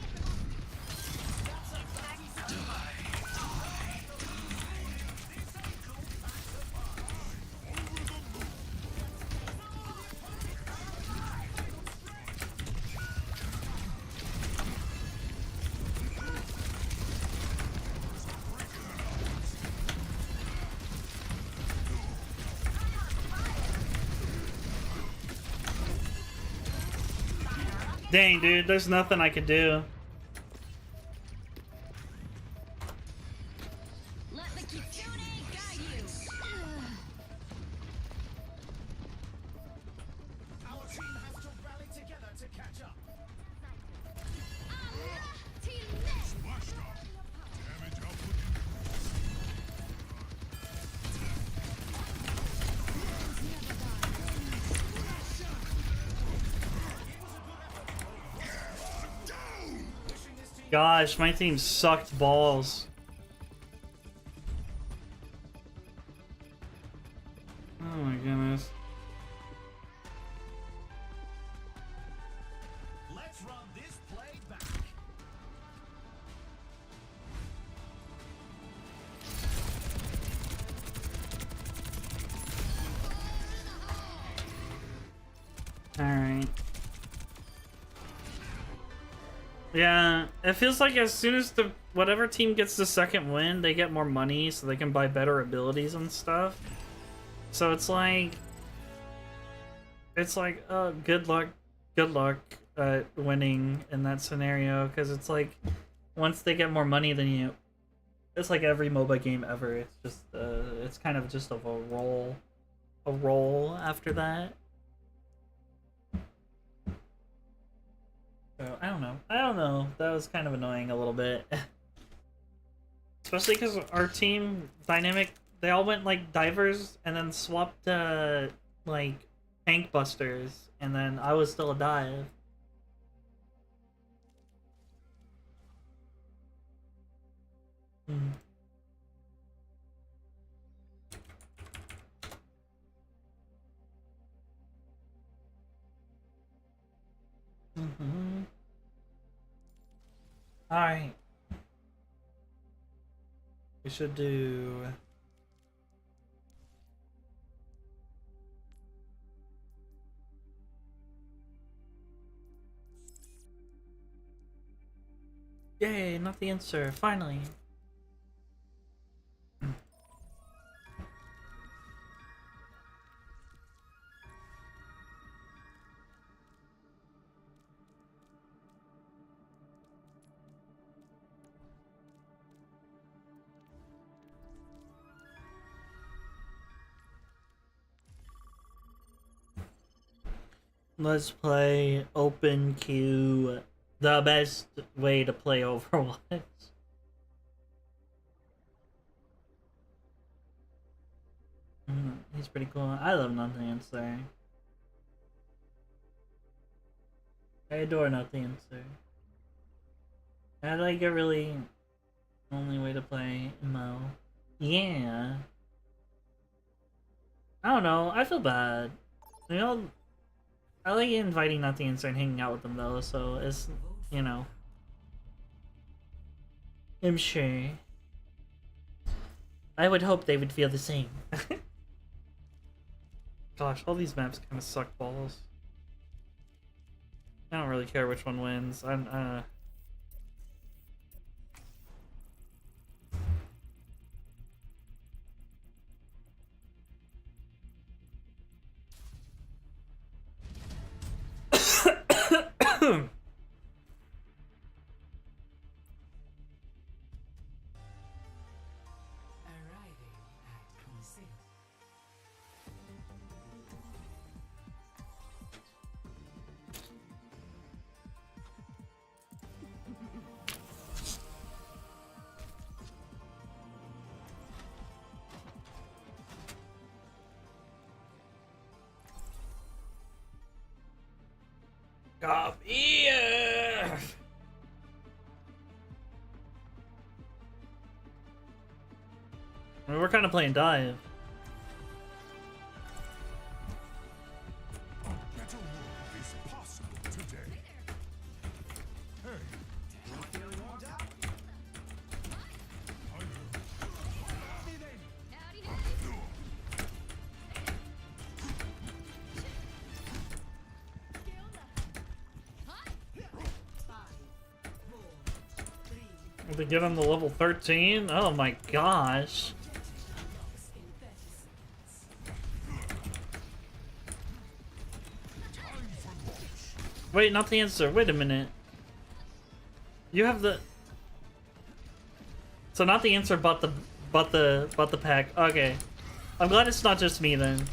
Dang, dude, there's nothing I could do. Let the Kitsune guide you. Our team has to rally together to catch up. Splashed up. Damage output Gosh, my team sucked balls. Oh my goodness. Let's run this play back. Alright. Yeah, it feels like as soon as whatever team gets the second win, they get more money so they can buy better abilities and stuff. So it's like good luck winning in that scenario, because it's like once they get more money than you, it's like every MOBA game ever. It's just it's kind of just of a roll after that. So, I don't know. That was kind of annoying a little bit. Especially because our team dynamic, they all went like divers and then swapped like tank busters, and then I was still a dive. Alright. We should do... Yay, not the answer, finally. Let's play open queue, the best way to play Overwatch. He's pretty cool. I love Nothing Answer. I adore Nothing Answer. I like it really only way to play MO. Yeah. I don't know, I feel bad. You know, I like inviting Nothing Answer and hanging out with them though, so it's, you know. I'm sure. I would hope they would feel the same. Gosh, all these maps kind of suck balls. I don't really care which one wins. Copy. I mean, we're kind of playing dive. A better world is possible today. Hey, Feeling warmed up? To get on the level 13? Oh my gosh. Wait, not the answer. Wait a minute. You have the... So not the answer, but the pack. Okay. I'm glad it's not just me then.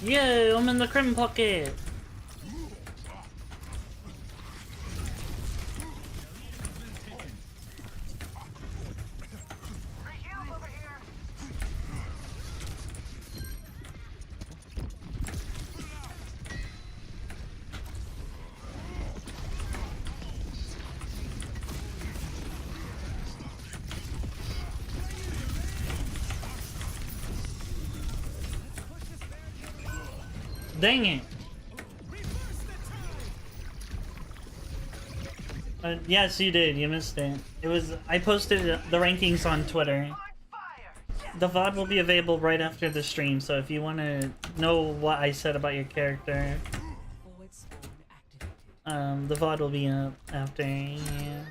Yeah, I'm in the crim pocket. Dang it. Yes, you did. You missed it. It was... I posted the rankings on Twitter. The VOD will be available right after the stream, so if you want to know what I said about your character, the VOD will be up after, yeah.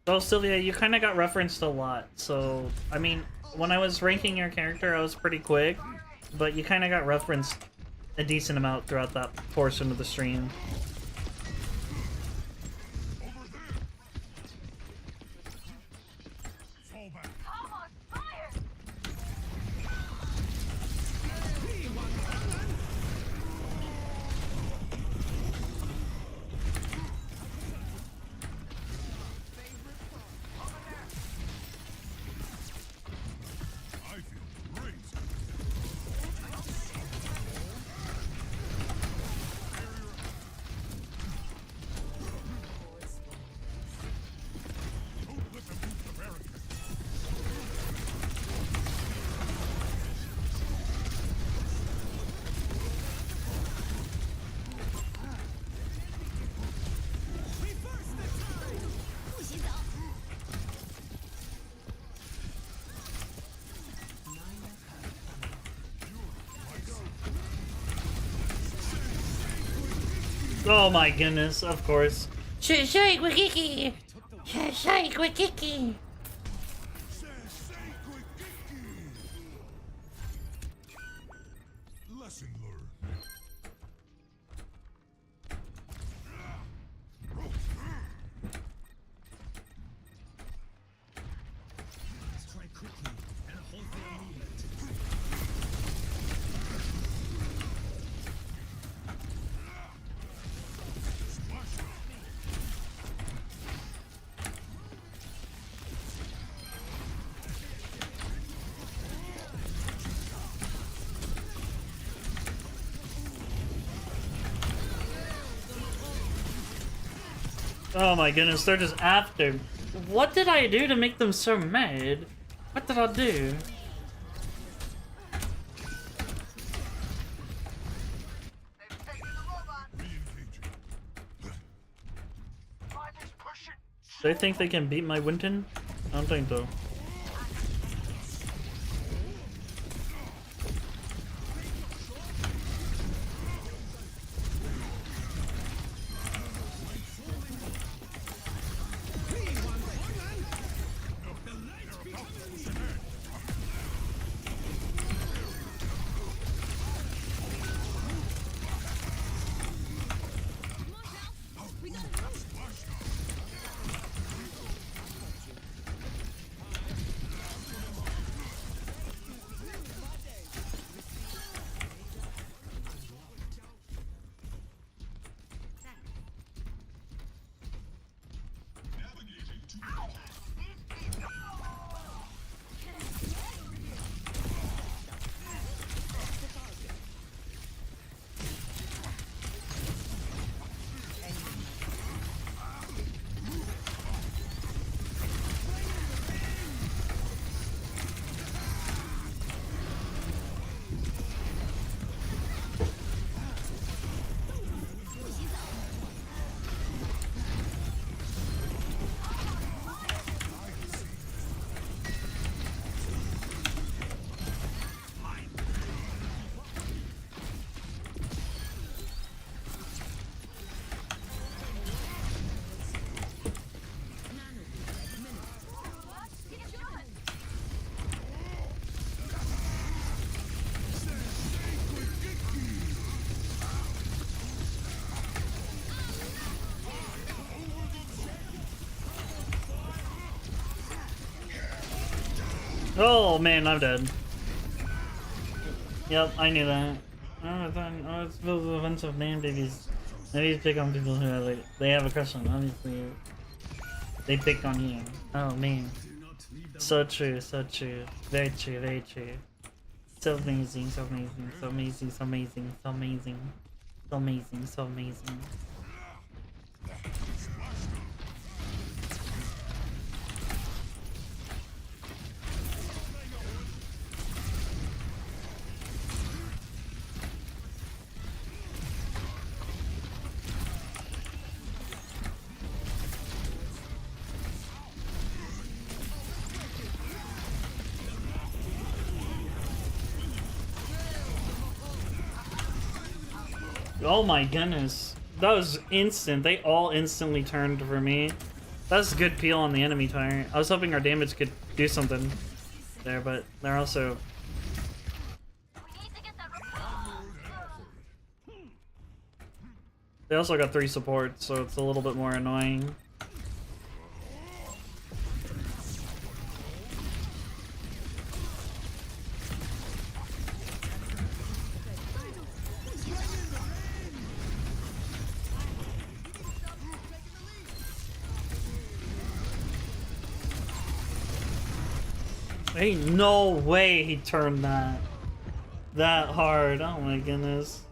Well, Sylvia, you kind of got referenced a lot, so, I mean, when I was ranking your character, I was pretty quick, but you kind of got referenced a decent amount throughout that portion of the stream. Oh my goodness, of course. Shake Wikiki! Shake Wikiki! lesson learned. Strike quickly and hold their movement. Oh my goodness, they're just after. What did I do to make them so mad? What did I do? Do they think they can beat my Winton? I don't think so. Oh man, I'm dead. Yep, I knew that. Oh, it's filled with a bunch of man babies. Maybe pick on people who are like, they have a crush on. Obviously, they pick on you. Oh man, so true, so true, very true, very true. So amazing, so amazing, so amazing, so amazing, so amazing, so amazing, so amazing. Oh my goodness. That was instant. They all instantly turned for me. That's a good peel on the enemy tire. I was hoping our damage could do something there, but they're also... They also got 3 supports, so it's a little bit more annoying. Ain't no way he turned that hard. Oh my goodness.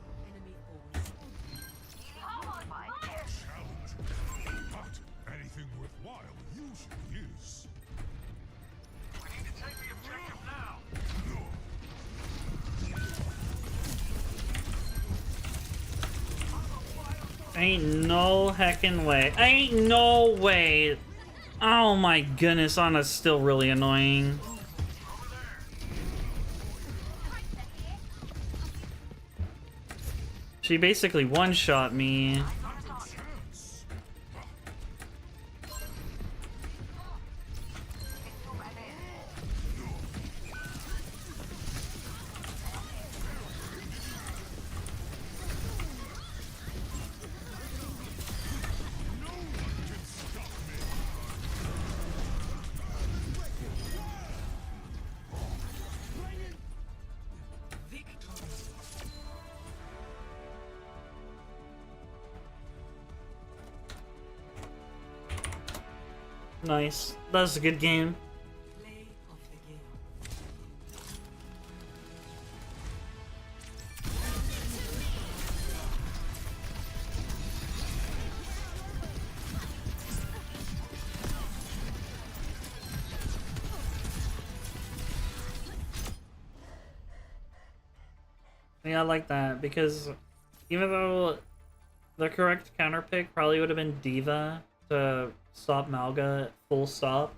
Anything worthwhile usually is. We need to take the objective now. Ain't no heckin' way. Ain't no way. Oh my goodness, Anna's still really annoying. She basically one-shot me. Nice. That was a good game. Yeah, I like that because even though the correct counter pick probably would have been Diva to stop Malga full stop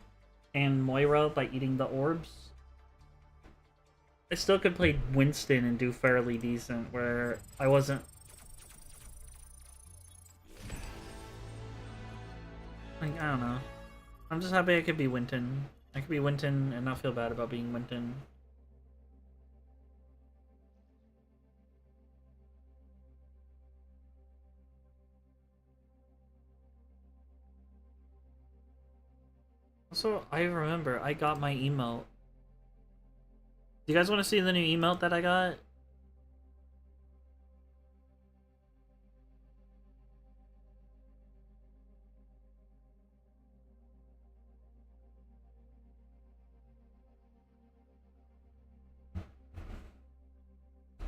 and Moira by eating the orbs, I still could play Winston and do fairly decent where I wasn't. Like, I don't know. I'm just happy I could be Winton. I could be Winton and not feel bad about being Winton. Also, I remember I got my emote. Do you guys want to see the new emote that I got?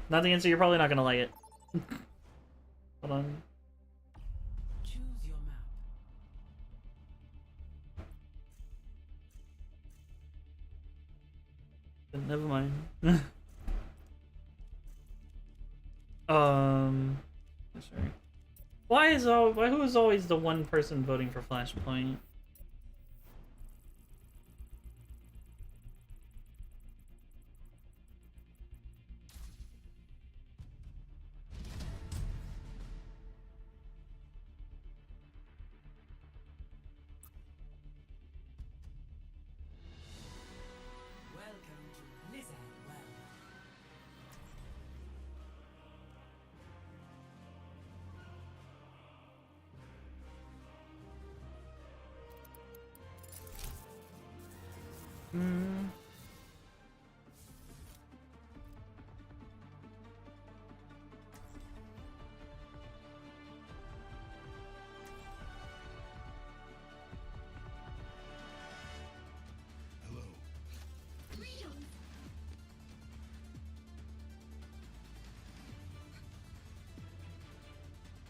Nothing in, so you're probably not gonna like it. Hold on. Choose your map. Never mind. Sorry. Who is always the one person voting for Flashpoint? Welcome to Blizzard World. Hmm. Hello.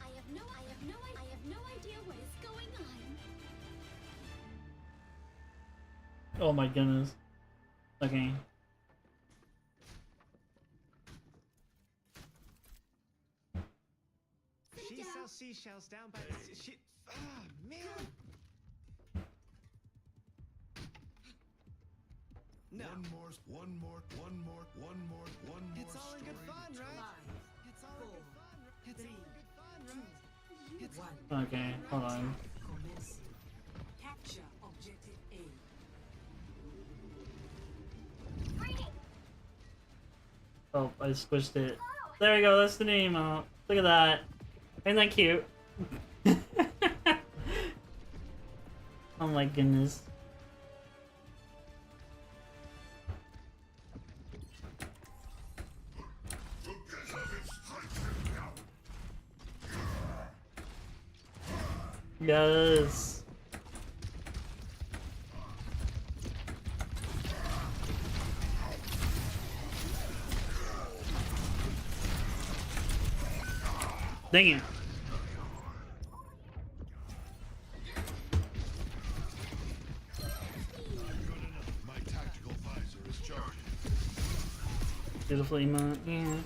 I have no idea what is going on. Oh my goodness. Okay. She sells seashells down by the shit. Ah, man. No. One more It's all in good story fun, to tell. right? It's all in good fun. It's all in good fun, right? It's one. Okay, hold on. Capture objective A. Oh, I squished it. There we go, that's the new emote. Look at that. Isn't that cute? Oh my goodness. Yes. Dang it. My tactical visor is charged. Beautiful emote, yeah.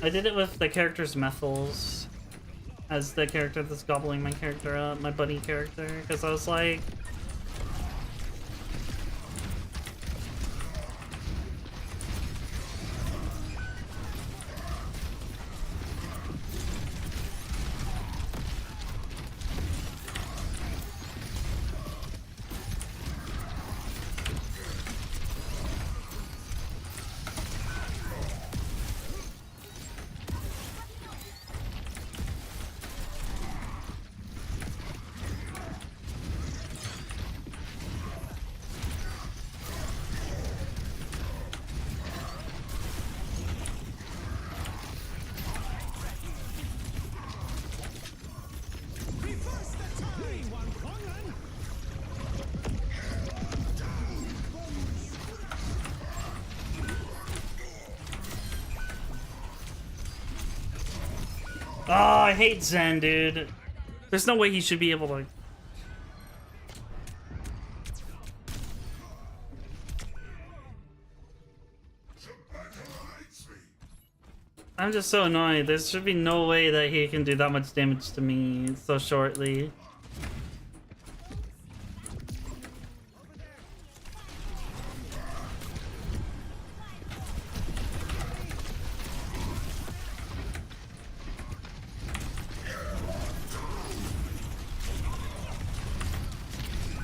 I did it with the character's Methyls as the character that's gobbling my character up, my buddy character, because I was like, Reverse the time. One Kongan. oh, I hate Zen, dude. There's no way he should be able to. I'm just so annoyed. There should be no way that he can do that much damage to me so shortly.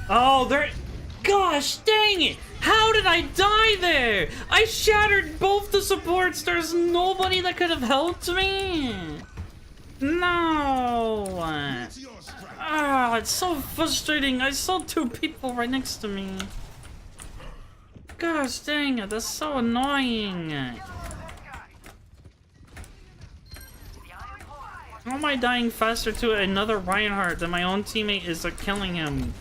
Oh, there... Gosh, dang it! How did I die there? I shattered both the supports. There's nobody that could have helped me. No. Ah, it's so frustrating. I saw two people right next to me. Gosh, dang it. That's so annoying. How am I dying faster to another Reinhardt than my own teammate is killing him?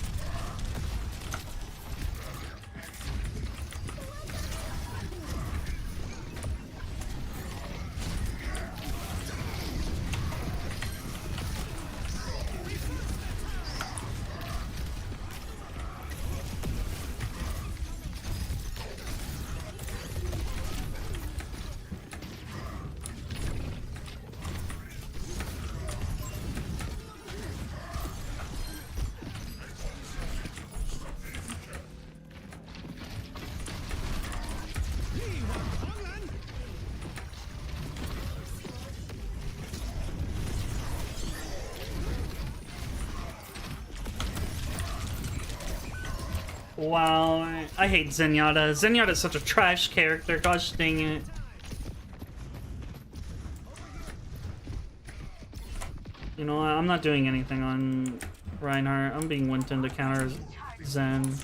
Wow, I hate Zenyatta. Zenyatta's such a trash character, gosh dang it. You know what, I'm not doing anything on Reinhardt. I'm being Winton to counter Zen.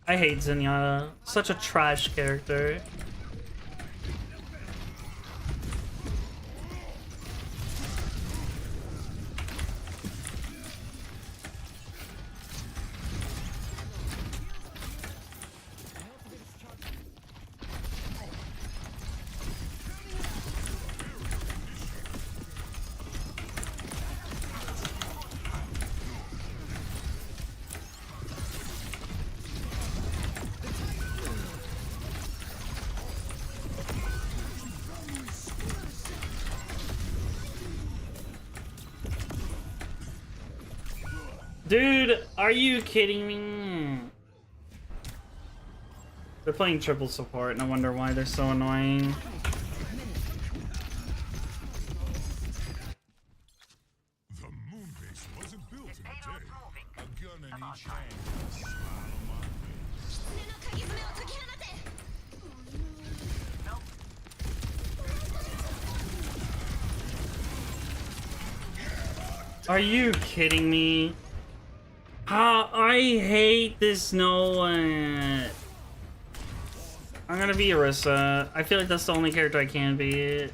I hate Zenyatta. Such a trash character. Dude, are you kidding me? They're playing triple support, and I wonder why they're so annoying. The moon base wasn't built in a day. A gun in each hand. Are you kidding me? I hate this Noah. I'm gonna be Orisa. I feel like that's the only character I can be.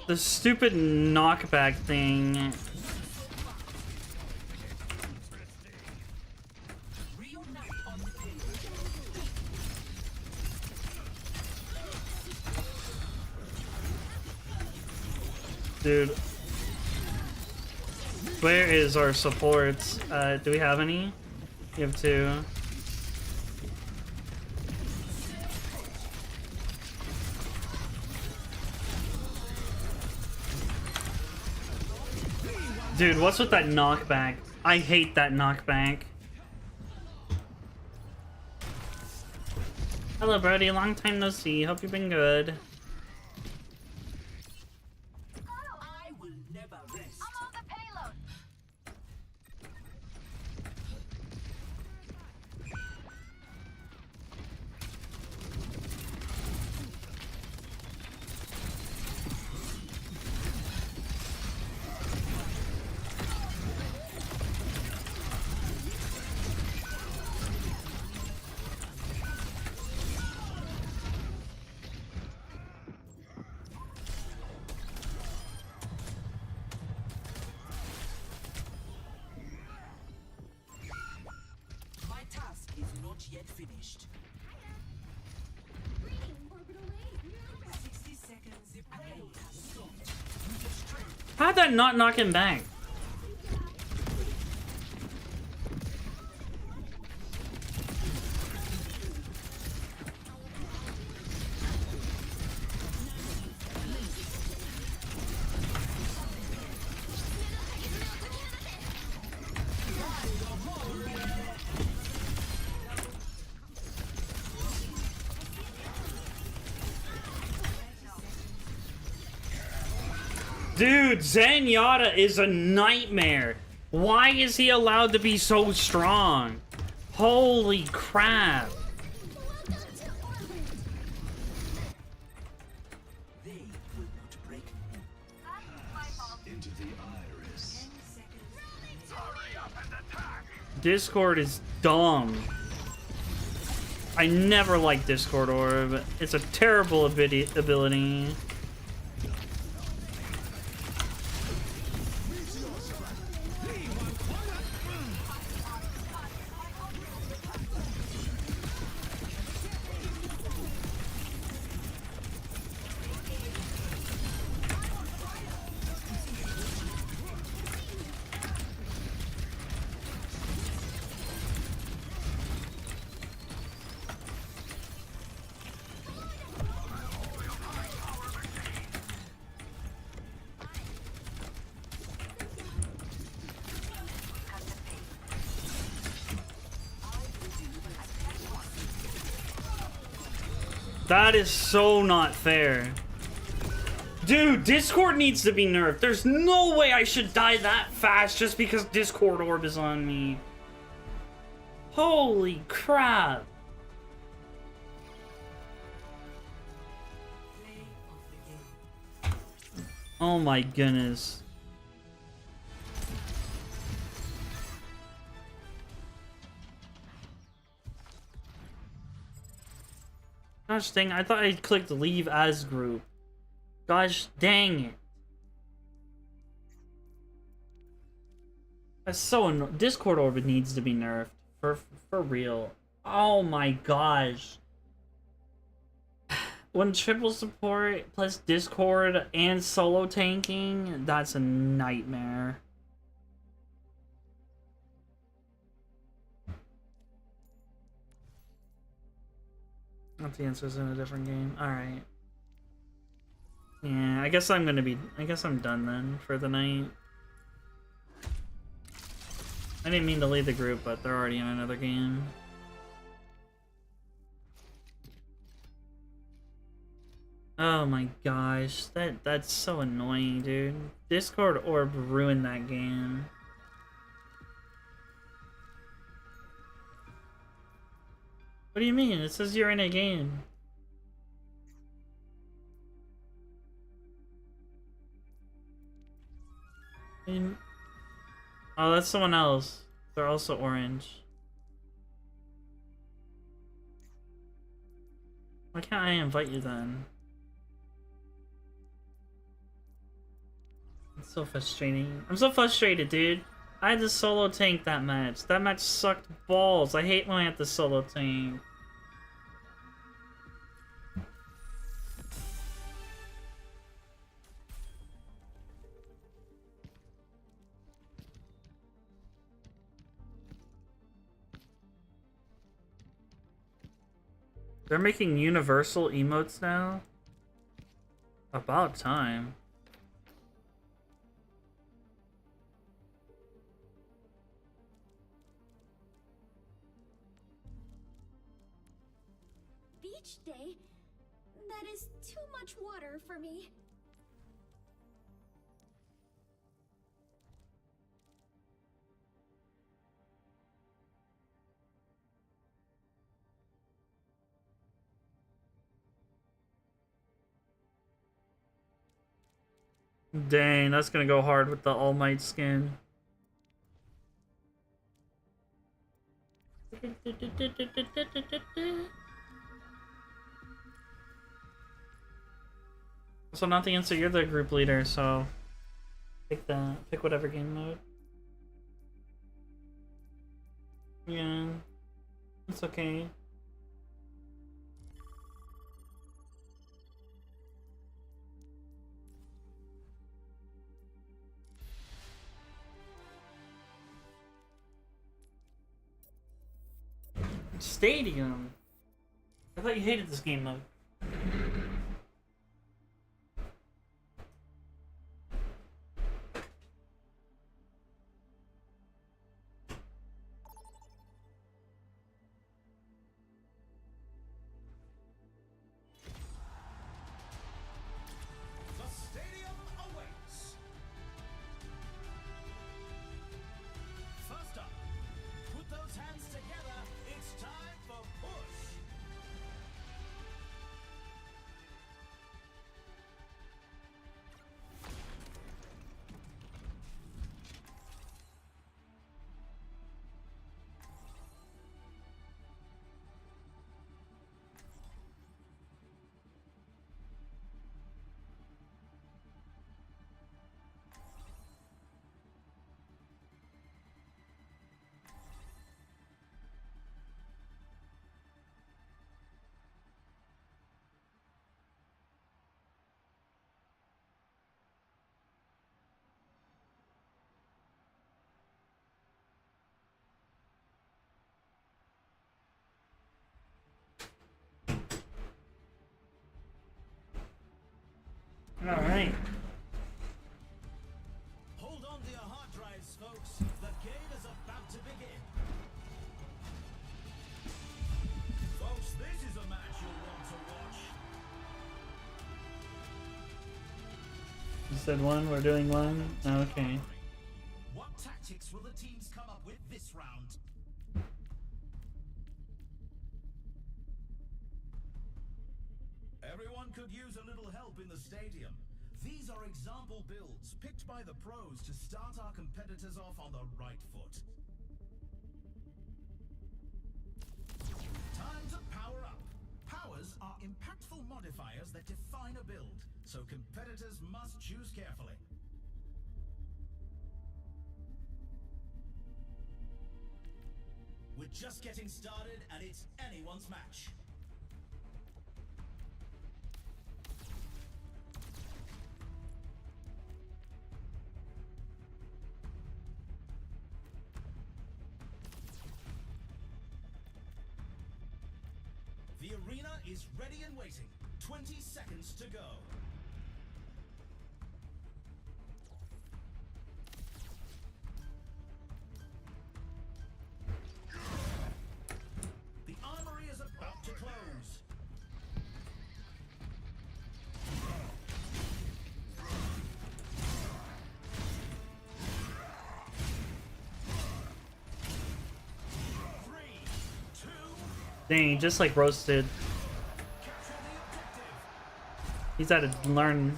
The stupid knockback thing. Dude. Where is our supports? Do we have any? We have two. Dude, what's with that knockback? I hate that knockback. Hello, Brody. Long time no see. Hope you've been good. Yet finished. 60 seconds. How'd that not knock him back? Dude, Zenyatta is a nightmare. Why is he allowed to be so strong? Holy crap. Discord is dumb. I never liked Discord Orb. It's a terrible ability. That is so not fair. Dude, Discord needs to be nerfed. There's no way I should die that fast just because Discord Orb is on me. Holy crap. Oh my goodness. Gosh dang, I thought I clicked leave as group. Gosh dang it. That's so annoying. Discord Orbit needs to be nerfed. For real. Oh my gosh. When triple support plus Discord and solo tanking, that's a nightmare. Not the answer's in a different game. Alright. Yeah, I guess I'm done then for the night. I didn't mean to leave the group, but they're already in another game. Oh my gosh, that's so annoying, dude. Discord Orb ruined that game. What do you mean? It says you're in a game. Oh, that's someone else. They're also orange. Why can't I invite you then? It's so frustrating. I'm so frustrated, dude. I had to solo tank that match. That match sucked balls. I hate when I have to solo tank. They're making universal emotes now? About time. Beach day? That is too much water for me. Dang, that's gonna go hard with the All Might skin. So not the answer, you're the group leader, so pick whatever game mode. Yeah, it's okay. Stadium. I thought you hated this game mode. The stadium awaits. folks. The game is about to begin. Folks, this is a match you'll want to watch. You said one, we're doing one? Okay. What tactics will the teams come up with this round? Everyone could use a little help in the stadium. These are example builds picked by the pros to start our competitors off on the right foot. Time to power up. Powers are impactful modifiers that define a build, so competitors must choose carefully. We're just getting started and it's anyone's match. The arena is ready and waiting. 20 seconds to go. The armory is about to close. Dang, he just like roasted. He's had to learn.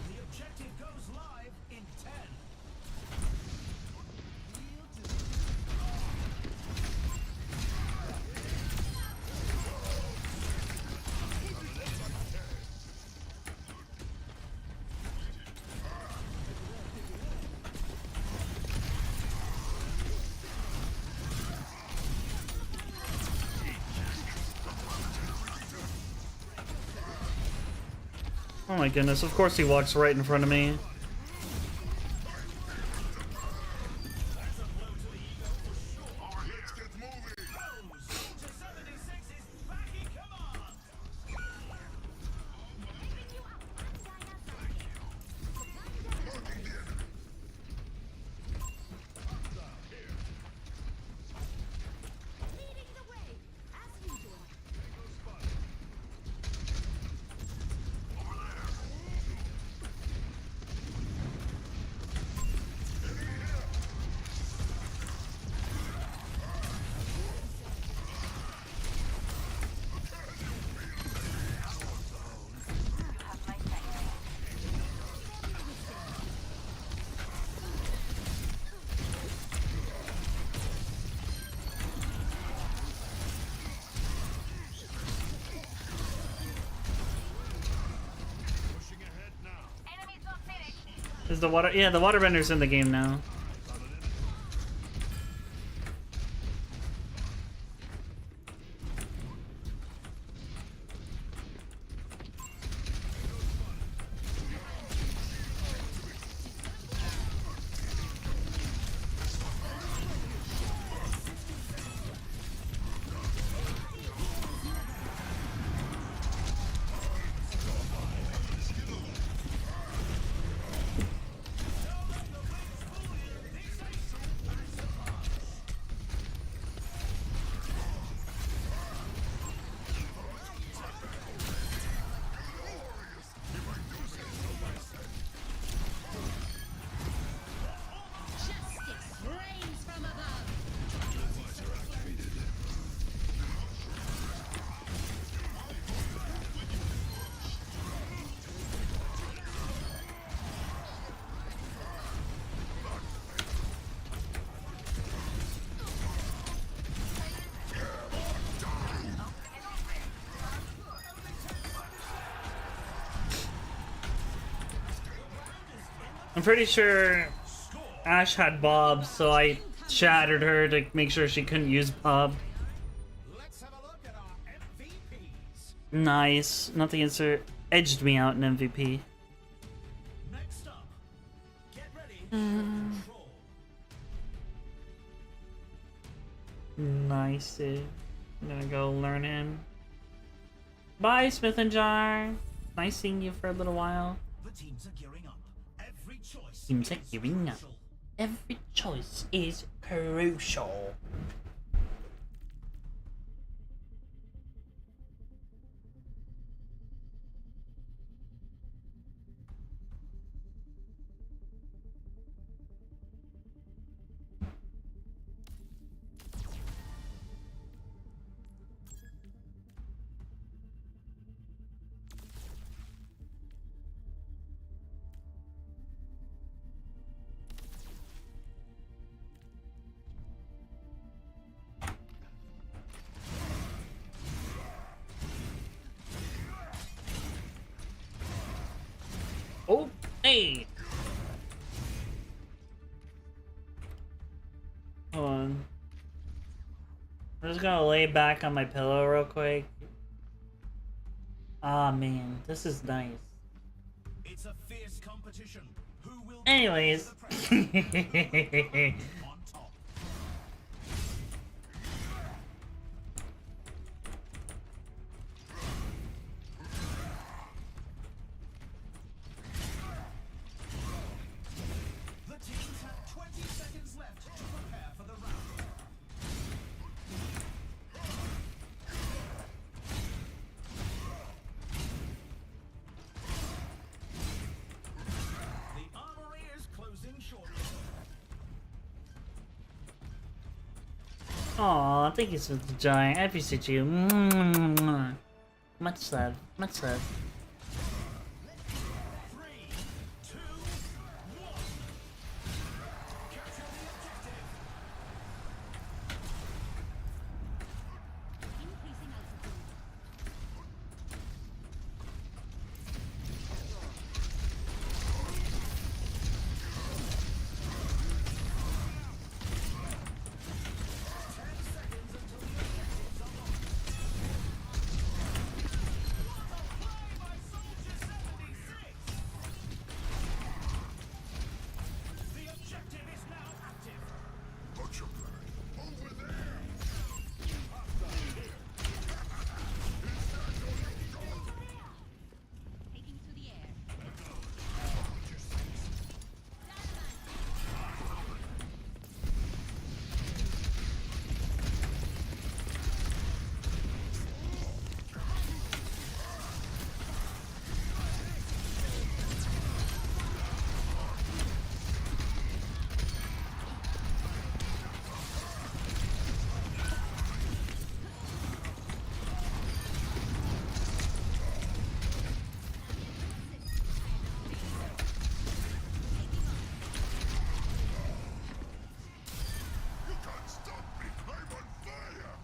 The objective goes live in 10. Oh my goodness, of course he walks right in front of me. Our hits get moving. To 76 is back in command. Marking the enemy. Leading the way, as usual. Pushing ahead now. Enemy's not finished. Is the water? Yeah, the waterbender's in the game now. Justice reigns from above. I'm pretty sure Ash had Bob, so I shattered her to make sure she couldn't use Bob. Let's have a look at our MVPs. Nice. Nothing answer edged me out in MVP. Next up, get ready for control. Nice, dude. I'm gonna go learn him. Bye, Smith and Jar. Nice seeing you for a little while. The The teams are gearing up. Every choice Teams are is gearing up. crucial. Every choice is crucial. Oh, hey! Hold on. I'm just gonna lay back on my pillow real quick. Ah, man, this is nice. It's a fierce competition. Who will Anyways. on top? The teams have 20 seconds left to prepare for the round. The armory is closing shortly. Aw, thank you so much, Giant. I appreciate you. Much love. Much love. 3, 2, 1. Capture the objective. Increasing altitude. The objective is now active. Butcher bird, over there! Taking to the air. You can't stop me! I'm on fire!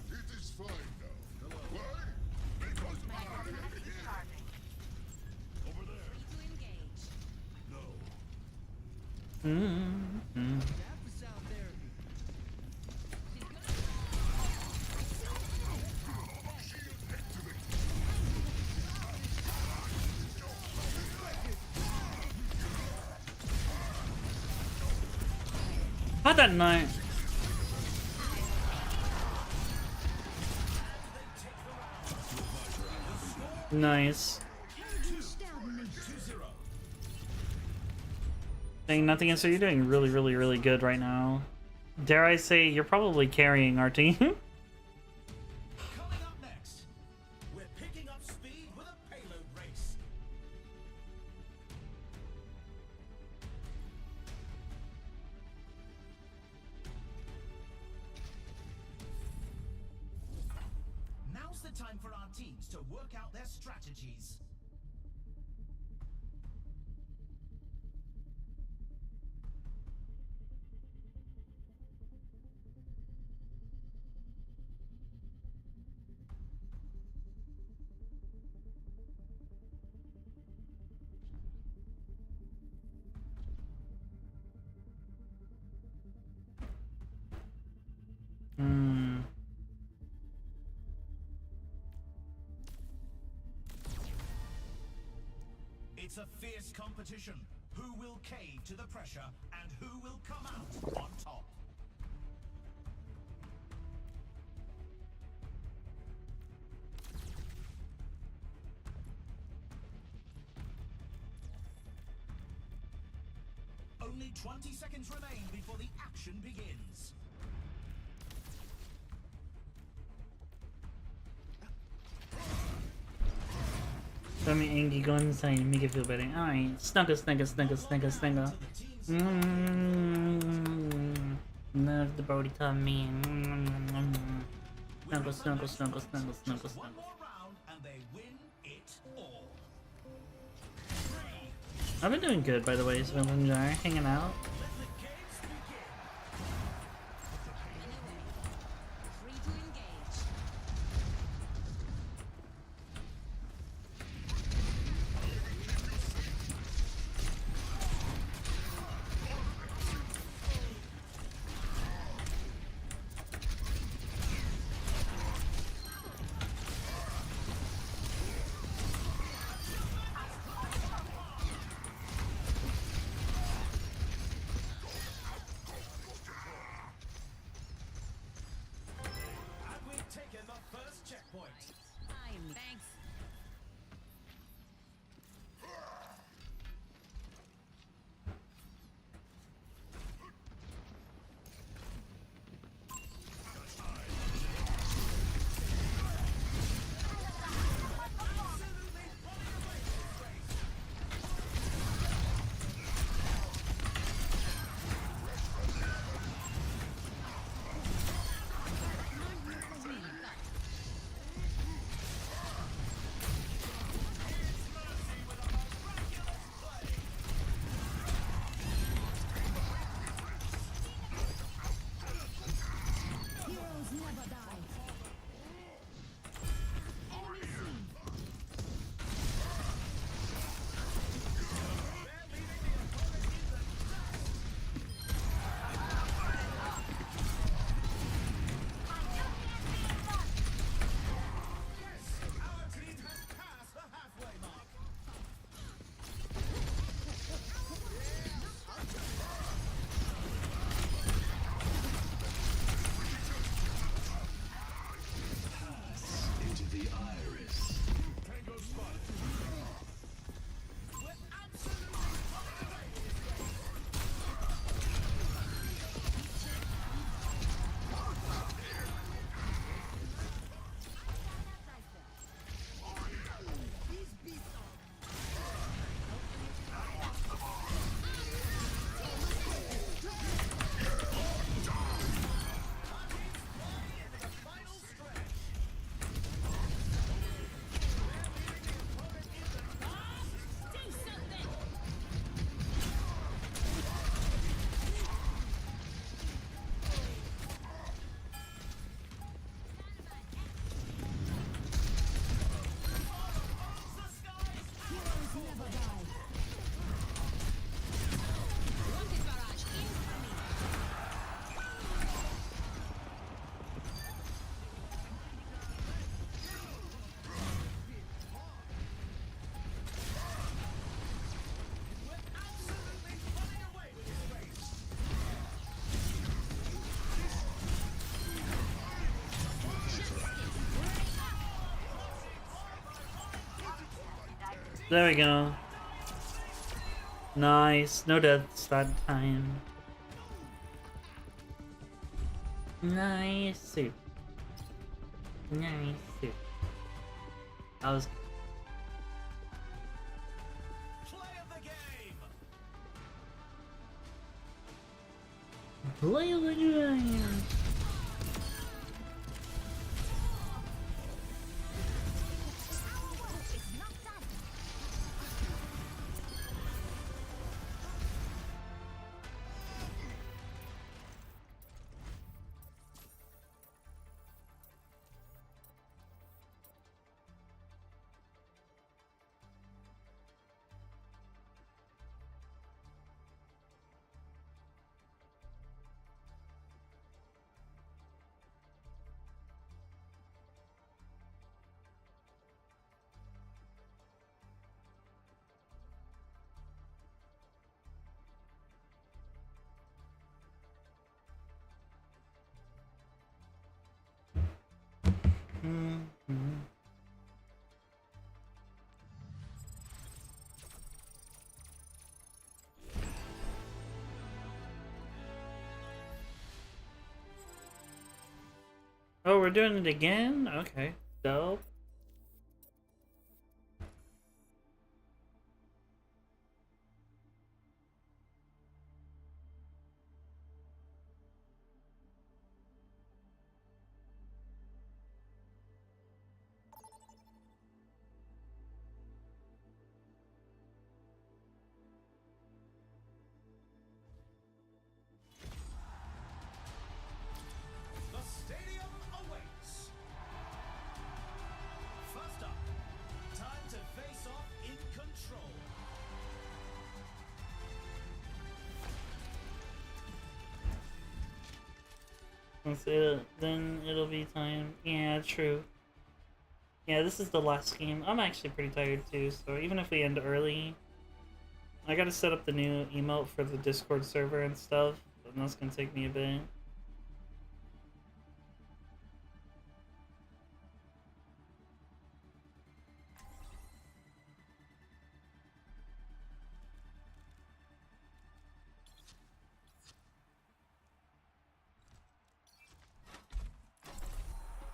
It is fine now. Why? Because I am here! Over there! To engage. No. How'd that not? Nice. Saying nothing, so you're doing really, really, really good right now. Dare I say, you're probably carrying our team. Coming up next, we're picking up speed with a payload race. Now's the time for our teams to work out their strategies. It's a fierce competition. Who will cave to the pressure and who will come out on top? Only 20 seconds remain before the action begins. Tell me Angie, go inside and make it feel better. Alright, snuggle, snuggle, snuggle, snuggle, snuggle. Love the Brody taught me. Snuggle, snuggle, snuggle, snuggle, snuggle, One snuggle. more round and they win it all. I've been doing good, by the way, Swimming Jar, hanging out. Let the games begin. Free to engage. And we've taken the first checkpoint. Thanks. Our team has passed the halfway mark. Into the iris. Tango spotted. We're absolutely running away with this race. Final stretch. We're absolutely running away with this race. There we go. Nice. No deaths that time. Nice suit. Nice suit. That was Play of the game. play of the game. Oh, we're doing it again? Okay. Dope. The stadium awaits. First up, time to face off in control. Then it'll be time. Yeah, true. Yeah, this is the last game. I'm actually pretty tired too, so even if we end early, I gotta set up the new emote for the Discord server and stuff, and that's gonna take me a bit.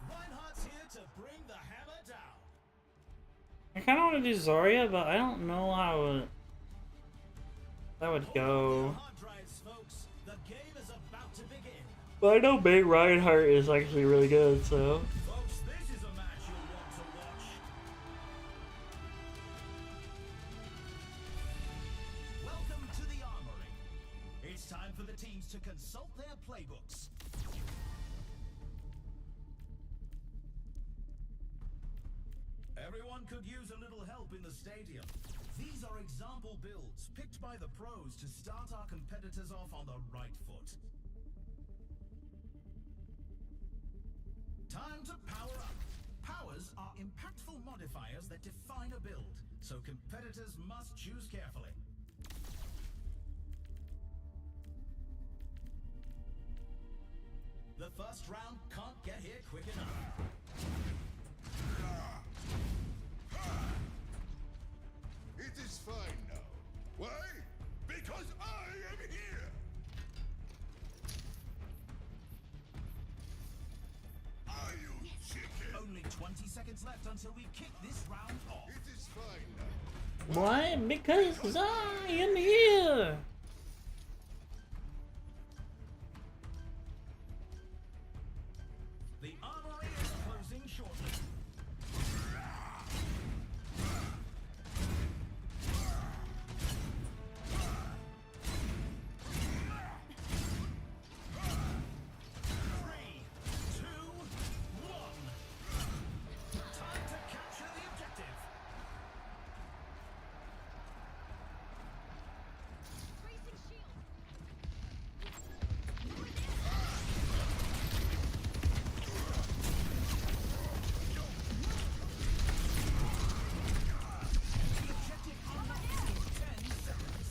Reinhardt's here to bring the hammer down. I kinda wanna do Zarya, but I don't know how that would go. Hard drives, folks. The game is about to begin. But I know Bait Reinhardt is actually really good, so. Folks, this is a match you'll want to watch. Welcome to the Armory. It's time for the teams to consult their playbooks. Everyone could use a little help in the stadium. These are example builds picked by the pros to start our competitors off on the right foot. Time to power up. Powers are impactful modifiers that define a build, so competitors must choose carefully. The first round can't get here quick enough. It is fine now. Why? Because I am here! Are you chicken? Only 20 seconds left until we kick this round off. It is fine now. Why? Because I am here! The armory is closing shortly. Three, two, one. Time to capture the objective. The objective unlocks in 10 seconds.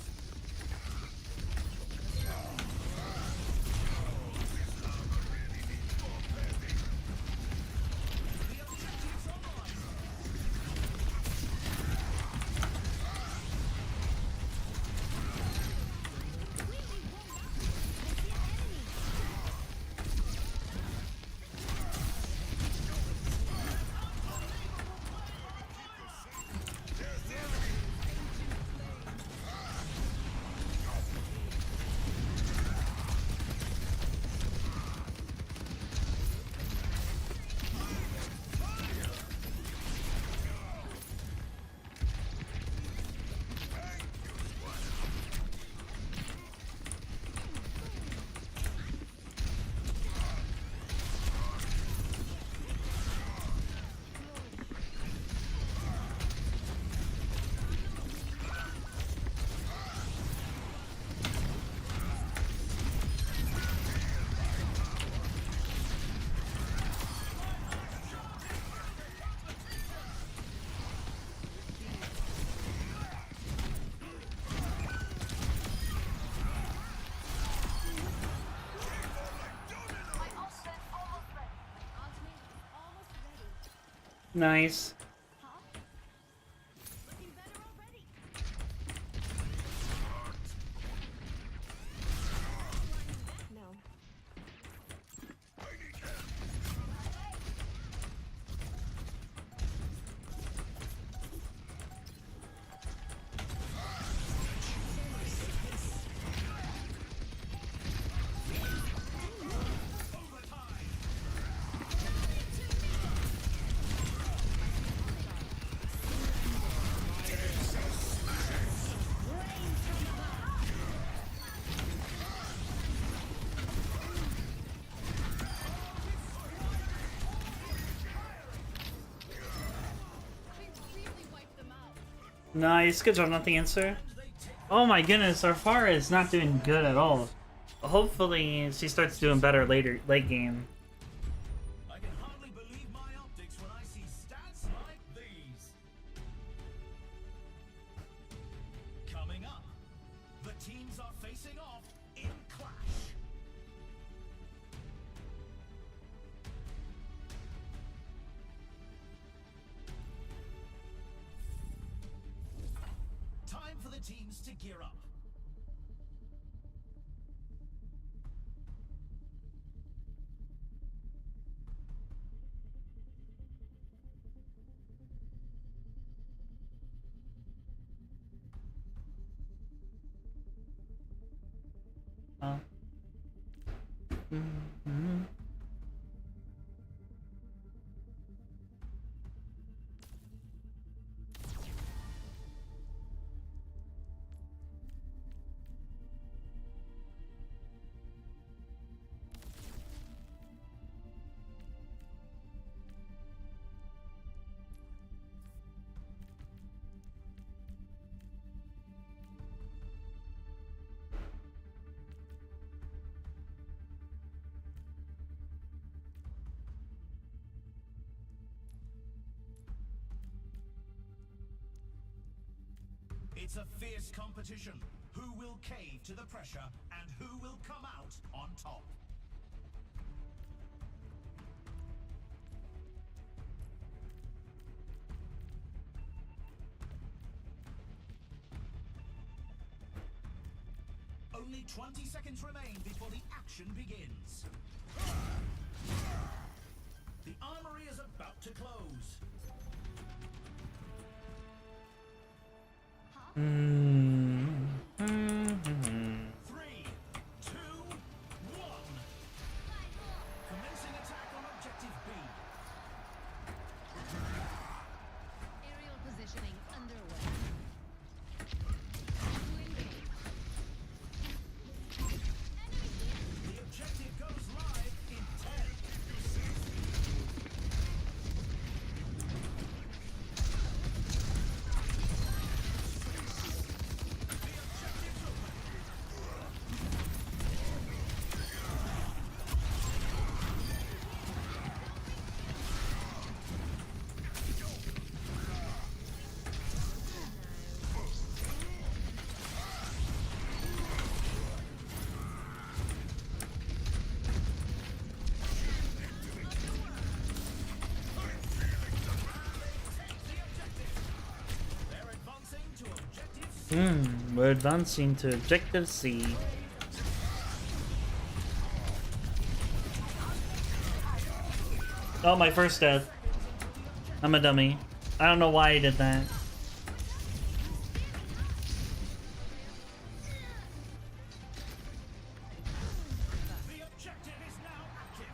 The objective's online. Nice. Nice, good job, not the answer. Oh my goodness, our Farah is not doing good at all. Hopefully, she starts doing better later, late game. I can hardly believe my optics when I see stats like these. Coming up, the teams are facing off in Clash. Time for the teams to gear up. It's a fierce competition. Who will cave to the pressure and who will come out on top? Only 20 seconds remain before the action begins. The armory is about to close. Three, two, one. Commencing attack on objective B. Aerial positioning underway. The objective goes live in 10. They're advancing to objective C. We're advancing to objective C. Oh, my first death. I'm a dummy. I don't know why I did that. The objective is now active.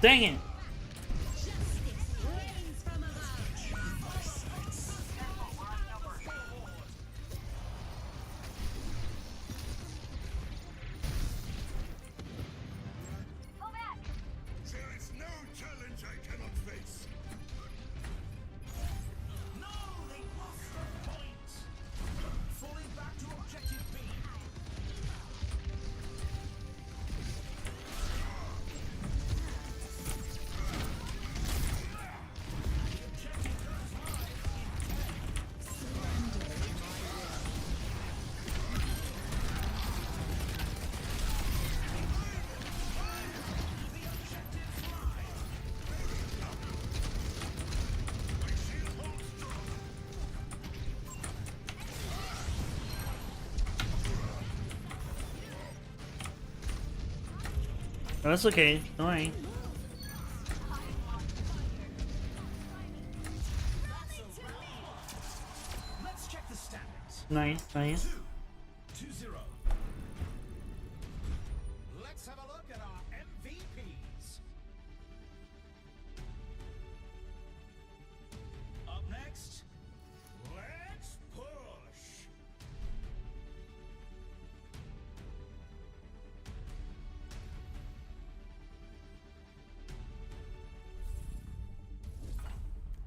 Dang it! There is no challenge I cannot face. No, they lost the point. Falling back to objective B. Oh, that's okay. Don't worry. Let's check the standings. Nice, nice. 2-0. Let's have a look at our MVPs. Up next, let's push.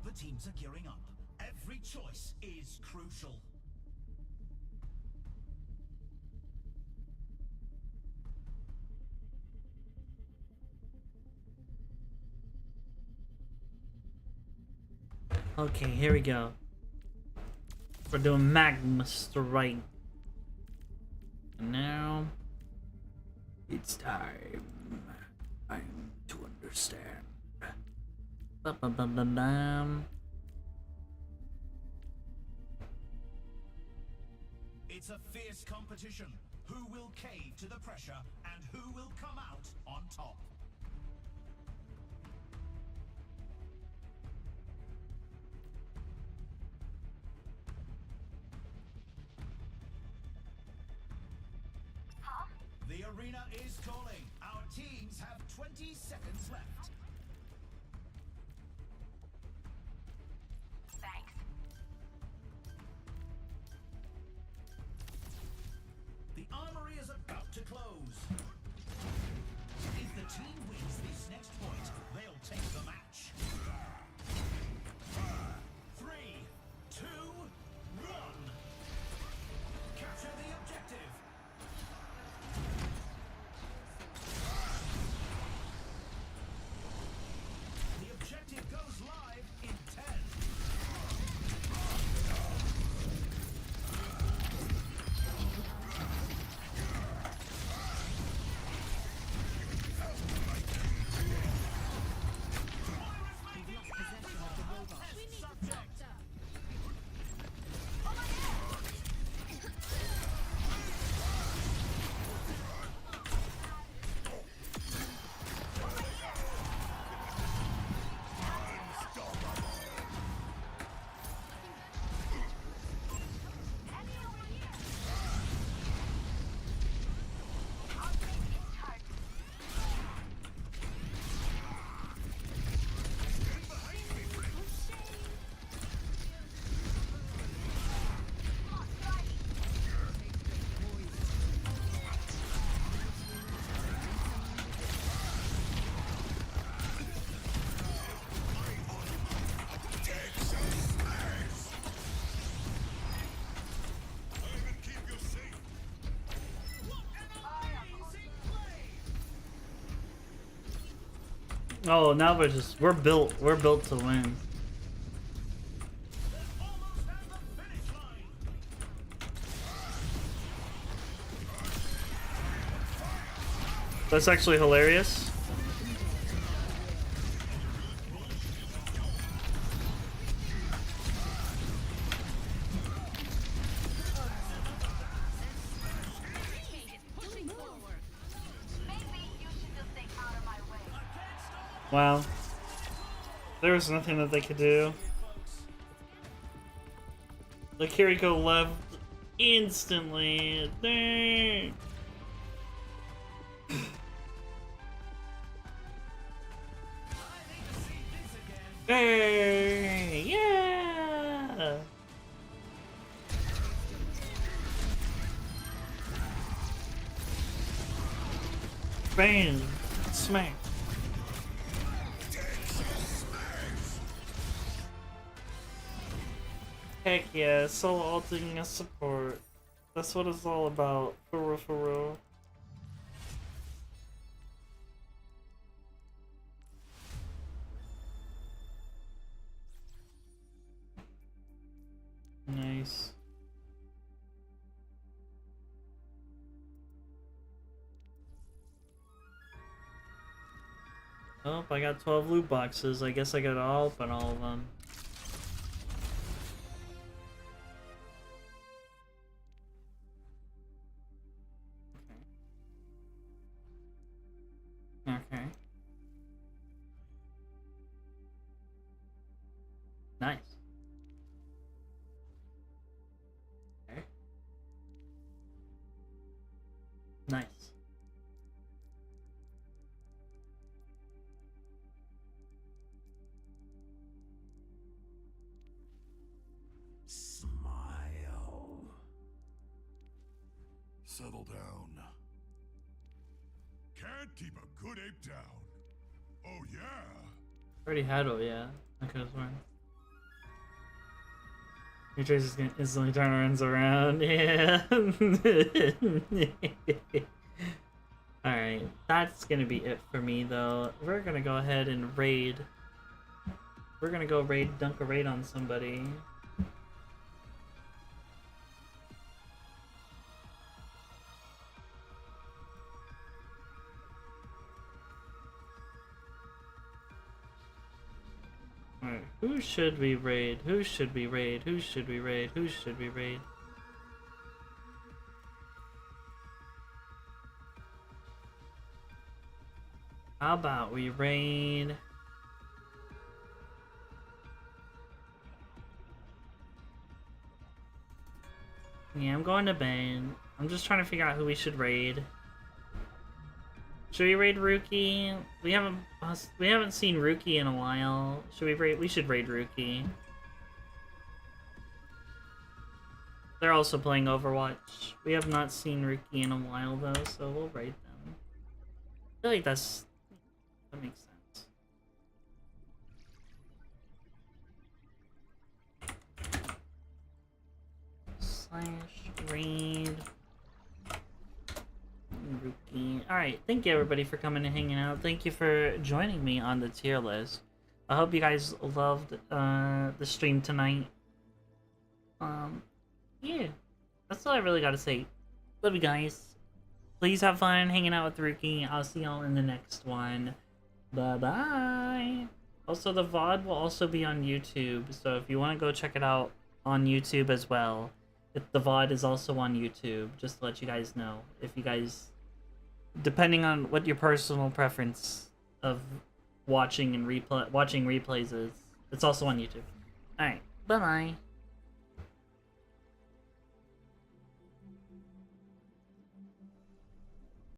The teams are gearing up. Every choice is crucial. Okay, here we go. We're doing Magma Strike. And now it's time. Time to understand. Ba-ba-ba-ba-bam. It's a fierce competition. Who will cave to the pressure and who will come out on top? The arena is calling. Our teams have 20 seconds left. Thanks. The armory is about to close. If the team wins this next point, they'll take the match. 3, 2, 1. Capture the objective. The objective goes live in 10. Oh, now we're built to win. That's actually hilarious. Wow. There was nothing that they could do. The Kiriko left instantly. Dang. Hey, yeah. Bam. Smack. Heck yeah, solo ulting as support. That's what it's all about. For real, for real. Nice. Oh, I got 12 loot boxes. I guess I gotta open all of them. Nice. Smile. Settle down. Can't keep a good ape down. Oh yeah. Already had oh yeah. I could have sworn. Your trace is gonna instantly turn runs around. Yeah. Alright, that's gonna be it for me though. We're gonna go ahead and raid. We're gonna go dunk a raid on somebody. Alright, who should we raid? Who should we raid? Who should we raid? Who should we raid? How about we raid... Yeah, I'm going to bed. I'm just trying to figure out who we should raid. Should we raid Rookie? We haven't seen Rookie in a while. Should we raid? We should raid Rookie. They're also playing Overwatch. We have not seen Rookie in a while though, so we'll raid them. I feel like that makes sense. Slash raid Rookie. Alright, thank you everybody for coming and hanging out. Thank you for joining me on the tier list. I hope you guys loved the stream tonight. Yeah, that's all I really gotta say. Love you guys. Please have fun hanging out with Rookie. I'll see y'all in the next one. Bye-bye. Also, the VOD will also be on YouTube, so if you want to go check it out on YouTube as well, the VOD is also on YouTube, just to let you guys know. If you guys, depending on what your personal preference of watching replays is, it's also on YouTube. Alright, bye-bye.